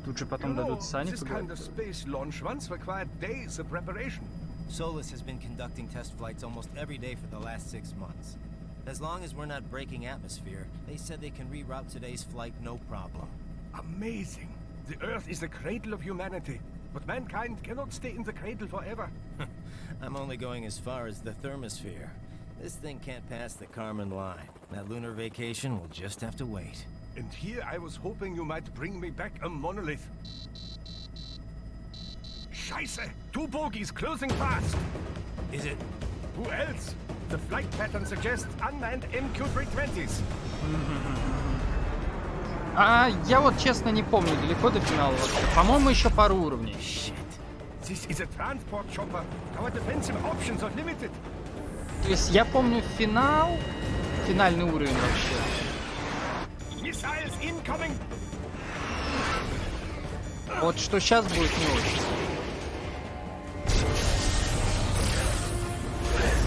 Тут же потом дадут сани. This kind of space launch once required days of preparation. Solus has been conducting test flights almost every day for the last 6 months. As long as we're not breaking atmosphere, they said they can reroute today's flight no problem. Amazing. The Earth is the cradle of humanity, but mankind cannot stay in the cradle forever. I'm only going as far as the thermosphere. This thing can't pass the Kármán line. That lunar vacation will just have to wait. And here I was hoping you might bring me back a monolith. Scheiße! 2 bogies closing fast! Is it? Who else? The flight pattern suggests unmanned MQ-320s. А я вот честно не помню, далеко до финала вообще. По-моему, еще пару уровней. Shit. This is a transport chopper. Our defensive options are limited. То есть я помню финал, финальный уровень вообще. Missiles incoming. Вот что сейчас будет не очень.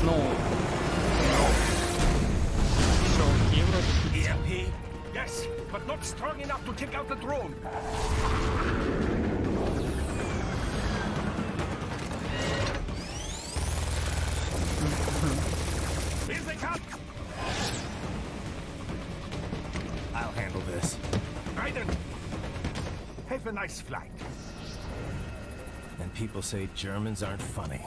Ну, все окей вроде. EMP? Yes, but not strong enough to take out the drone. Here they come. I'll handle this. Raiden, have a nice flight. And people say Germans aren't funny.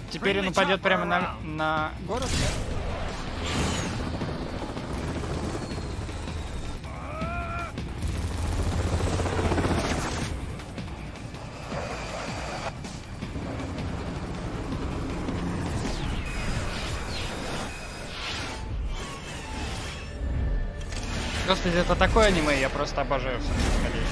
Теперь он упадет прямо на город? Господи, это такое аниме, я просто обожаю все происходящее.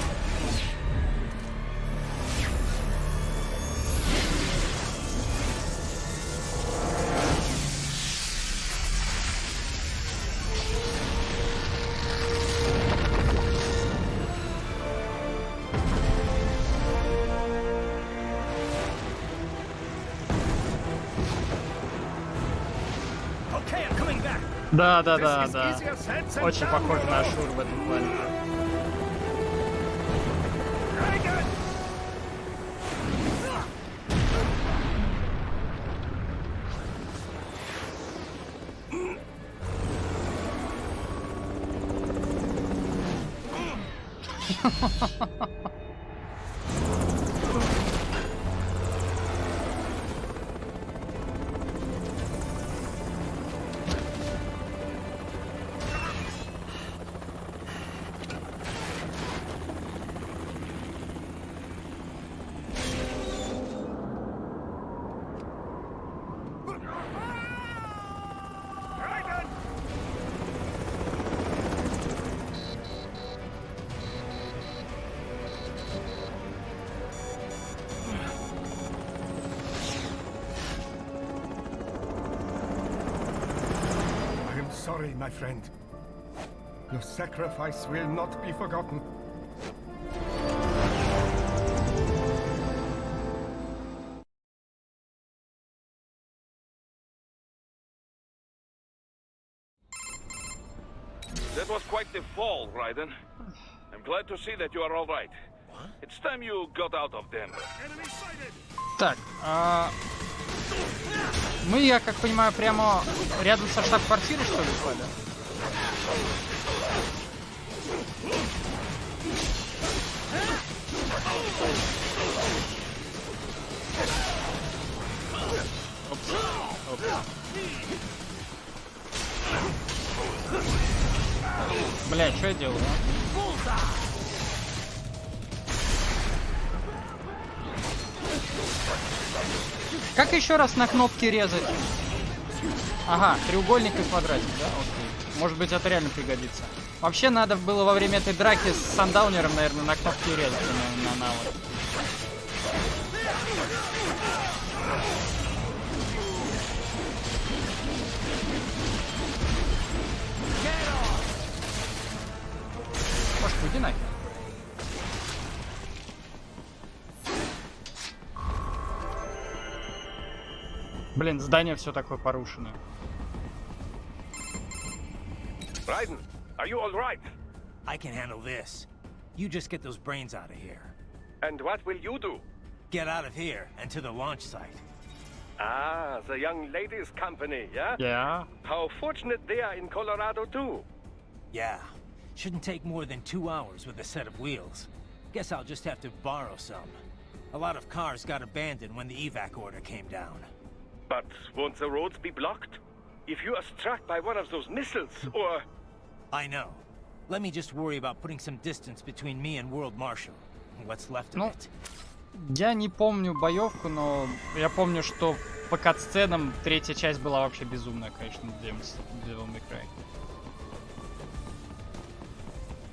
Да. Очень похож на Ашур в этом плане. sorry, my friend. Your sacrifice will not be forgotten. That was quite the fall, Raiden. I'm glad to see that you are all right. It's time you got out of Denver. Так, мы, я как понимаю, прямо рядом со штаб-квартирой, что ли, упали? Опс. Опс. Бля, что я делаю, а? Как еще раз на кнопки резать? Ага, треугольник и квадратик, да? Окей. Может быть, это реально пригодится. Вообще, надо было во время этой драки с сандаунером, наверное, на кнопки резать, на навык. Может, уйди нахер. Блин, здание все такое порушенное. Raiden, are you all right? I can handle this. You just get those brains out of here. And what will you do? Get out of here and to the launch site. Ah, the young ladies' company, yeah? Yeah. How fortunate they are in Colorado, too. Yeah. Shouldn't take more than 2 hours with a set of wheels. Guess I'll just have to borrow some. A lot of cars got abandoned when the evac order came down. But won't the roads be blocked? If you are struck by one of those missiles, or... I know. Let me just worry about putting some distance between me and World Marshal. What's left of it. Я не помню боевку, но я помню, что по катсценам третья часть была вообще безумная, конечно, Devil May Cry.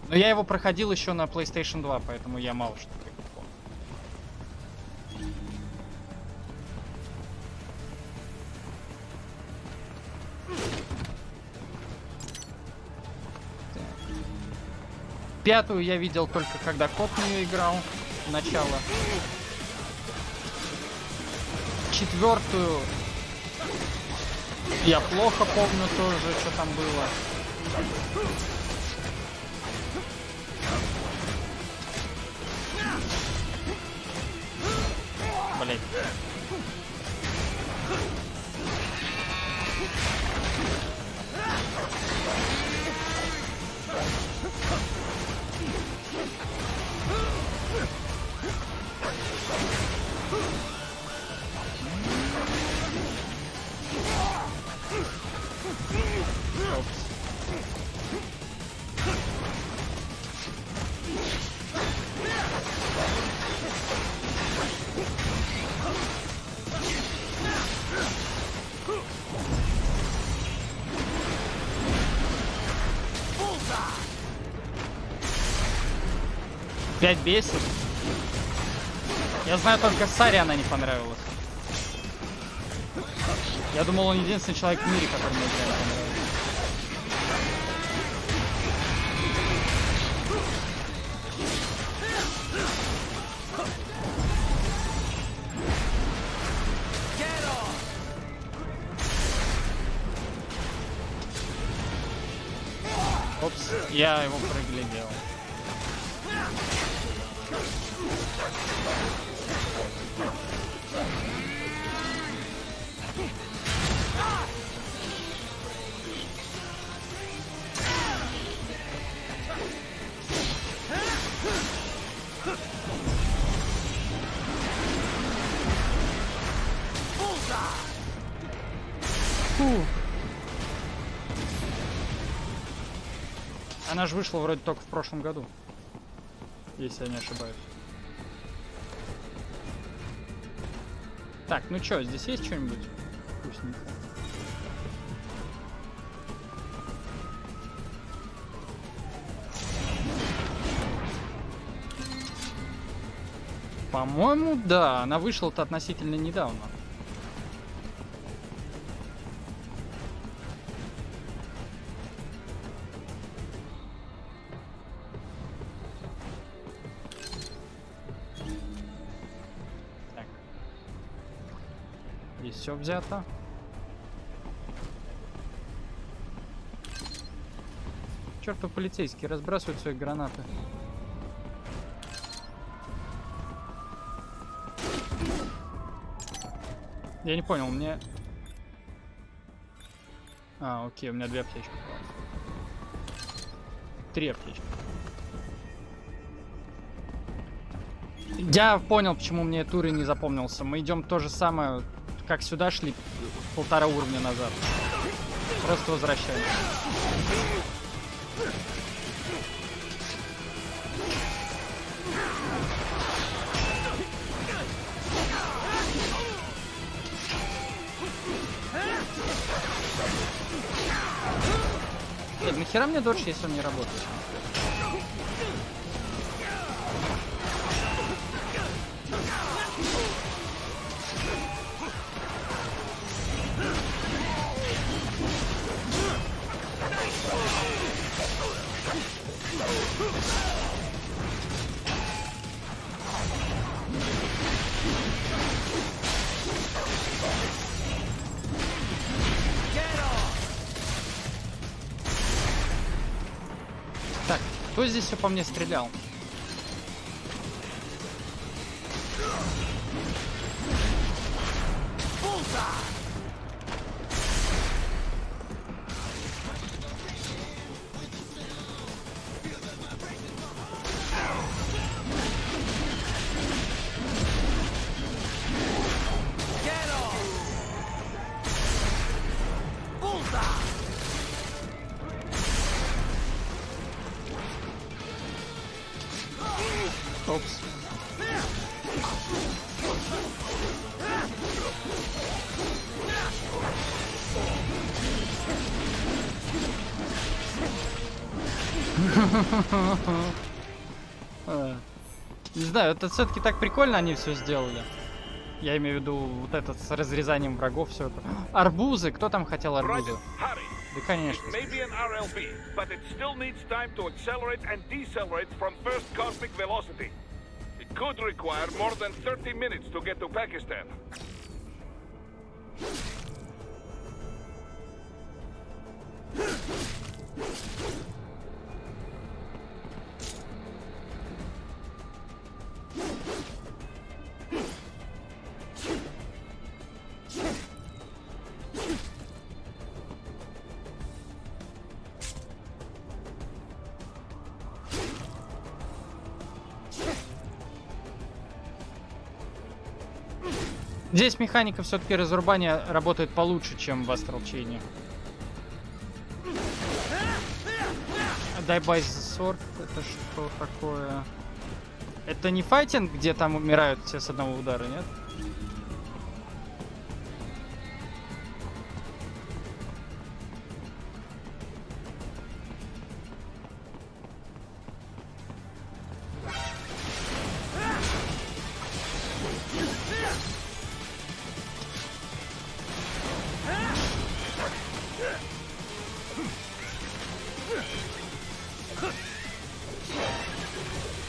Но я его проходил еще на PlayStation 2, поэтому я мало что помню. Пятую я видел только когда кот в нее играл. Начало. Четвертую я плохо помню тоже, что там было. Блять. Пять бесит. Я знаю, только Саре она не понравилась. Я думал, он единственный человек в мире, который мне игра не понравилась. Опс, я его проглядел. Фу. Она же вышла вроде только в прошлом году, если я не ошибаюсь. Так, ну чё, здесь есть что-нибудь вкусненькое? По-моему, да, она вышла-то относительно недавно. Здесь все взято. Чертов полицейский разбрасывает свои гранаты. Я не понял, мне... А, окей, у меня 2 аптечки. 3 аптечки. Я понял, почему мне этот уровень не запомнился. Мы идем то же самое, как сюда шли 1,5 уровня назад. Просто возвращаемся. Нет, нахера мне додж, если он не работает? Так, кто здесь все по мне стрелял? Опс. Не знаю, это все-таки так прикольно они все сделали. Я имею в виду вот этот с разрезанием врагов, все это. Арбузы, кто там хотел арбузы? Да, конечно. Could require more than 30 minutes to get to Pakistan. Здесь механика все-таки разрубания работает получше, чем в Astral Chain. Die by the Sword, это что такое? Это не файтинг, где там умирают все с одного удара, нет?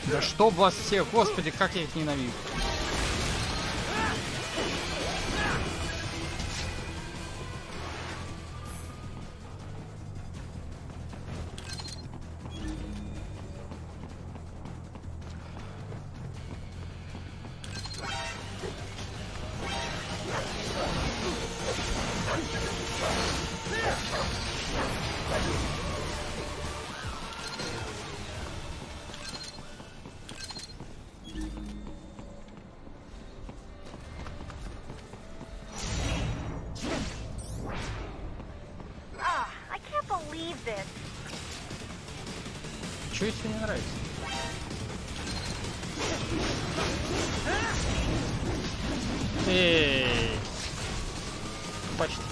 Да чтоб вас всех, господи, как я их ненавижу. Чё тебе не нравится? Эй, почти.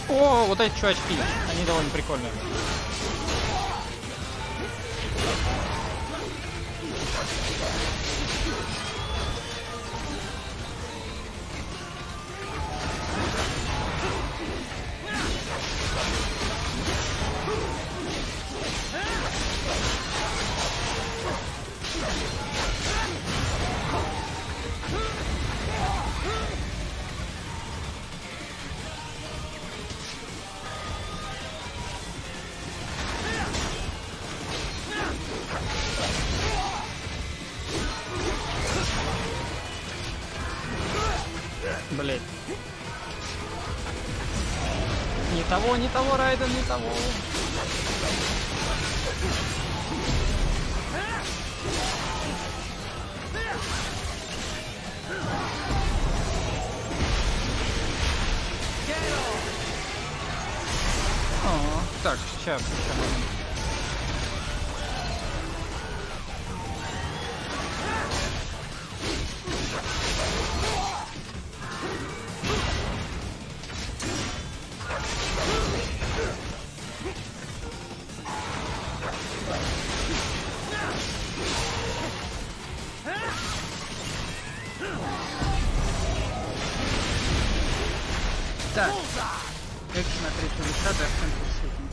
О, вот эти чувачки, они довольно прикольные. Блять. Не того, Райден, не того. О, так, сейчас. Так. Экшен на 3 лица, да, в центре секунд.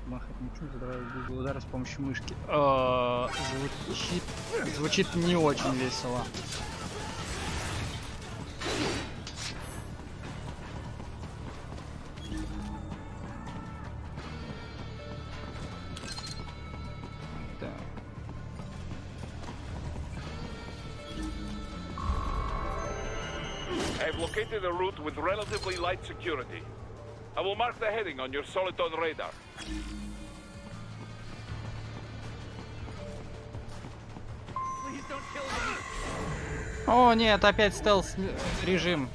Махать ничего, задавая Google удары с помощью мышки. Звучит не очень весело. I've located a route with relatively light security. I will mark the heading on your Soliton radar. О, нет, опять стелс режим.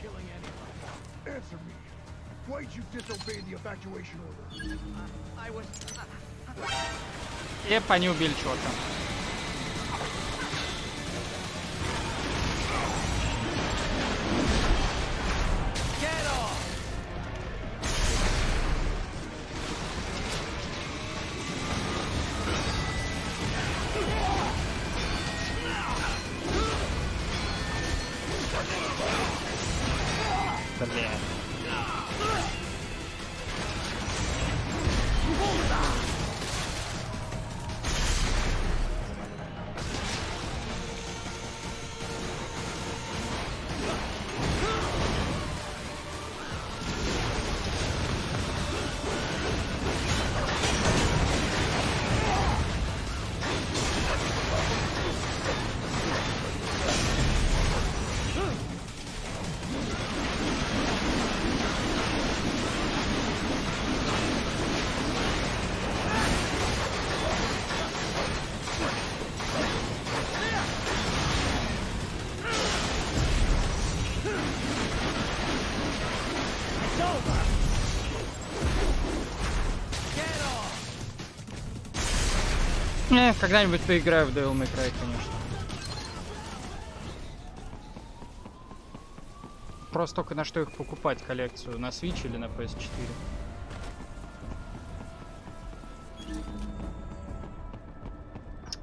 Они убили чувака. Когда-нибудь поиграю в Devil May Cry, конечно. Просто только на что их покупать коллекцию? На Switch или на PS4?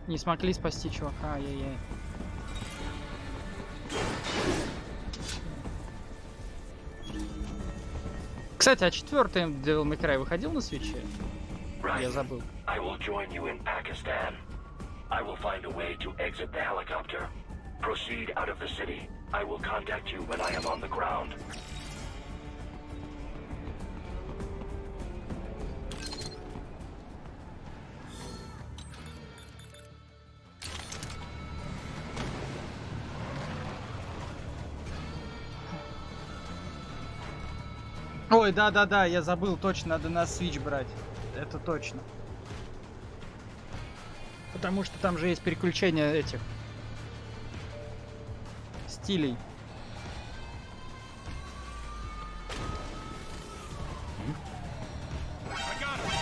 Не смогли спасти чувака, ай-яй-яй. Кстати, а 4-й Devil May Cry выходил на Switch? Я забыл. I will join you in Pakistan. I will find a way to exit the helicopter. Proceed out of the city. I will contact you when I am on the ground. Ой, да-да-да, я забыл, точно, надо на Switch брать. Это точно. Потому что там же есть переключение этих стилей.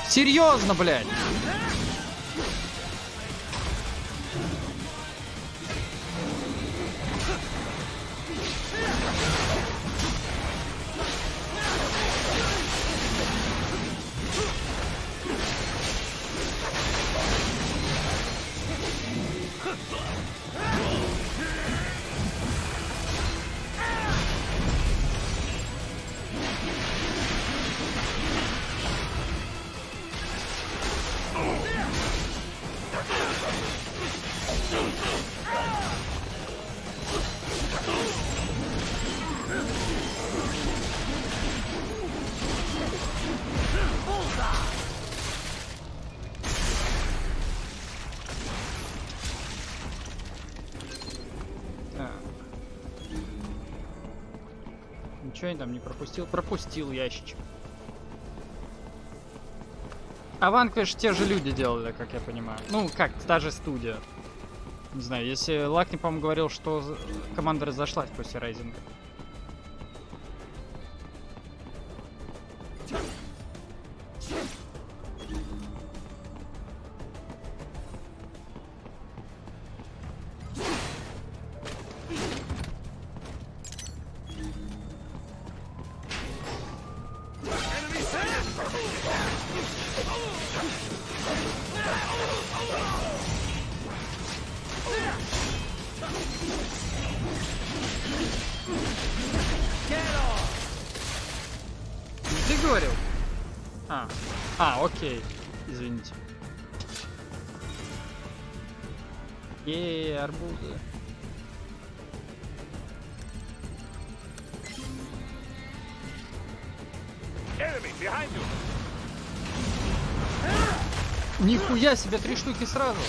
Серьезно, блядь! Ничего я там не пропустил. Пропустил ящичек. А Vanquish те же люди делали, как я понимаю. Ну, как, та же студия. Не знаю, если Лакни, по-моему, говорил, что команда разошлась после Райзинга. Ты говорил? Окей. Извините. Арбузы. Нихуя себе, 3 штуки сразу.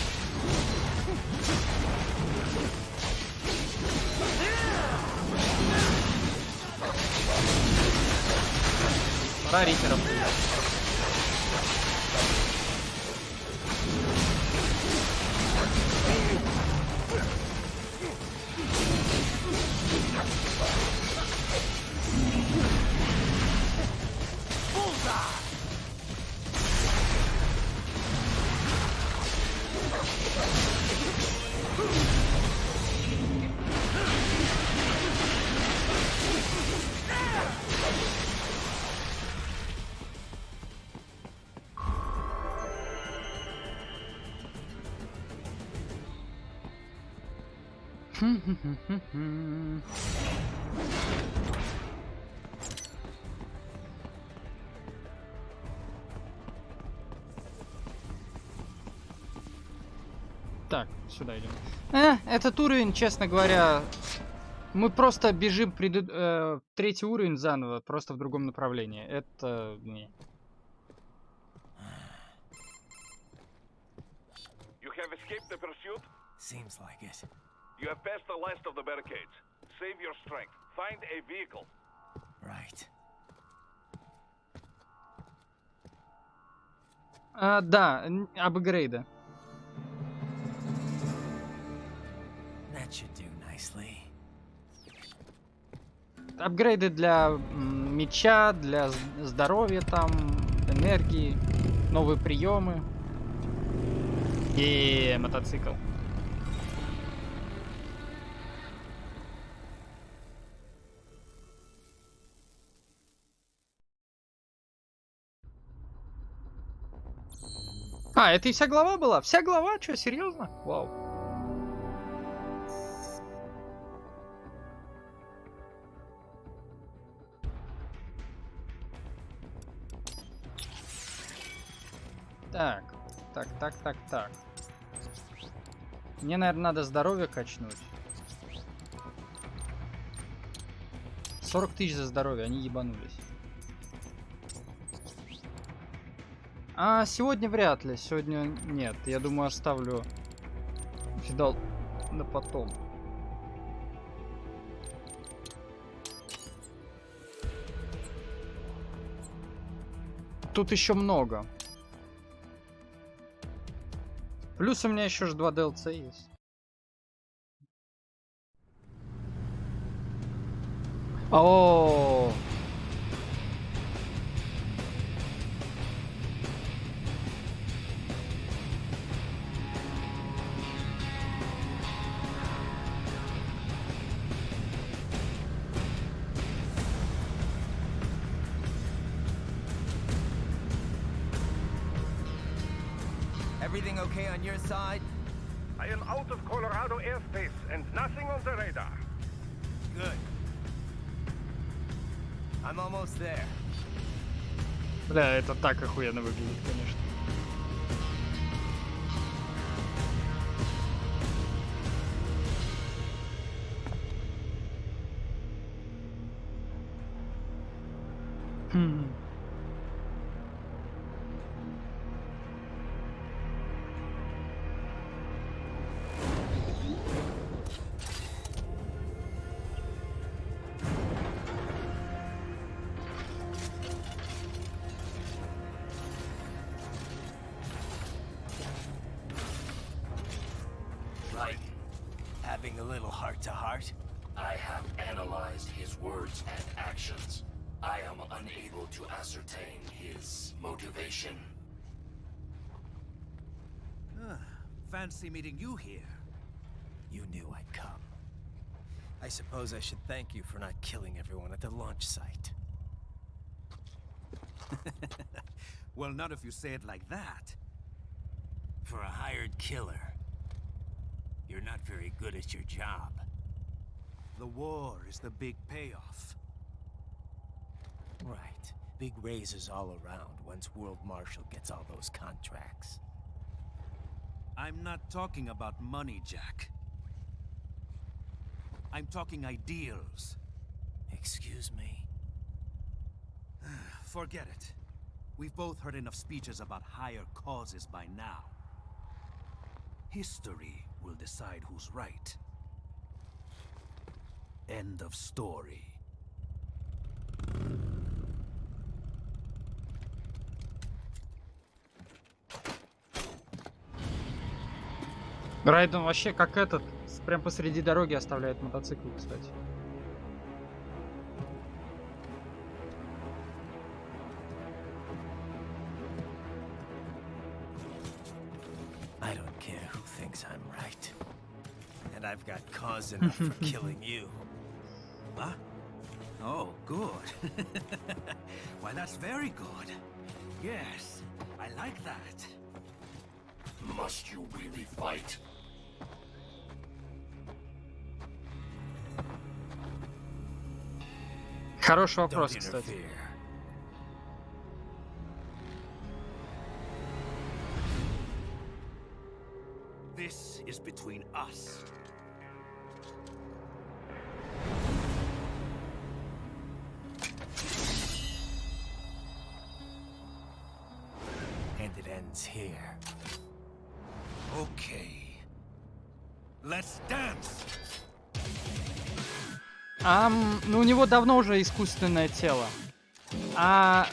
Пора риперов. Так, сюда идем. Этот уровень, честно говоря, мы просто бежим третий уровень заново, просто в другом направлении. Это не. You have escaped the pursuit? Seems like it. You have passed the last of the barricades. Save your strength. Find a vehicle. Right. Да, апгрейды. That should do nicely. Апгрейды для меча, для здоровья там, энергии, новые приемы. И мотоцикл. Это и вся глава была? Вся глава? Чё, серьезно? Вау. Так. Мне, наверное, надо здоровье качнуть. 40 тысяч за здоровье, они ебанулись. Сегодня вряд ли. Сегодня нет. Я думаю, оставлю фидал на потом. Тут еще много. Плюс у меня еще же 2 DLC есть. О. Everything okay on your side? I am out of Colorado airspace and nothing on the radar. Good. I'm almost there. Бля, это так охуенно выглядит, конечно. heart to heart? I have analyzed his words and actions. I am unable to ascertain his motivation. Fancy meeting you here. You knew I'd come. I suppose I should thank you for not killing everyone at the launch site. Well, not if you say it like that. For a hired killer, you're not very good at your job. The war is the big payoff. Right. Big raises all around once World Marshal gets all those contracts. I'm not talking about money, Jack. I'm talking ideals. Excuse me? Forget it. We've both heard enough speeches about higher causes by now. History will decide who's right. End of story. Райден вообще как этот, прям посреди дороги оставляет мотоцикл, кстати. I don't care who thinks I'm right. And I've got cause enough for killing you. Huh? Oh, good. Why, that's very good. Yes, I like that. Must you really fight? Хороший вопрос, кстати. This is between us. And it ends here. Okay. Let's dance. Ну у него давно уже искусственное тело. А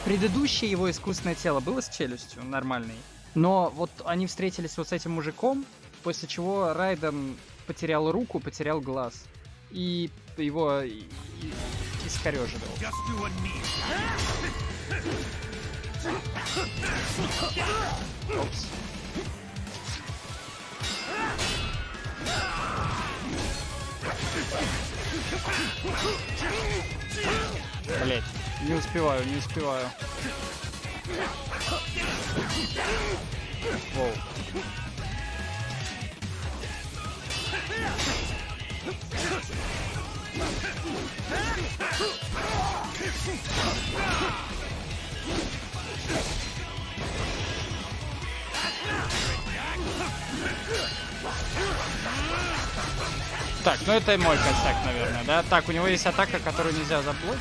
предыдущее его искусственное тело было с челюстью нормальной. Но вот они встретились вот с этим мужиком, после чего Райден потерял руку, потерял глаз. И его искорёжило. Опс. Блять, не успеваю, не успеваю. Воу. Так, ну это мой косяк, наверное, да? Так, у него есть атака, которую нельзя заблочить.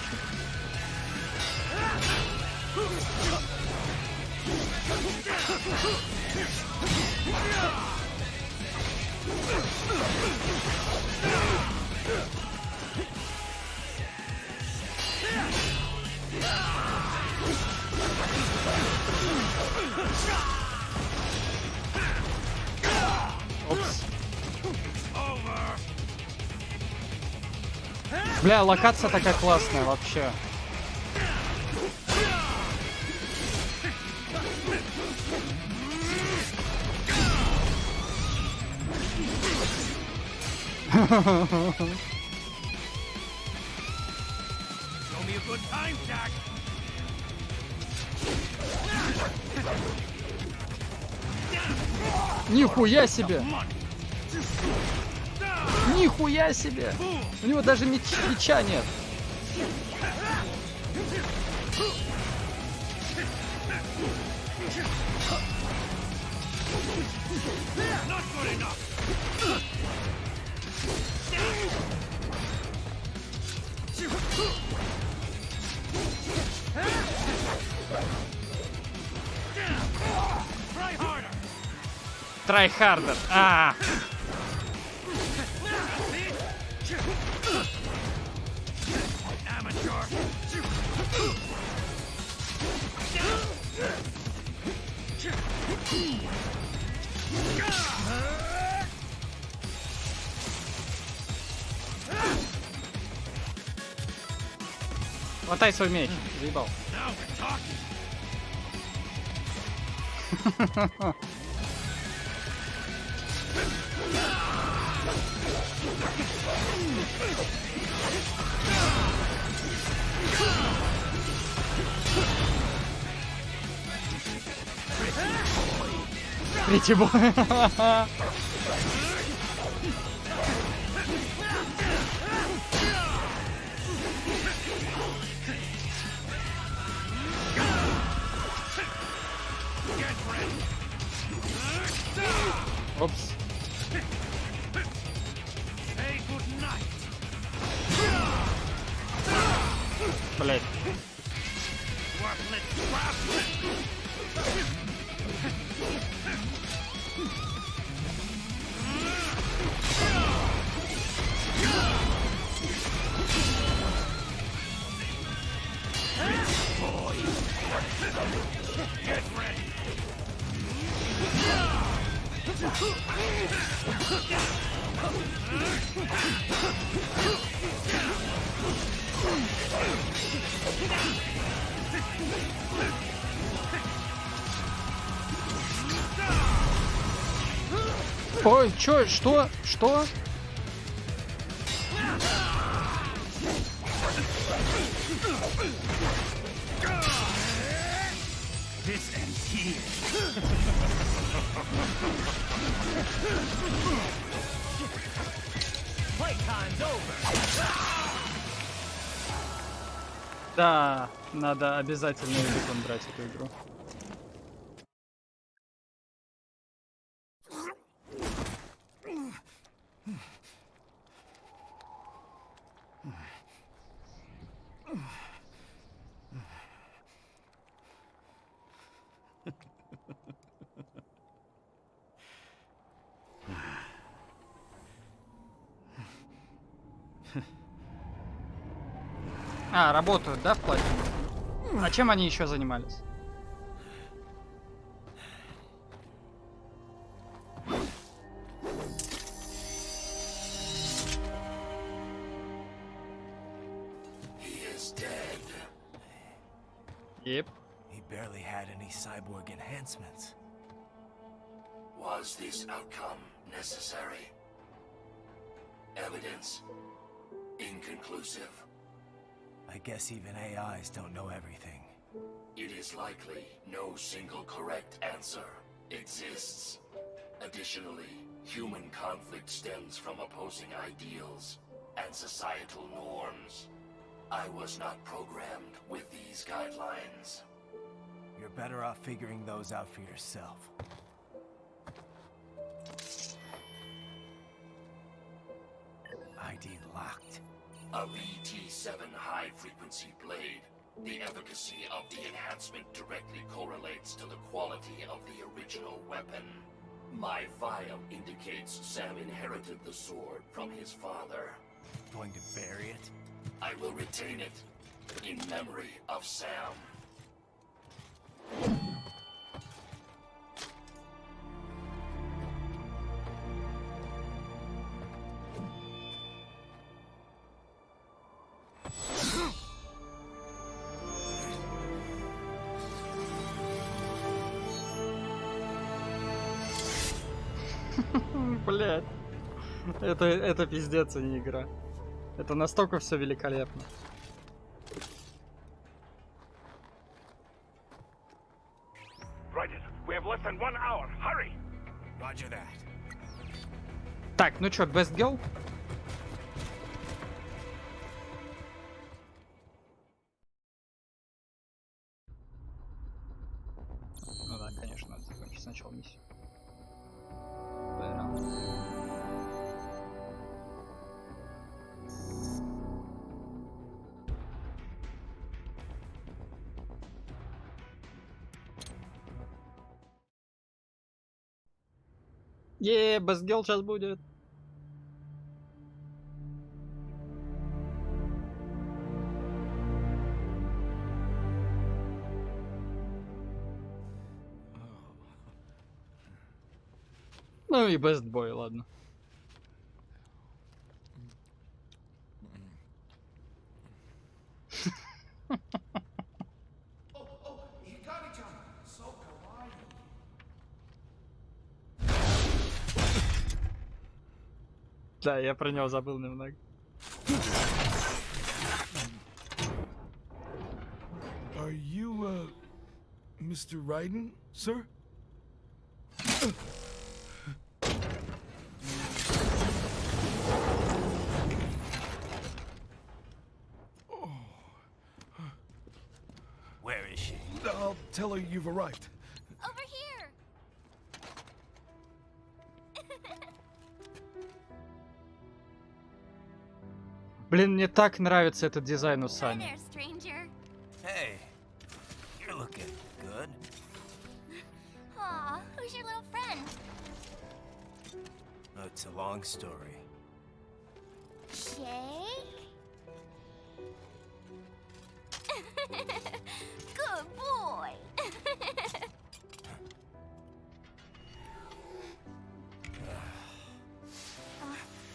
Опс. Бля, локация такая классная вообще. Нихуя себе! Нихуя себе! У него даже меча нет. Try harder. А. Хватай свой меч. Заебал. Третий бой. Опс. Блять. Ой, чё, что? Что? This ends here. Playtime's over. Да, надо обязательно языком брать эту игру. А, работают, да, в платье? А чем они еще занимались? Yep. He barely had any cyborg enhancements. Was this outcome necessary? Evidence inconclusive. I guess even AIs don't know everything. It is likely no single correct answer exists. Additionally, human conflict stems from opposing ideals and societal norms. I was not programmed with these guidelines. You're better off figuring those out for yourself. ID locked. A VT7 high-frequency blade. The efficacy of the enhancement directly correlates to the quality of the original weapon. My file indicates Sam inherited the sword from his father. Going to bury it? I will retain it in memory of Sam. Блять. Это пиздец, а не игра. Это настолько все великолепно. Так, ну чё, Best Girl? Ну да, конечно, надо закончить сначала миссию. Best Girl сейчас будет. Ну и Best Boy, ладно. Да, я про него забыл немного. Are you, Mr. Raiden, sir? Where is she? I'll tell her you've arrived. Over here. Блин, мне так нравится этот дизайн у Hi Сани. there, stranger. Hey, you're looking good. Aw, who's your little friend? Oh, it's a long story. Jake? Good boy.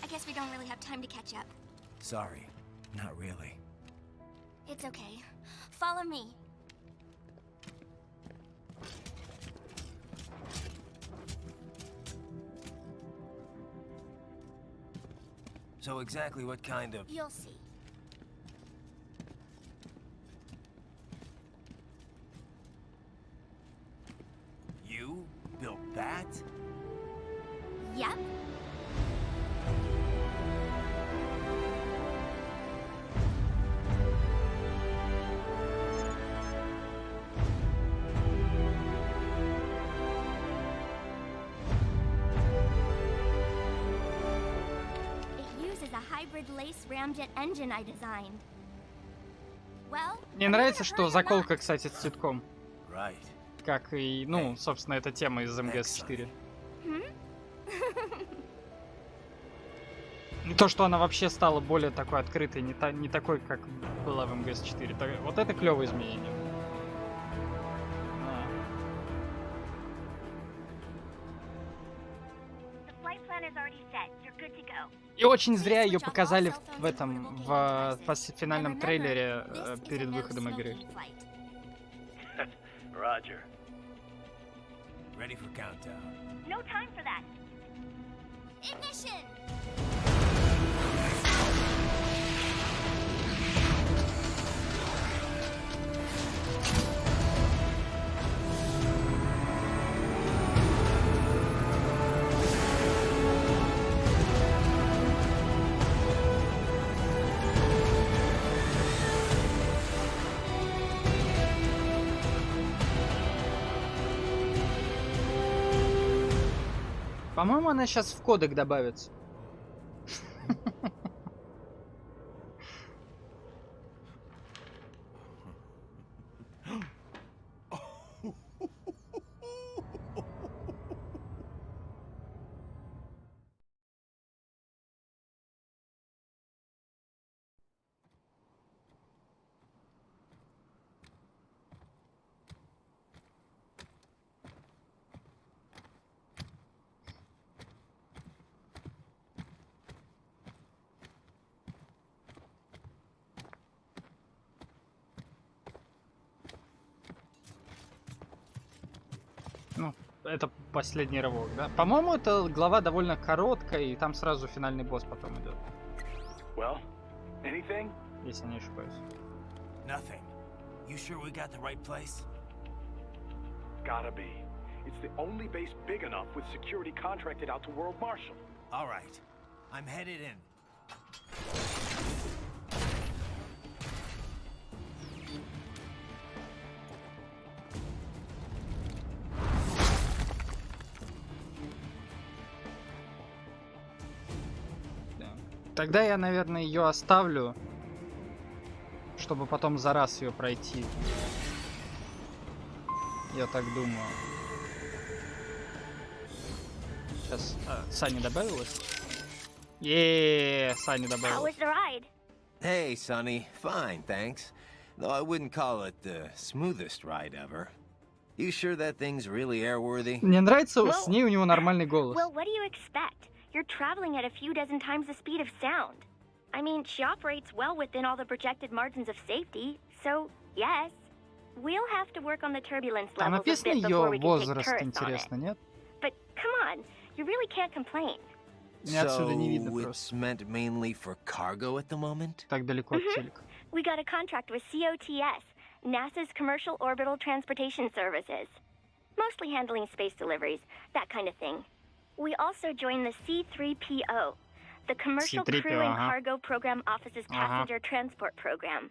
I guess we don't really have time to catch up. Sorry, not really. It's okay. Follow me. So exactly what kind of... You'll see. You built that? Yep. It uses a hybrid lace ramjet engine I designed. Well, Мне нравится, что заколка, кстати, с цветком. Right. Как и, ну, собственно, эта тема из МГС-4. И то, что она вообще стала более такой открытой, не такой, как была в МГС-4. Вот это клевое изменение. И очень зря ее показали в этом, в финальном трейлере перед выходом игры. Roger. Ready for countdown. No time for that. Ignition! По-моему, она сейчас в кодек добавится. Ну, это последний рывок, да? По-моему, эта глава довольно короткая, и там сразу финальный босс потом идет. Well, anything? Если не ошибаюсь. Nothing. You sure we got the right place? Gotta be. It's the only base big enough with security contracted out to World Marshal. All right. I'm headed in. Тогда я, наверное, ее оставлю, чтобы потом за раз ее пройти. Я так думаю. Сейчас Саня добавилась. Саня добавилась. Hey, Sonny. Fine, thanks. Though I wouldn't call it the smoothest ride ever. You sure that thing's really airworthy? Мне нравится, с ней у него нормальный голос. Well, what do you expect? You're traveling at a few dozen times the speed of sound. I mean, she operates well within all the projected margins of safety, so yes. We'll have to work on the turbulence Там levels a написано bit before ее we can take возраст, turrets on it. интересно, нет? But come on, you really can't complain. Мне отсюда не видно So просто. it's meant mainly for cargo at the moment? Так далеко от телека. We got a contract with COTS, NASA's Commercial Orbital Transportation Services. Mostly handling space deliveries, that kind of thing. We also joined the C3PO, the Commercial C3PO, Crew and Cargo Program Office's passenger transport program.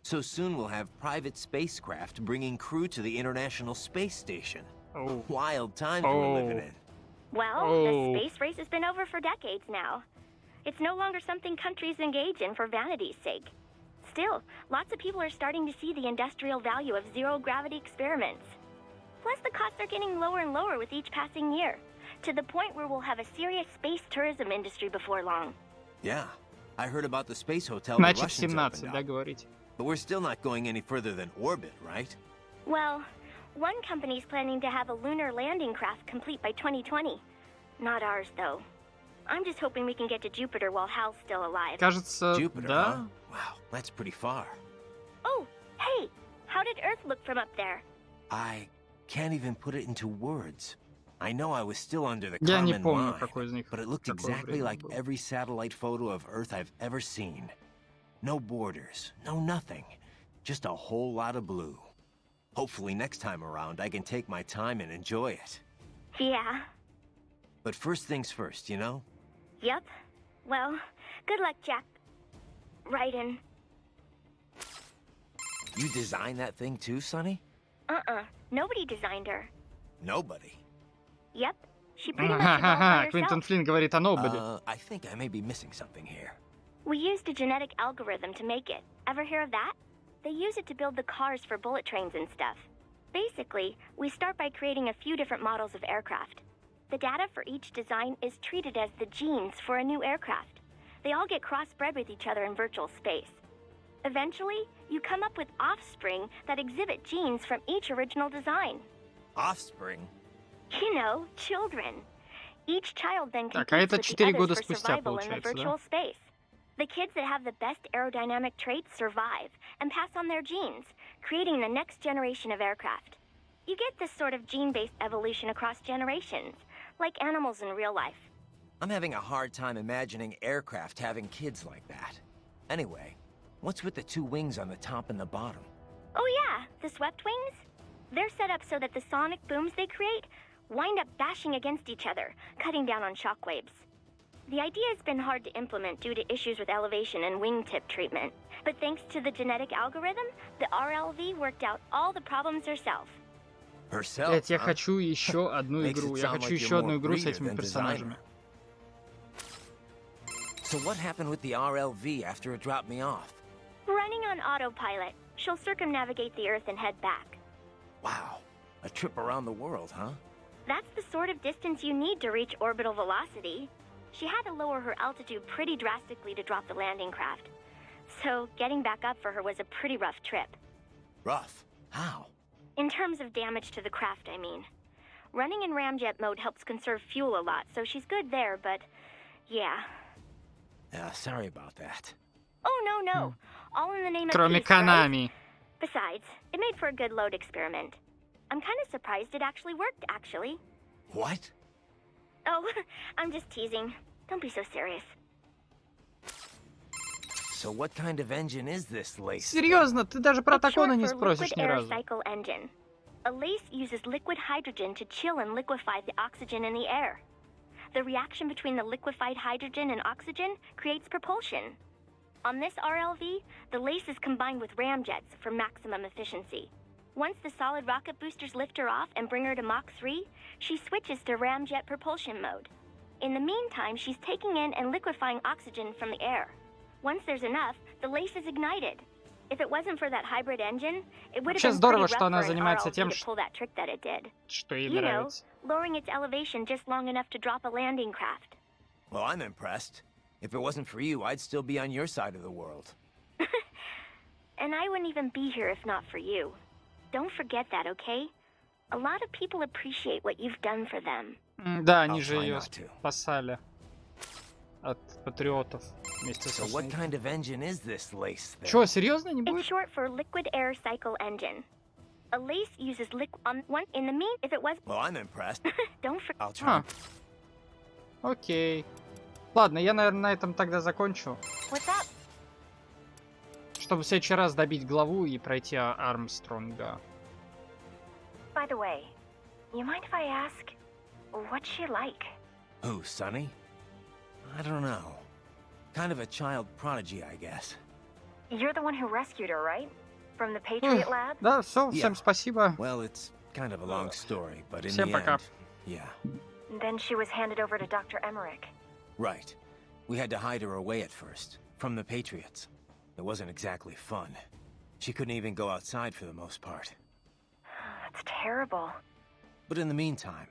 So soon we'll have private spacecraft bringing crew to the International Space Station. Oh. Wild times we're living in. Well, the space race has been over for decades now. It's no longer something countries engage in for vanity's sake. Still, lots of people are starting to see the industrial value of zero-gravity experiments. Plus, the costs are getting lower and lower with each passing year, to the point where we'll have a serious space tourism industry before long. Yeah, I heard about the space hotel the Значит, Russians 17, opened да, up. говорите? But we're still not going any further than orbit, right? Well, one company's planning to have a lunar landing craft complete by 2020. Not ours, though. I'm just hoping we can get to Jupiter while Hal's still alive. Кажется, Jupiter, да. huh? Wow, that's pretty far. Oh, hey! How did Earth look from up there? I can't even put it into words. I know I was still under the Я не Kármán помню, line, какой из них but it looked какое exactly время like было. every satellite photo of Earth I've ever seen. No borders, no nothing. Just a whole lot of blue. Hopefully next time around I can take my time and enjoy it. Yeah. But first things first, you know? Yep. Well, good luck, Jack. Raiden. You designed that thing too, Sonny? Nobody designed her. Nobody. Yep. She pretty much evolved by Квинтон herself. Флинн говорит о Нободи. I think I may be missing something here. We used a genetic algorithm to make it. Ever hear of that? They use it to build the cars for bullet trains and stuff. Basically, we start by creating a few different models of aircraft. The data for each design is treated as the genes for a new aircraft. They all get crossbred with each other in virtual space. Eventually, you come up with offspring that exhibit genes from each original design. Offspring? You know, children. Each child then Так, competes а это with 4 the года others for спустя survival in the получается, virtual да? space. The kids that have the best aerodynamic traits survive and pass on their genes, creating the next generation of aircraft. You get this sort of gene-based evolution across generations, like animals in real life. I'm having a hard time imagining aircraft having kids like that. Anyway, what's with the two wings on the top and the bottom? Oh yeah, the swept wings? They're set up so that the sonic booms they create wind up bashing against each other, cutting down on shockwaves. The idea has been hard to implement due to issues with elevation and wingtip treatment. But thanks to the genetic algorithm, the RLV worked out all the problems herself. Herself, Блять, я huh? хочу еще одну Makes игру. it Я sound хочу like еще you're одну more игру с breeder этими than персонажами. So what happened with the RLV after it dropped me off? Running on autopilot, she'll circumnavigate the Earth and head back. Wow, a trip around the world, huh? That's the sort of distance you need to reach orbital velocity. She had to lower her altitude pretty drastically to drop the landing craft. So getting back up for her was a pretty rough trip. Rough? How? In terms of damage to the craft, I mean. Running in ramjet mode helps conserve fuel a lot, so she's good there, but yeah. Sorry about that. Oh, no. All in the name of Кроме peace, right? Konami. Besides, it made for a good load experiment. I'm kind of surprised it actually worked, actually. What? Oh, I'm just teasing. Don't be so serious. So what kind of engine is this lace? Серьезно, ты даже про It's short Такона не for спросишь liquid ни air разу. cycle engine. A lace uses liquid hydrogen to chill and liquefy the oxygen in the air. The reaction between the liquefied hydrogen and oxygen creates propulsion. On this RLV, the lace is combined with ramjets for maximum efficiency. Once the solid rocket boosters lift her off and bring her to Mach 3, she switches to ramjet propulsion mode. In the meantime, she's taking in and liquefying oxygen from the air. Once there's enough, the lace is ignited. If it wasn't for that hybrid engine, it would have Вообще been здорово, pretty что rough она for an занимается RLV тем, to pull that trick that it did. что ей You know, нравится. lowering its elevation just long enough to drop a landing craft. Well, I'm impressed. If it wasn't for you, I'd still be on your side of the world. And I wouldn't even be here if not for you. Don't forget that, okay? A lot of people appreciate what you've done for them. Да, они I'll же try ее not to. спасали от патриотов вместе So со what своим. kind of engine is this lace thing? Чё, серьезно не It's будет? short for liquid air cycle engine. A lace uses liquid on one in the mean if it was Well, I'm impressed. don't forget. I'll try. Окей. Ладно, я, наверное, на этом тогда закончу. Чтобы в следующий раз добить главу и пройти Армстронга. By the way, you mind if I ask, what's she like? Who, Sonny? I don't know. Kind of a child prodigy, I guess. You're the one who rescued her, right? From the Patriot lab? Да, все, всем спасибо. Well, it's kind of a long story, but in Всем the пока. end, yeah. Then she was handed over to Dr. Emmerich. Right. We had to hide her away at first, from the Patriots. It wasn't exactly fun. She couldn't even go outside for the most part. That's terrible. But in the meantime,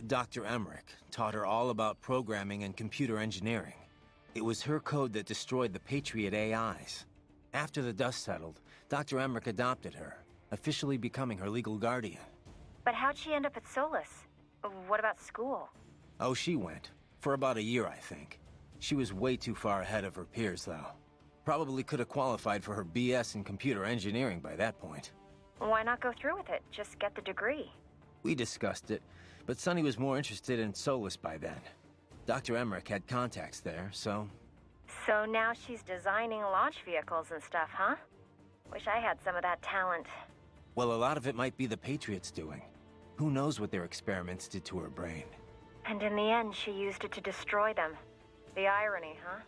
Dr. Emmerich, taught her all about programming and computer engineering. It was her code that destroyed the Patriot AIs. After the dust settled, Dr. Emmerich adopted her, officially becoming her legal guardian. But how'd she end up at Solus? What about school? Oh, she went. For about a year, I think. She was way too far ahead of her peers, though. Probably could have qualified for her BS in computer engineering by that point. Why not go through with it? Just get the degree. We discussed it, but Sonny was more interested in Solus by then. Dr. Emmerich had contacts there, so... So now she's designing launch vehicles and stuff, huh? Wish I had some of that talent. Well, a lot of it might be the Patriots doing. Who knows what their experiments did to her brain. And in the end, she used it to destroy them. The irony, huh?